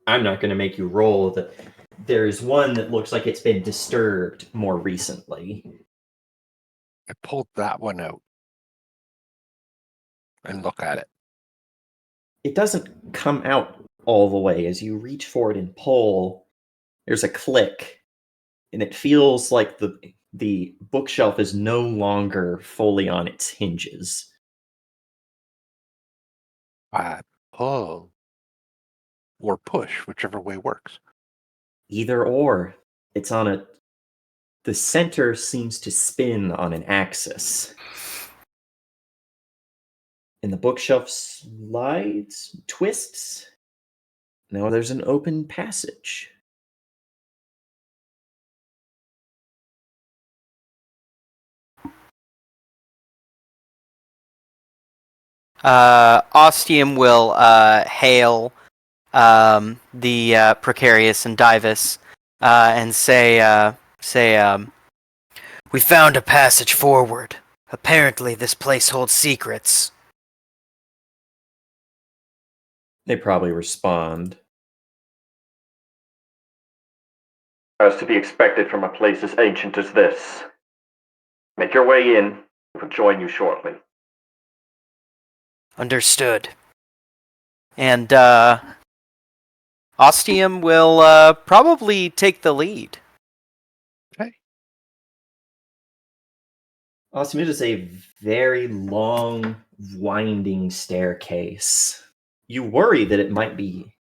I'm not going to make you roll. There's one that looks like it's been disturbed more recently. I pulled that one out and look at it. It doesn't come out all the way. As you reach for it and pull, there's a click, and it feels like the bookshelf is no longer fully on its hinges. I pull or push, whichever way works. Either or. It's on a... The center seems to spin on an axis. And the bookshelf slides, twists. Now there's an open passage. Ostium will hail the Precarious and Divus and say, "We found a passage forward. Apparently this place holds secrets." They probably respond. As to be expected from a place as ancient as this. Make your way in. We'll join you shortly. Understood. And Ostium will probably take the lead. Okay. Awesome. It is a very long, winding staircase. You worry that it might be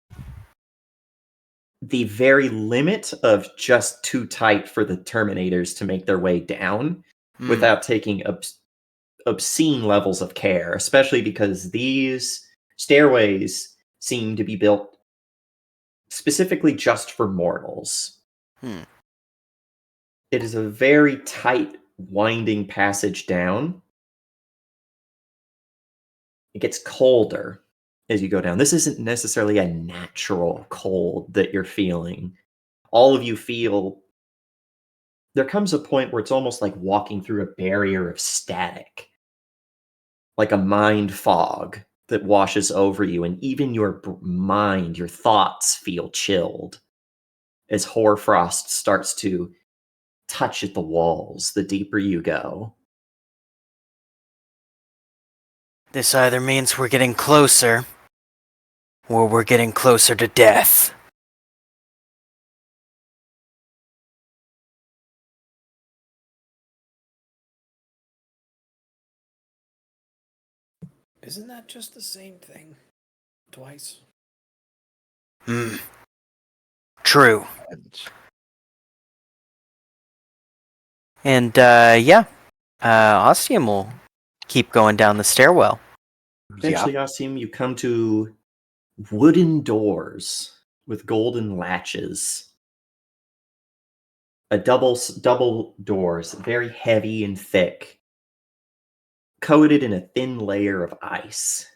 the very limit of just too tight for the Terminators to make their way down without taking obscene levels of care, especially because these stairways seem to be built specifically just for mortals. It is a very tight, winding passage down. It gets colder as you go down. This isn't necessarily a natural cold that you're feeling. All of you feel... There comes a point where it's almost like walking through a barrier of static. Like a mind fog that washes over you, and even your mind, your thoughts feel chilled as hoarfrost starts to touch at the walls the deeper you go. This either means we're getting closer, or we're getting closer to death. Isn't that just the same thing? Twice? True. And, Ostium will keep going down the stairwell. Eventually, Ostium, you come to wooden doors with golden latches. A double doors, very heavy and thick, coated in a thin layer of ice.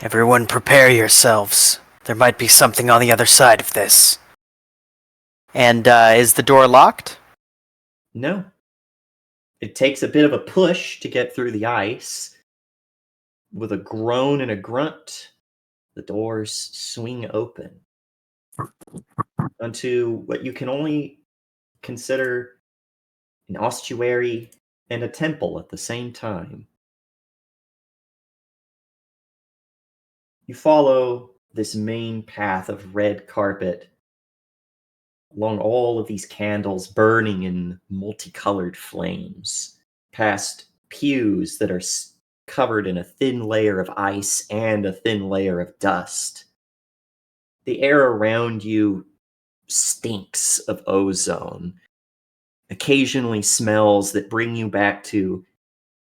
Everyone prepare yourselves. There might be something on the other side of this. And, is the door locked? No. It takes a bit of a push to get through the ice. With a groan and a grunt, the doors swing open onto what you can only consider an ossuary and a temple at the same time. You follow this main path of red carpet along all of these candles burning in multicolored flames, past pews that are covered in a thin layer of ice and a thin layer of dust. The air around you stinks of ozone, occasionally smells that bring you back to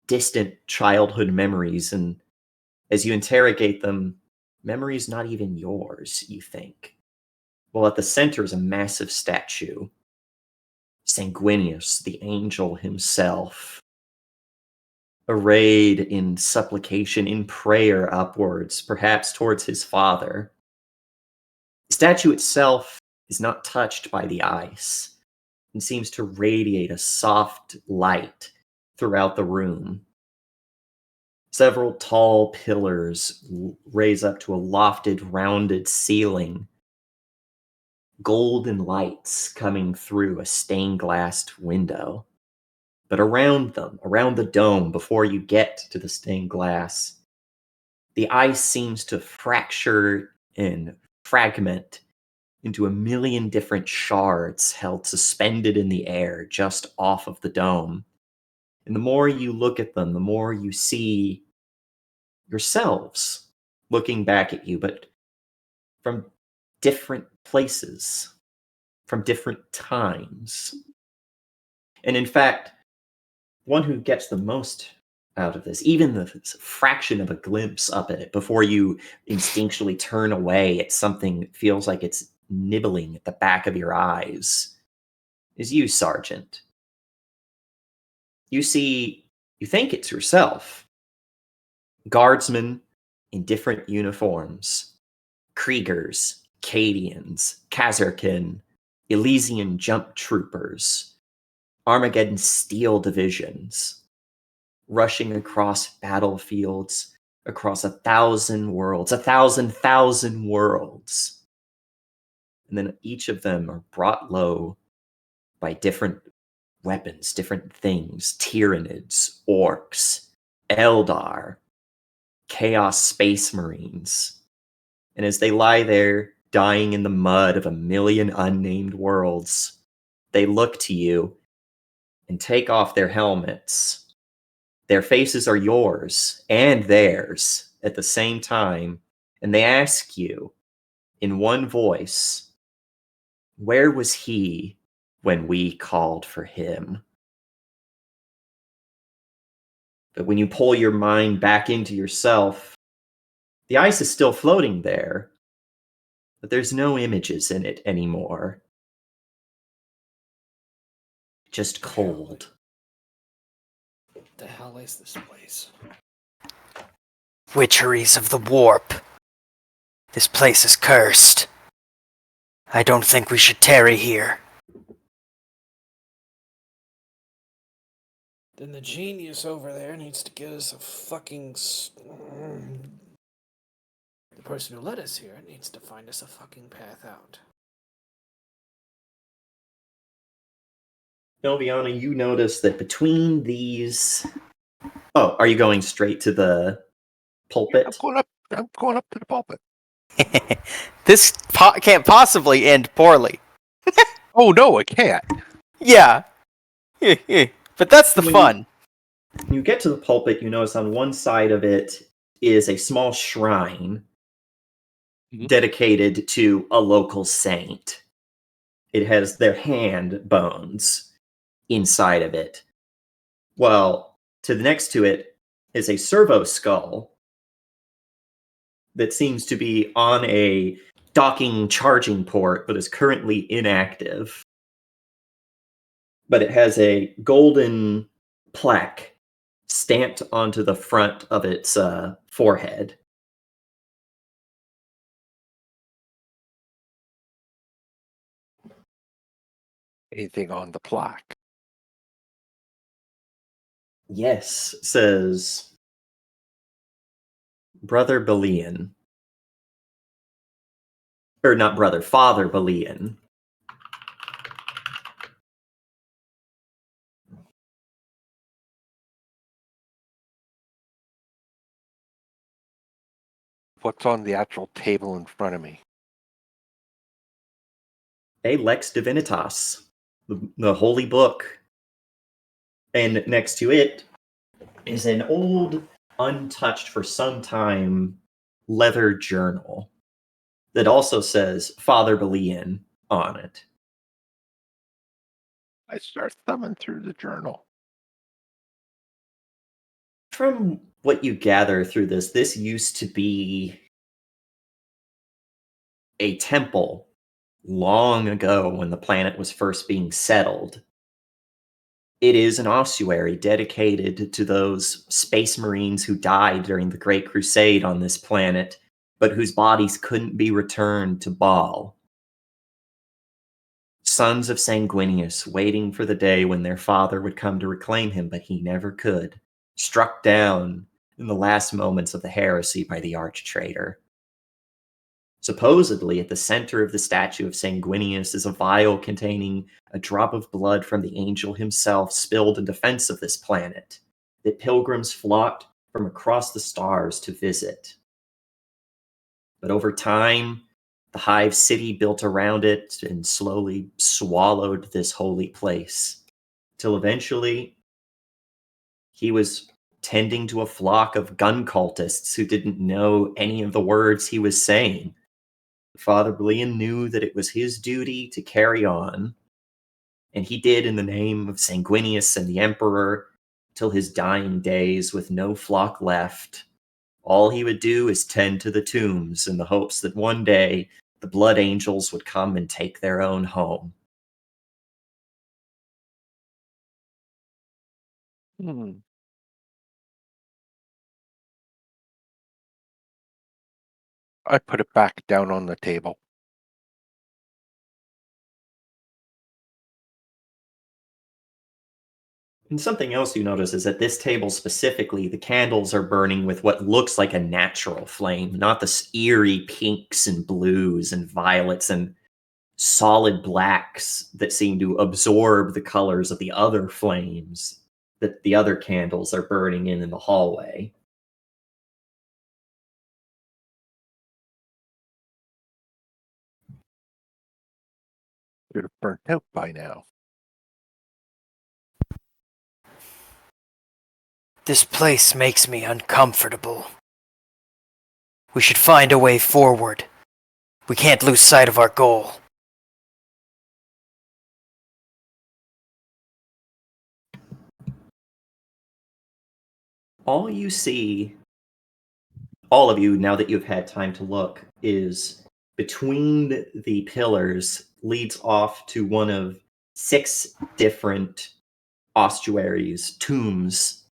distant childhood memories, and as you interrogate them, memories not even yours, you think. Well, at the center is a massive statue. Sanguinius, the angel himself, arrayed in supplication, in prayer upwards, perhaps towards his father. The statue itself is not touched by the ice and seems to radiate a soft light throughout the room. Several tall pillars raise up to a lofted, rounded ceiling. Golden lights coming through a stained glass window. But around them, around the dome, before you get to the stained glass, the ice seems to fracture and fragment into a million different shards held suspended in the air just off of the dome. And the more you look at them, the more you see yourselves looking back at you, but from different places, from different times. And in fact, one who gets the most out of this, even the fraction of a glimpse up at it before you instinctually turn away at something that feels like it's nibbling at the back of your eyes, is you, Sergeant. You think it's yourself. Guardsmen in different uniforms, Kriegers, Cadians, Kazarkin, Elysian jump troopers, Armageddon steel divisions, rushing across battlefields, across 1,000 worlds, 1,000 worlds. And then each of them are brought low by different weapons, different things, Tyranids, orcs, Eldar, Chaos Space Marines. And as they lie there, dying in the mud of a million unnamed worlds, they look to you and take off their helmets. Their faces are yours and theirs at the same time, and they ask you in one voice, where was he when we called for him? But when you pull your mind back into yourself, the ice is still floating there, but there's no images in it anymore. Just cold. What the hell is this place? Witcheries of the warp. This place is cursed. I don't think we should tarry here. Then the genius over there needs to give us a fucking... The person who led us here needs to find us a fucking path out. Noviana, you notice that between these... Oh, are you going straight to the pulpit? I'm going up to the pulpit. This can't possibly end poorly. Oh no, it can't. Yeah. But that's the fun. When you get to the pulpit, you notice on one side of it is a small shrine dedicated to a local saint. It has their hand bones inside of it. Well, to the next to it is a servo skull that seems to be on a docking charging port, but is currently inactive. But it has a golden plaque stamped onto the front of its forehead. Anything on the plaque? Yes, says Brother Belian. Or not brother, Father Belian. What's on the actual table in front of me? A Lex Divinitas, the holy book. And next to it is an old, untouched for some time, leather journal that also says Father Belian on it. I start thumbing through the journal. From what you gather through this used to be a temple long ago when the planet was first being settled. It is an ossuary dedicated to those space marines who died during the Great Crusade on this planet, but whose bodies couldn't be returned to Baal. Sons of Sanguinius waiting for the day when their father would come to reclaim him, but he never could. Struck down in the last moments of the heresy by the arch-traitor. Supposedly, at the center of the statue of Sanguinius is a vial containing a drop of blood from the angel himself spilled in defense of this planet, that pilgrims flocked from across the stars to visit. But over time, the hive city built around it and slowly swallowed this holy place, till eventually he was tending to a flock of gun cultists who didn't know any of the words he was saying. Father Blean knew that it was his duty to carry on, and he did in the name of Sanguinius and the Emperor till his dying days with no flock left. All he would do is tend to the tombs in the hopes that one day the blood angels would come and take their own home. I put it back down on the table. And something else you notice is at this table specifically, the candles are burning with what looks like a natural flame, not the eerie pinks and blues and violets and solid blacks that seem to absorb the colors of the other flames that the other candles are burning in the hallway. Should have burnt out by now. This place makes me uncomfortable. We should find a way forward. We can't lose sight of our goal. All you see, all of you, now that you've had time to look, is between the pillars leads off to one of 6 different ossuaries, tombs.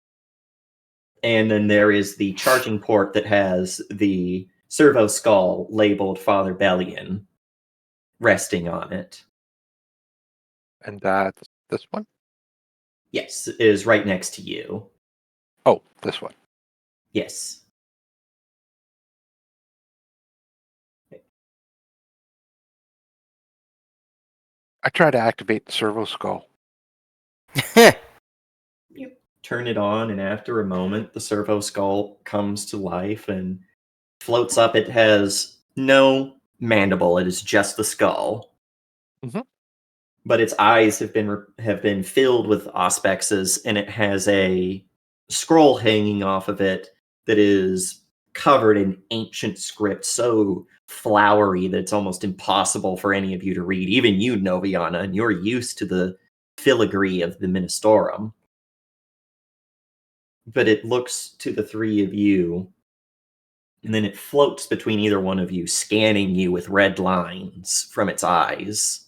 And then there is the charging port that has the servo skull labeled Father Bellion resting on it. And that's this one? Yes, it is right next to you. Oh, this one. Yes. I try to activate the servo skull. You turn it on, and after a moment, the servo skull comes to life and floats up. It has no mandible; it is just the skull. Mhm. But its eyes have been filled with auspexes, and it has a scroll hanging off of it that is covered in ancient script, so flowery that it's almost impossible for any of you to read. Even you, Noviana, and you're used to the filigree of the Ministorum. But it looks to the 3 of you, and then it floats between either one of you, scanning you with red lines from its eyes.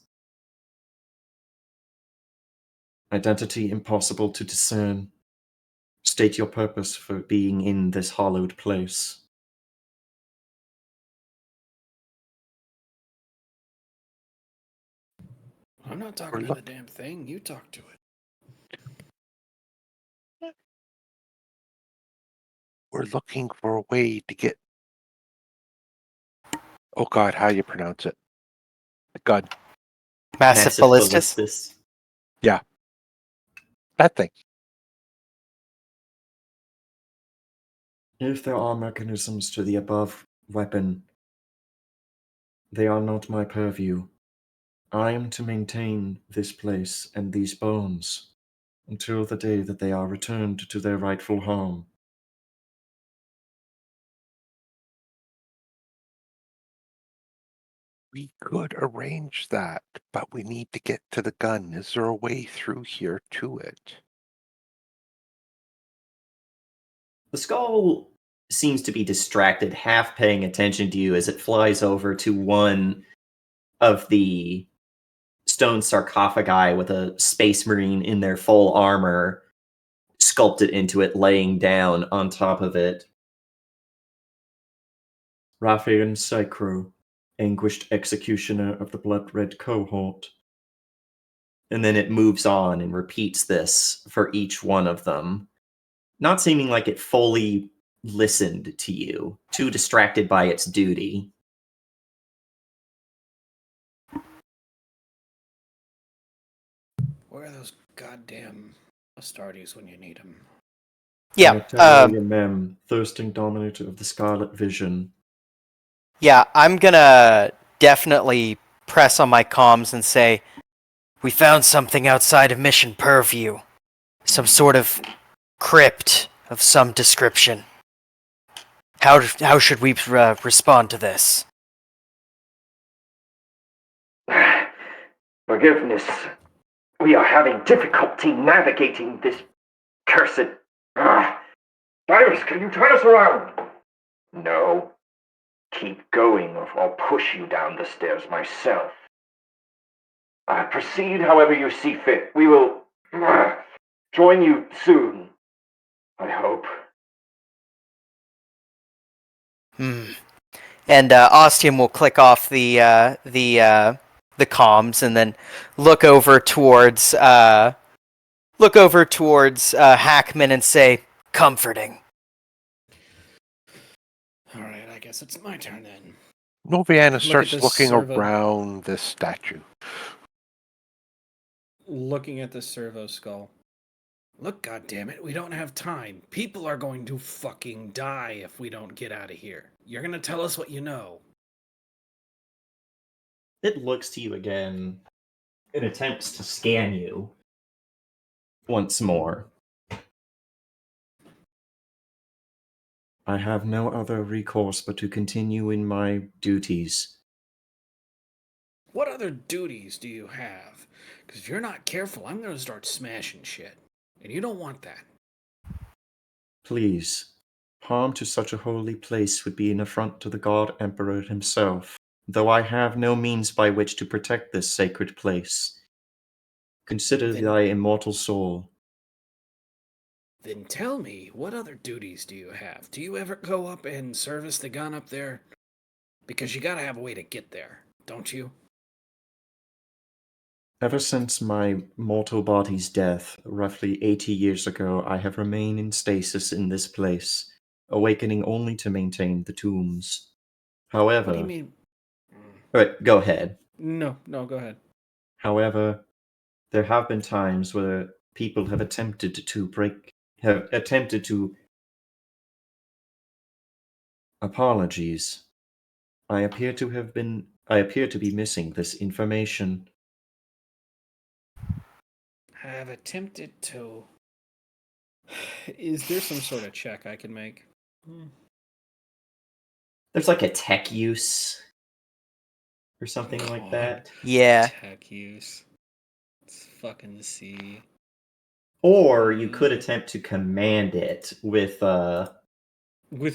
Identity impossible to discern. State your purpose for being in this hallowed place. I'm not talking to the damn thing. You talk to it. We're looking for a way to get... Oh God, how you pronounce it? God. Massif Ballistus? Ballistus. Yeah. That thing. If there are mechanisms to the above weapon, they are not my purview. I am to maintain this place and these bones until the day that they are returned to their rightful home. We could arrange that, but we need to get to the gun. Is there a way through here to it? The skull seems to be distracted, half paying attention to you as it flies over to one of the stone sarcophagi with a space marine in their full armor sculpted into it, laying down on top of it. Raphael Sacro, anguished executioner of the blood-red cohort. And then it moves on and repeats this for each one of them, not seeming like it fully listened to you, too distracted by its duty. Where are those goddamn Astartes when you need them? Yeah. Mem, thirsting dominator of the Scarlet Vision. Yeah, I'm gonna definitely press on my comms and say, we found something outside of Mission Purview. Some sort of crypt of some description. How should we respond to this? Forgiveness. We are having difficulty navigating this cursed... Cyrus, can you turn us around? No. Keep going or I'll push you down the stairs myself. Proceed however you see fit. We will join you soon. I hope. And Ostium will click off the comms and then look over towards Hackman and say, comforting. All right, I guess it's my turn then. Noviana starts this looking servo. around this statue. Looking at the servo skull. Look, goddammit, we don't have time. People are going to fucking die if we don't get out of here. You're gonna tell us what you know. It looks to you again and attempts to scan you once more. I have no other recourse but to continue in my duties. What other duties do you have? Because if you're not careful, I'm gonna start smashing shit. And you don't want that. Please, harm to such a holy place would be an affront to the God Emperor himself, though I have no means by which to protect this sacred place. Consider thy immortal soul. Then tell me, what other duties do you have? Do you ever go up and service the gun up there? Because you gotta have a way to get there, don't you? Ever since my mortal body's death, roughly 80 years ago, I have remained in stasis in this place, awakening only to maintain the tombs. However... What do you mean? Right, go ahead. No, go ahead. However, there have been times where people have attempted to Apologies. I appear to be missing this information. Have attempted to. Is there some sort of check I can make? There's like a tech use or something like that. Yeah. Tech use. Let's fucking see. Or you could attempt to command it with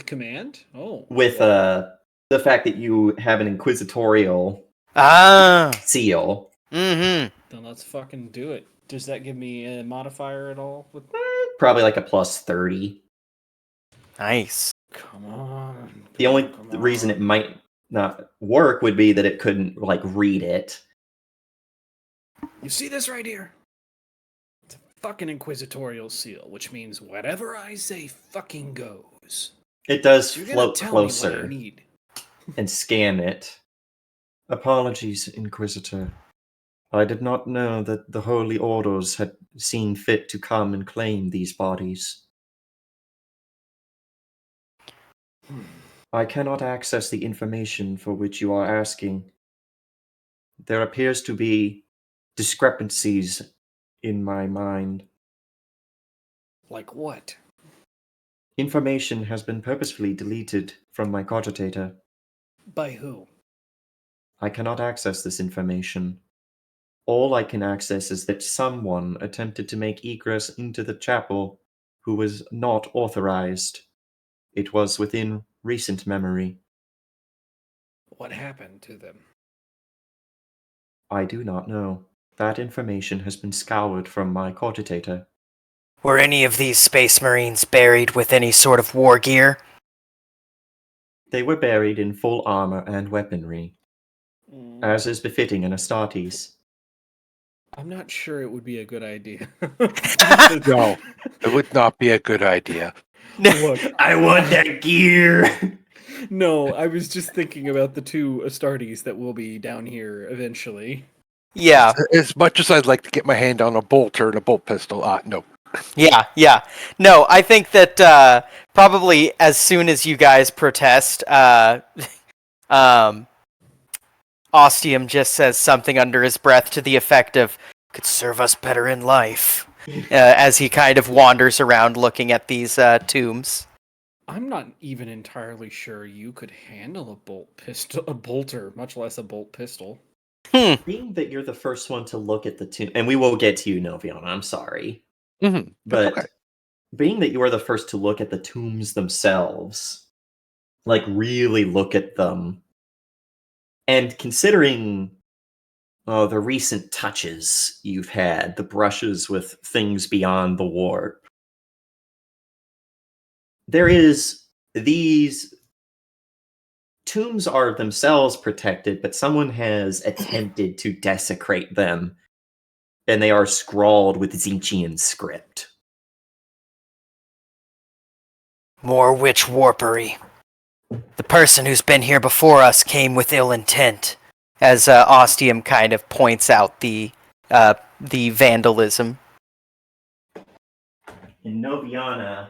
command? Oh. With the fact that you have an inquisitorial seal. Mm-hmm. Then let's fucking do it. Does that give me a modifier at all? Probably like a plus 30. Nice. Come on. The only reason it might not work would be that it couldn't like read it. You see this right here? It's a fucking inquisitorial seal, which means whatever I say fucking goes. It does You're float tell me what I closer need. and scan it. Apologies, Inquisitor. I did not know that the Holy Orders had seen fit to come and claim these bodies. I cannot access the information for which you are asking. There appears to be discrepancies in my mind. Like what? Information has been purposefully deleted from my cogitator. By who? I cannot access this information. All I can access is that someone attempted to make egress into the chapel who was not authorized. It was within recent memory. What happened to them? I do not know. That information has been scoured from my cogitator. Were any of these space marines buried with any sort of war gear? They were buried in full armor and weaponry, as is befitting an Astartes. I'm not sure it would be a good idea. No, it would not be a good idea. Look, I want that gear! no, I was just thinking about the two Astartes that will be down here eventually. Yeah, As much as I'd like to get my hand on a bolter and a bolt pistol, no. yeah. No, I think that probably as soon as you guys protest, Ostium just says something under his breath to the effect of, could serve us better in life, as he kind of wanders around looking at these tombs. I'm not even entirely sure you could handle a bolter, much less a bolt pistol. Being that you're the first one to look at the tomb, and we will get to you, Noviana, I'm sorry. Mm-hmm. But Okay. being that you are the first to look at the tombs themselves, like really look at them, and considering the recent touches you've had, the brushes with things beyond the warp, there is these tombs are themselves protected, but someone has attempted to desecrate them, and they are scrawled with Zinchian script. More witch warpery. The person who's been here before us came with ill intent, as Ostium kind of points out the vandalism. In Noviana,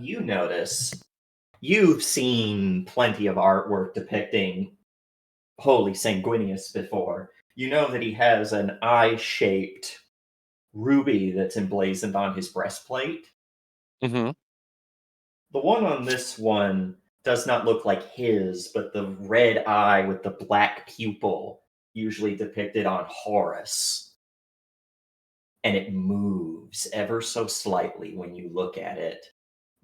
you notice you've seen plenty of artwork depicting Holy Sanguinius before. You know that he has an eye-shaped ruby that's emblazoned on his breastplate. Mm-hmm. The one on this one does not look like his, but the red eye with the black pupil, usually depicted on Horus. And it moves ever so slightly when you look at it,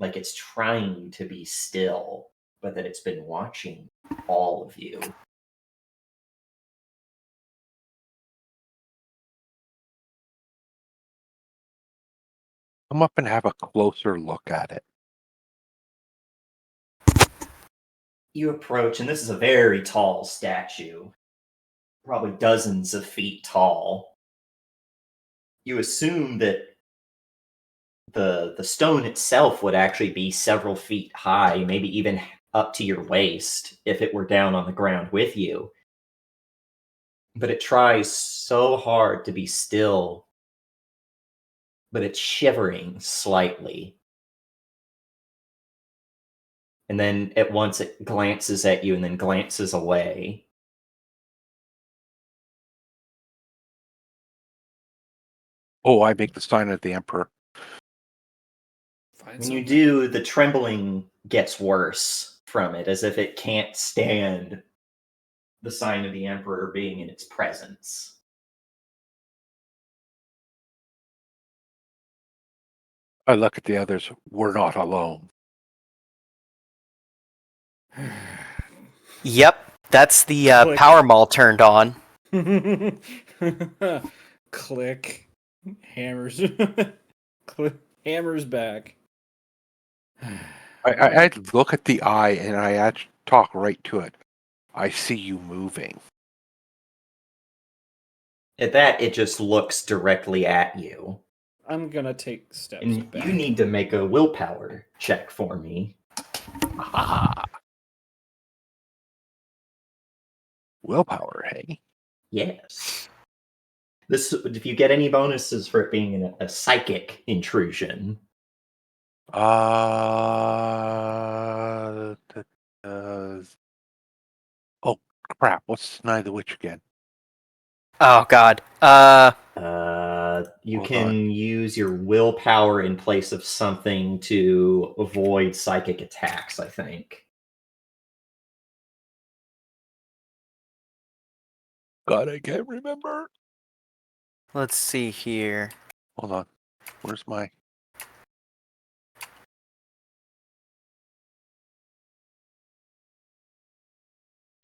like it's trying to be still, but that it's been watching all of you. Come up and have a closer look at it. You approach, and this is a very tall statue, probably dozens of feet tall. You assume that the stone itself would actually be several feet high, maybe even up to your waist if it were down on the ground with you. But it tries so hard to be still, but it's shivering slightly. And then at once it glances at you and then glances away. Oh, I make the sign of the Emperor. Find When you something. do, the trembling gets worse from it, as if it can't stand the sign of the Emperor being in its presence. I look at the others. We're not alone. Yep, that's the Click. power mall turned on. Click. Hammers. Click. Hammers back. I look at the eye and I actually talk right to it. I see you moving. At that, it just looks directly at you. I'm gonna take steps And back. you need to make a willpower check for me. Ah. Willpower, hey? Yes. This, if you get any bonuses for it being a psychic intrusion. Oh, crap. What's Deny the Witch again? Oh God. You Hold can on. use your willpower in place of something to avoid psychic attacks, I think. God, I can't remember. Let's see here. Hold on. Where's my...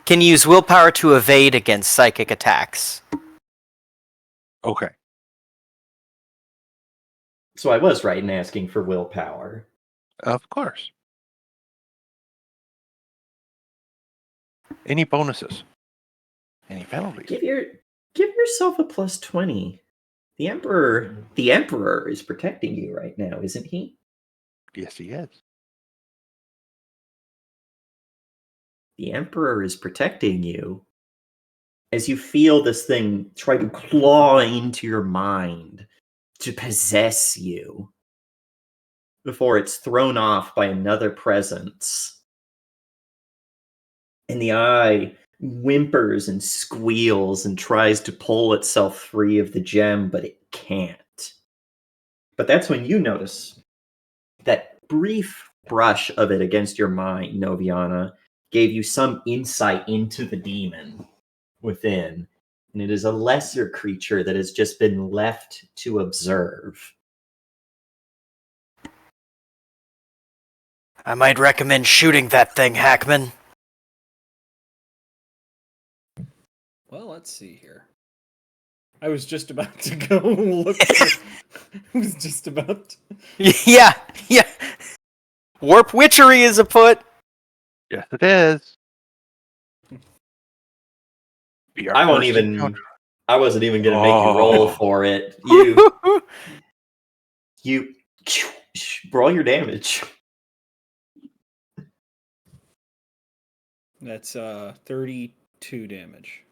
Can use willpower to evade against psychic attacks. Okay. So I was right in asking for willpower. Of course. Any bonuses? Any penalties? Give yourself a plus 20. The Emperor is protecting you right now, isn't he? Yes, he is. The Emperor is protecting you. as you feel this thing try to claw into your mind to possess you before it's thrown off by another presence. And the eye whimpers and squeals and tries to pull itself free of the gem, but it can't. But that's when you notice that brief brush of it against your mind, Noviana, gave you some insight into the demon within. And it is a lesser creature that has just been left to observe. I might recommend shooting that thing, Hackman. Well, let's see here. I was just about to go look. I was just about to... Yeah. Warp witchery is afoot. Yes, it is. I wasn't even going to make you roll for it. You roll your damage. That's 32 damage.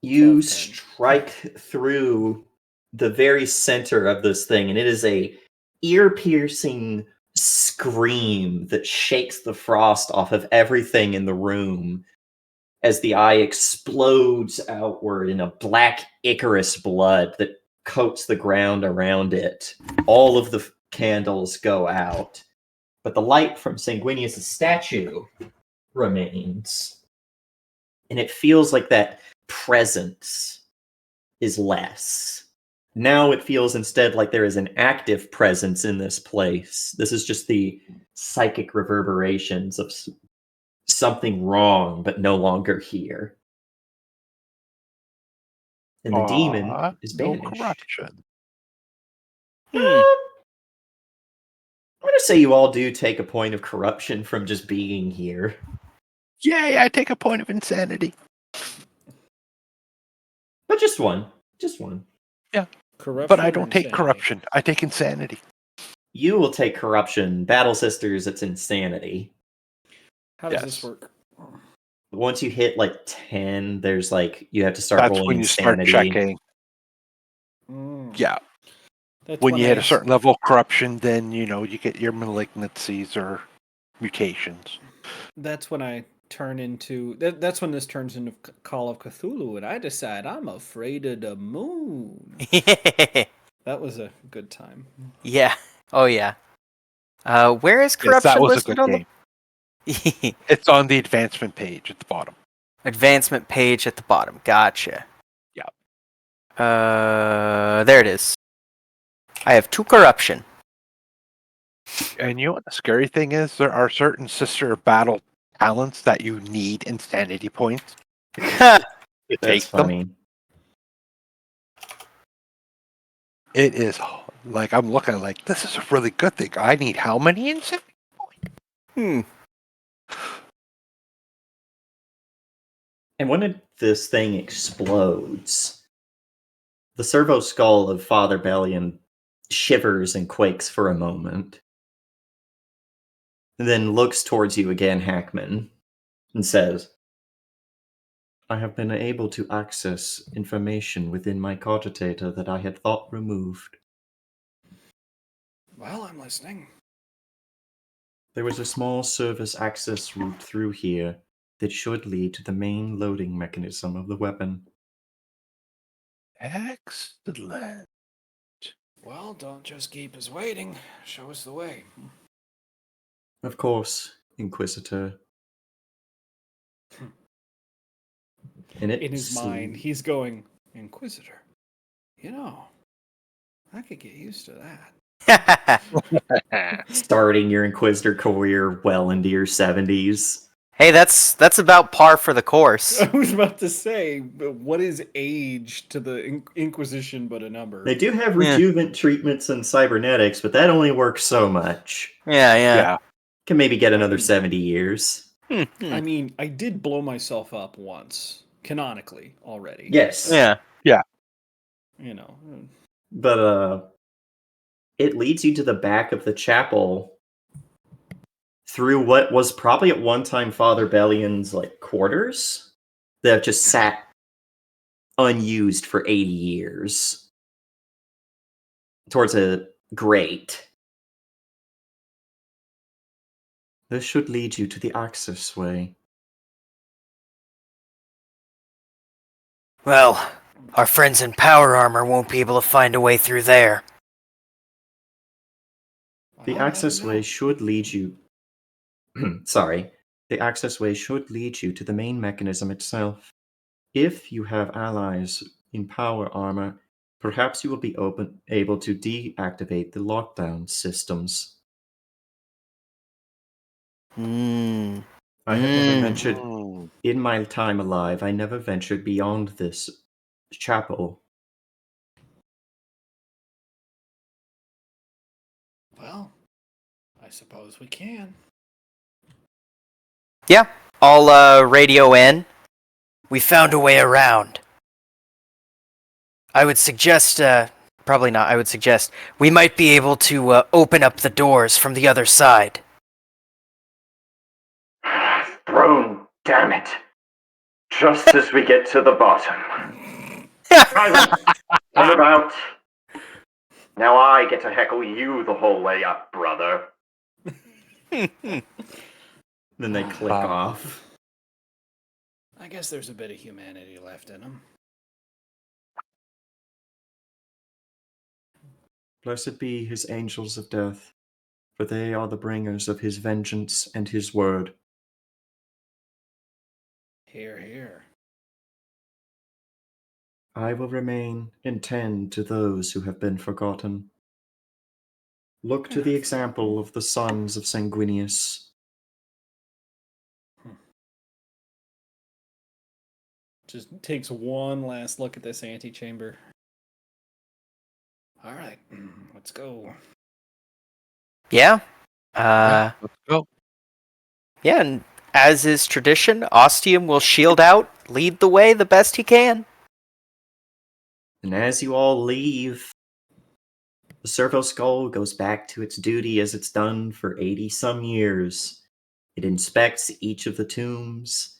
You strike through the very center of this thing, and it is a ear-piercing scream that shakes the frost off of everything in the room as the eye explodes outward in a black Icarus blood that coats the ground around it. All of the candles go out, but the light from Sanguinius' statue remains. And it feels like that presence is less. Now it feels instead like there is an active presence in this place. This is just the psychic reverberations of something wrong, but no longer here. And the demon is banished. No corruption. I'm going to say you all do take a point of corruption from just being here. Yay, I take a point of insanity. But just one. Just one. Yeah. Corruption, but I don't take insanity? corruption. I take insanity. You will take corruption. Battle Sisters, it's insanity. How does this work? Once you hit like 10, there's like you have to start That's rolling when you insanity. start checking. Yeah. When you hit a certain level of corruption, then you get your malignancies or mutations. That's when I turn into. That's when this turns into Call of Cthulhu, and I decide I'm afraid of the moon. That was a good time. Yeah. Oh yeah. Where is corruption that was listed a on good game. It's on the advancement page at the bottom. Advancement page at the bottom. Gotcha. Yeah. There it is. I have 2 corruption. And you know what the scary thing is? There are certain sister battle talents that you need insanity points to take That's funny. them. It is like I'm looking like this is a really good thing. I need how many insanity points? And when this thing explodes, the servo skull of Father Bellion shivers and quakes for a moment, and then looks towards you again, Hackman, and says, I have been able to access information within my cogitator that I had thought removed. Well, I'm listening. There was a small service access route through here that should lead to the main loading mechanism of the weapon. Excellent. Well, don't just keep us waiting. Show us the way. Of course, Inquisitor. And In his mind, he's going, Inquisitor. I could get used to that. Starting your Inquisitor career well into your 70s. Hey, that's about par for the course. I was about to say, but what is age to the Inquisition but a number? They do have rejuvenant treatments and cybernetics, but that only works so much. Yeah. Can maybe get another 70 years. I mean, I did blow myself up once, canonically, already. Yes. Yeah. But it leads you to the back of the chapel through what was probably at one time Father Bellion's quarters. that have just sat unused for 80 years towards a grate. This should lead you to the access way. Well, our friends in power armor won't be able to find a way through there. The access way should lead you... Sorry. The access way should lead you to the main mechanism itself. If you have allies in power armor, perhaps you will be able to deactivate the lockdown systems. Hmm. I have never ventured... In my time alive, I never ventured beyond this chapel. Well, I suppose we can. Yeah, I'll radio in. We found a way around. I would suggest, probably not, I would suggest we might be able to open up the doors from the other side. Throne, damn it. Just as we get to the bottom. Silence! Turn about. Now I get to heckle you the whole way up, brother. Then they click off. I guess there's a bit of humanity left in them. Blessed be his angels of death, for they are the bringers of his vengeance and his word. Hear, hear. I will remain and tend to those who have been forgotten. Look to the example of the sons of Sanguinius. Just takes one last look at this antechamber. All right, let's go. Yeah? Let's go. Yeah, and as is tradition, Ostium will shield out, lead the way the best he can. And as you all leave, the Servo Skull goes back to its duty as it's done for 80-some years. It inspects each of the tombs,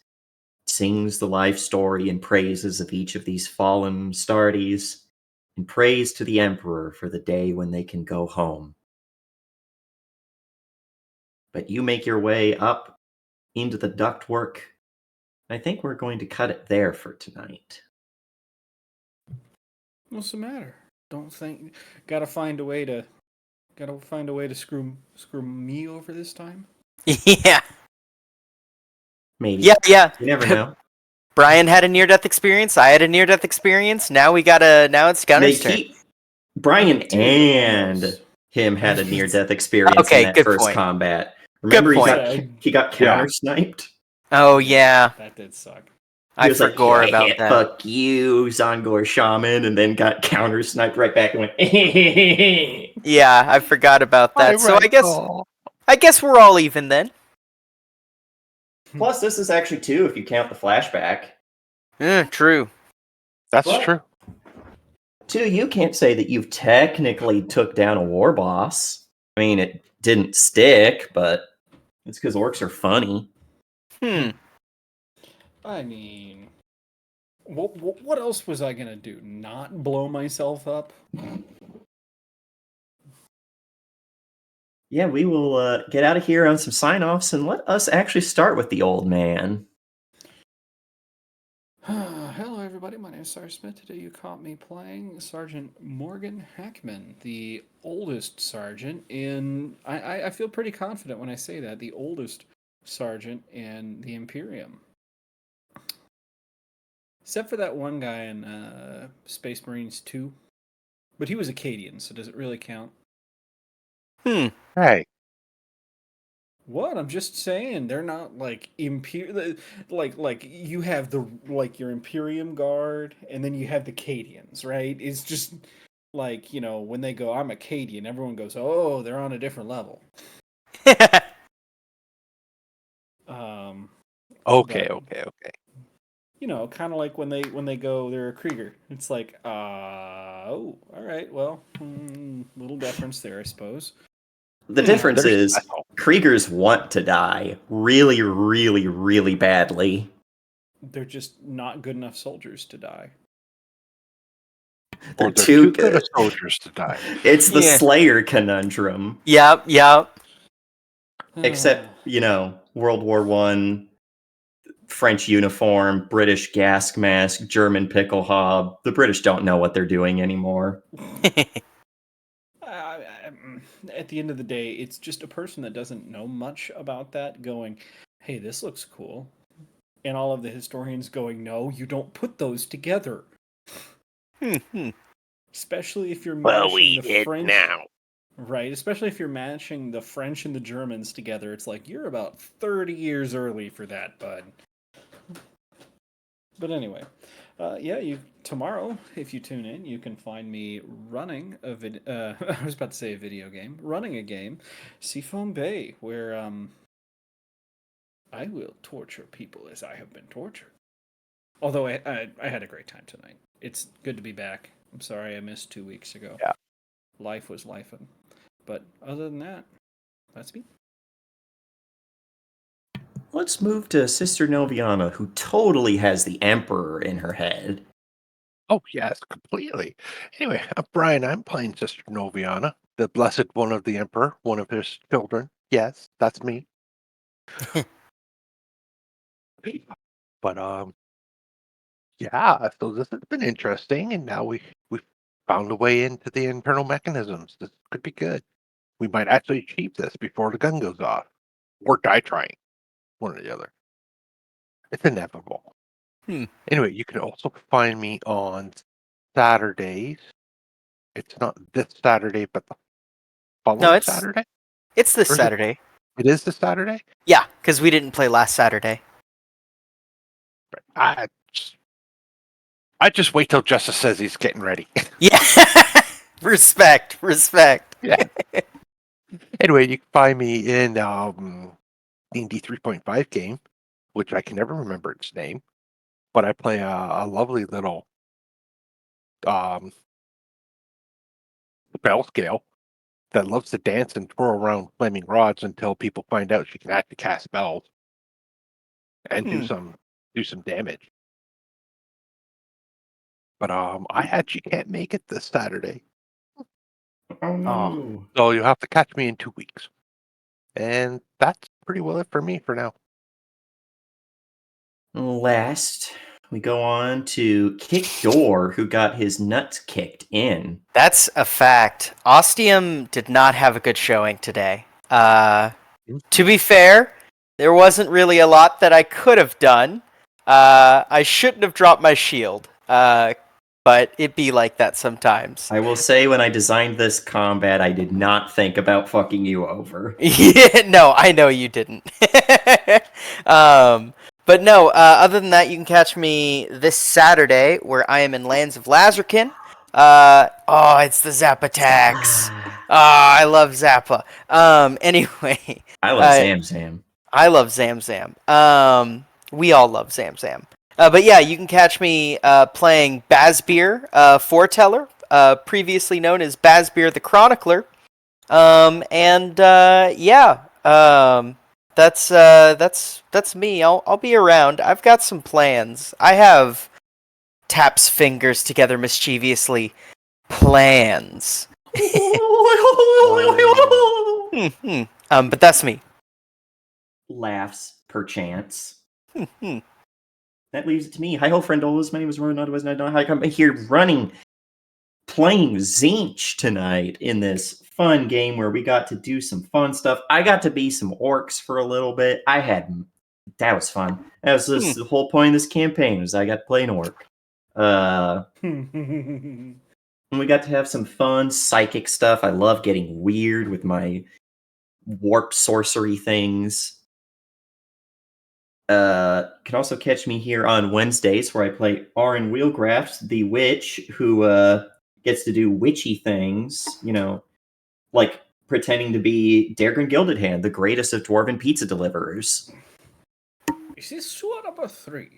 sings the life story and praises of each of these fallen Astartes, and prays to the Emperor for the day when they can go home. But you make your way up into the ductwork. I think we're going to cut it there for tonight. What's the matter? Don't think. Gotta find a way to screw me over this time. Yeah. Maybe. Yeah. You never know. Brian had a near-death experience. I had a near-death experience. Now it's Gunner's turn. Brian and him had a near-death experience Okay, in that good first point. combat. Remember, point. he got counter-sniped? Oh, yeah. That did suck. I forgot about "Yeah, that. Fuck you, Zongor Shaman," and then got counter-sniped right back and went, Yeah, I forgot about that. So I guess we're all even then. Plus, this is actually 2 if you count the flashback. True. That's What? true. 2, you can't say that you've technically took down a war boss. I mean, it didn't stick, but it's because orcs are funny. I mean, what else was I gonna do? Not blow myself up? Yeah, we will get out of here on some sign-offs and let us actually start with the old man. Hello, everybody. My name is Sarge Smith. Today you caught me playing Sergeant Morgan Hackman, the oldest sergeant in... I feel pretty confident when I say that. The oldest sergeant in the Imperium. Except for that one guy in Space Marines 2. But he was Acadian, so does it really count? Hey. What? I'm just saying they're not like like you have the your Imperium Guard and then you have the Cadians, right? It's just like, you know, when they go, I'm Acadian, everyone goes, oh, they're on a different level. Okay. You know, kind of like when they go, they're a Krieger. It's like, oh, all right, well, little deference there, I suppose. The difference is Kriegers want to die really, really, really badly. They're just not good enough soldiers to die. Or They're they're too too good of good. soldiers to die. It's the Yeah. Slayer conundrum. Yep, yep. Except, World War One, French uniform, British gas mask, German pickle hob. The British don't know what they're doing anymore. At the end of the day, it's just a person that doesn't know much about that going, hey, this looks cool. And all of the historians going, no, you don't put those together. Especially if you're matching the French. now. Right, especially if you're matching the French and the Germans together. It's like, you're about 30 years early for that, bud. But anyway, tomorrow, if you tune in, you can find me running I was about to say a video game, running a game, Seafoam Bay, where I will torture people as I have been tortured. Although I had a great time tonight. It's good to be back. I'm sorry I missed 2 weeks ago. Yeah. Life was lifing. But other than that, that's me. Let's move to Sister Noviana, who totally has the Emperor in her head. Oh, yes, completely. Anyway, Brian, I'm playing Sister Noviana, the blessed one of the Emperor, one of his children. Yes, that's me. But, yeah, so this has been interesting, and now we've found a way into the internal mechanisms. This could be good. We might actually achieve this before the gun goes off. Or die trying. One or the other. It's inevitable. Anyway, you can also find me on Saturdays. It's not this Saturday, but the following Saturday? It's this Or is it- Saturday. It is this Saturday? Yeah, because we didn't play last Saturday. Right. I just wait till Justice says he's getting ready. Yeah. Respect. Yeah. Anyway, you can find me in D&D 3.5 game, which I can never remember its name, but I play a lovely little spell scale that loves to dance and twirl around flaming rods until people find out she can actually cast spells and do some damage. But I actually can't make it this Saturday. Oh no. So you'll have to catch me in 2 weeks. And that's pretty well it for me for now. Last, we go on to Kick Door, who got his nuts kicked in. That's a fact. Ostium did not have a good showing today. To be fair, there wasn't really a lot that I could have done. I shouldn't have dropped my shield. But it be like that sometimes. I will say, when I designed this combat, I did not think about fucking you over. Yeah, no, I know you didn't. But no, other than that, you can catch me this Saturday, where I am in Lands of Lazarkin. It's the Zap attacks. I love Zappa. Anyway. I love Zam Zam. I love Zam Zam. We all love Zam Zam. But yeah, you can catch me playing Bazbeer Foreteller, previously known as Bazbeer the Chronicler. That's me. I'll be around. I've got some plans. I have taps fingers together mischievously. Plans. But that's me. Laughs, perchance. That leaves it to me. Hi ho, friendos. My name is Ronan. Otherwise, I'm here playing Zinch tonight in this fun game where we got to do some fun stuff. I got to be some orcs for a little bit. That was fun. That was just the whole point of this campaign, was I got to play an orc. And we got to have some fun psychic stuff. I love getting weird with my warp sorcery things. Can also catch me here on Wednesdays, where I play Arin Wheelgraft, the witch, who gets to do witchy things, like pretending to be Dairgren Gilded-Hand, the greatest of dwarven pizza deliverers. Is this sewer number 3?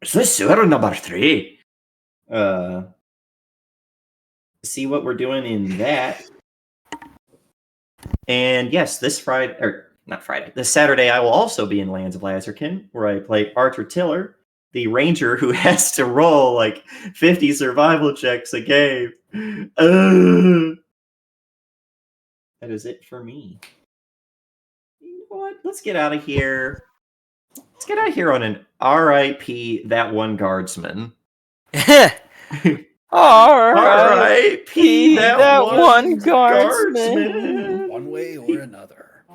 Is this sewer number 3? See what we're doing in that. And yes, this Friday, or not Friday. This Saturday, I will also be in Lands of Lazarkin, where I play Archer Tiller, the ranger who has to roll like 50 survival checks a game. That is it for me. You know what? Let's get out of here. Let's get out of here on an R.I.P. that one guardsman. R.I.P. that one guardsman. One way or another.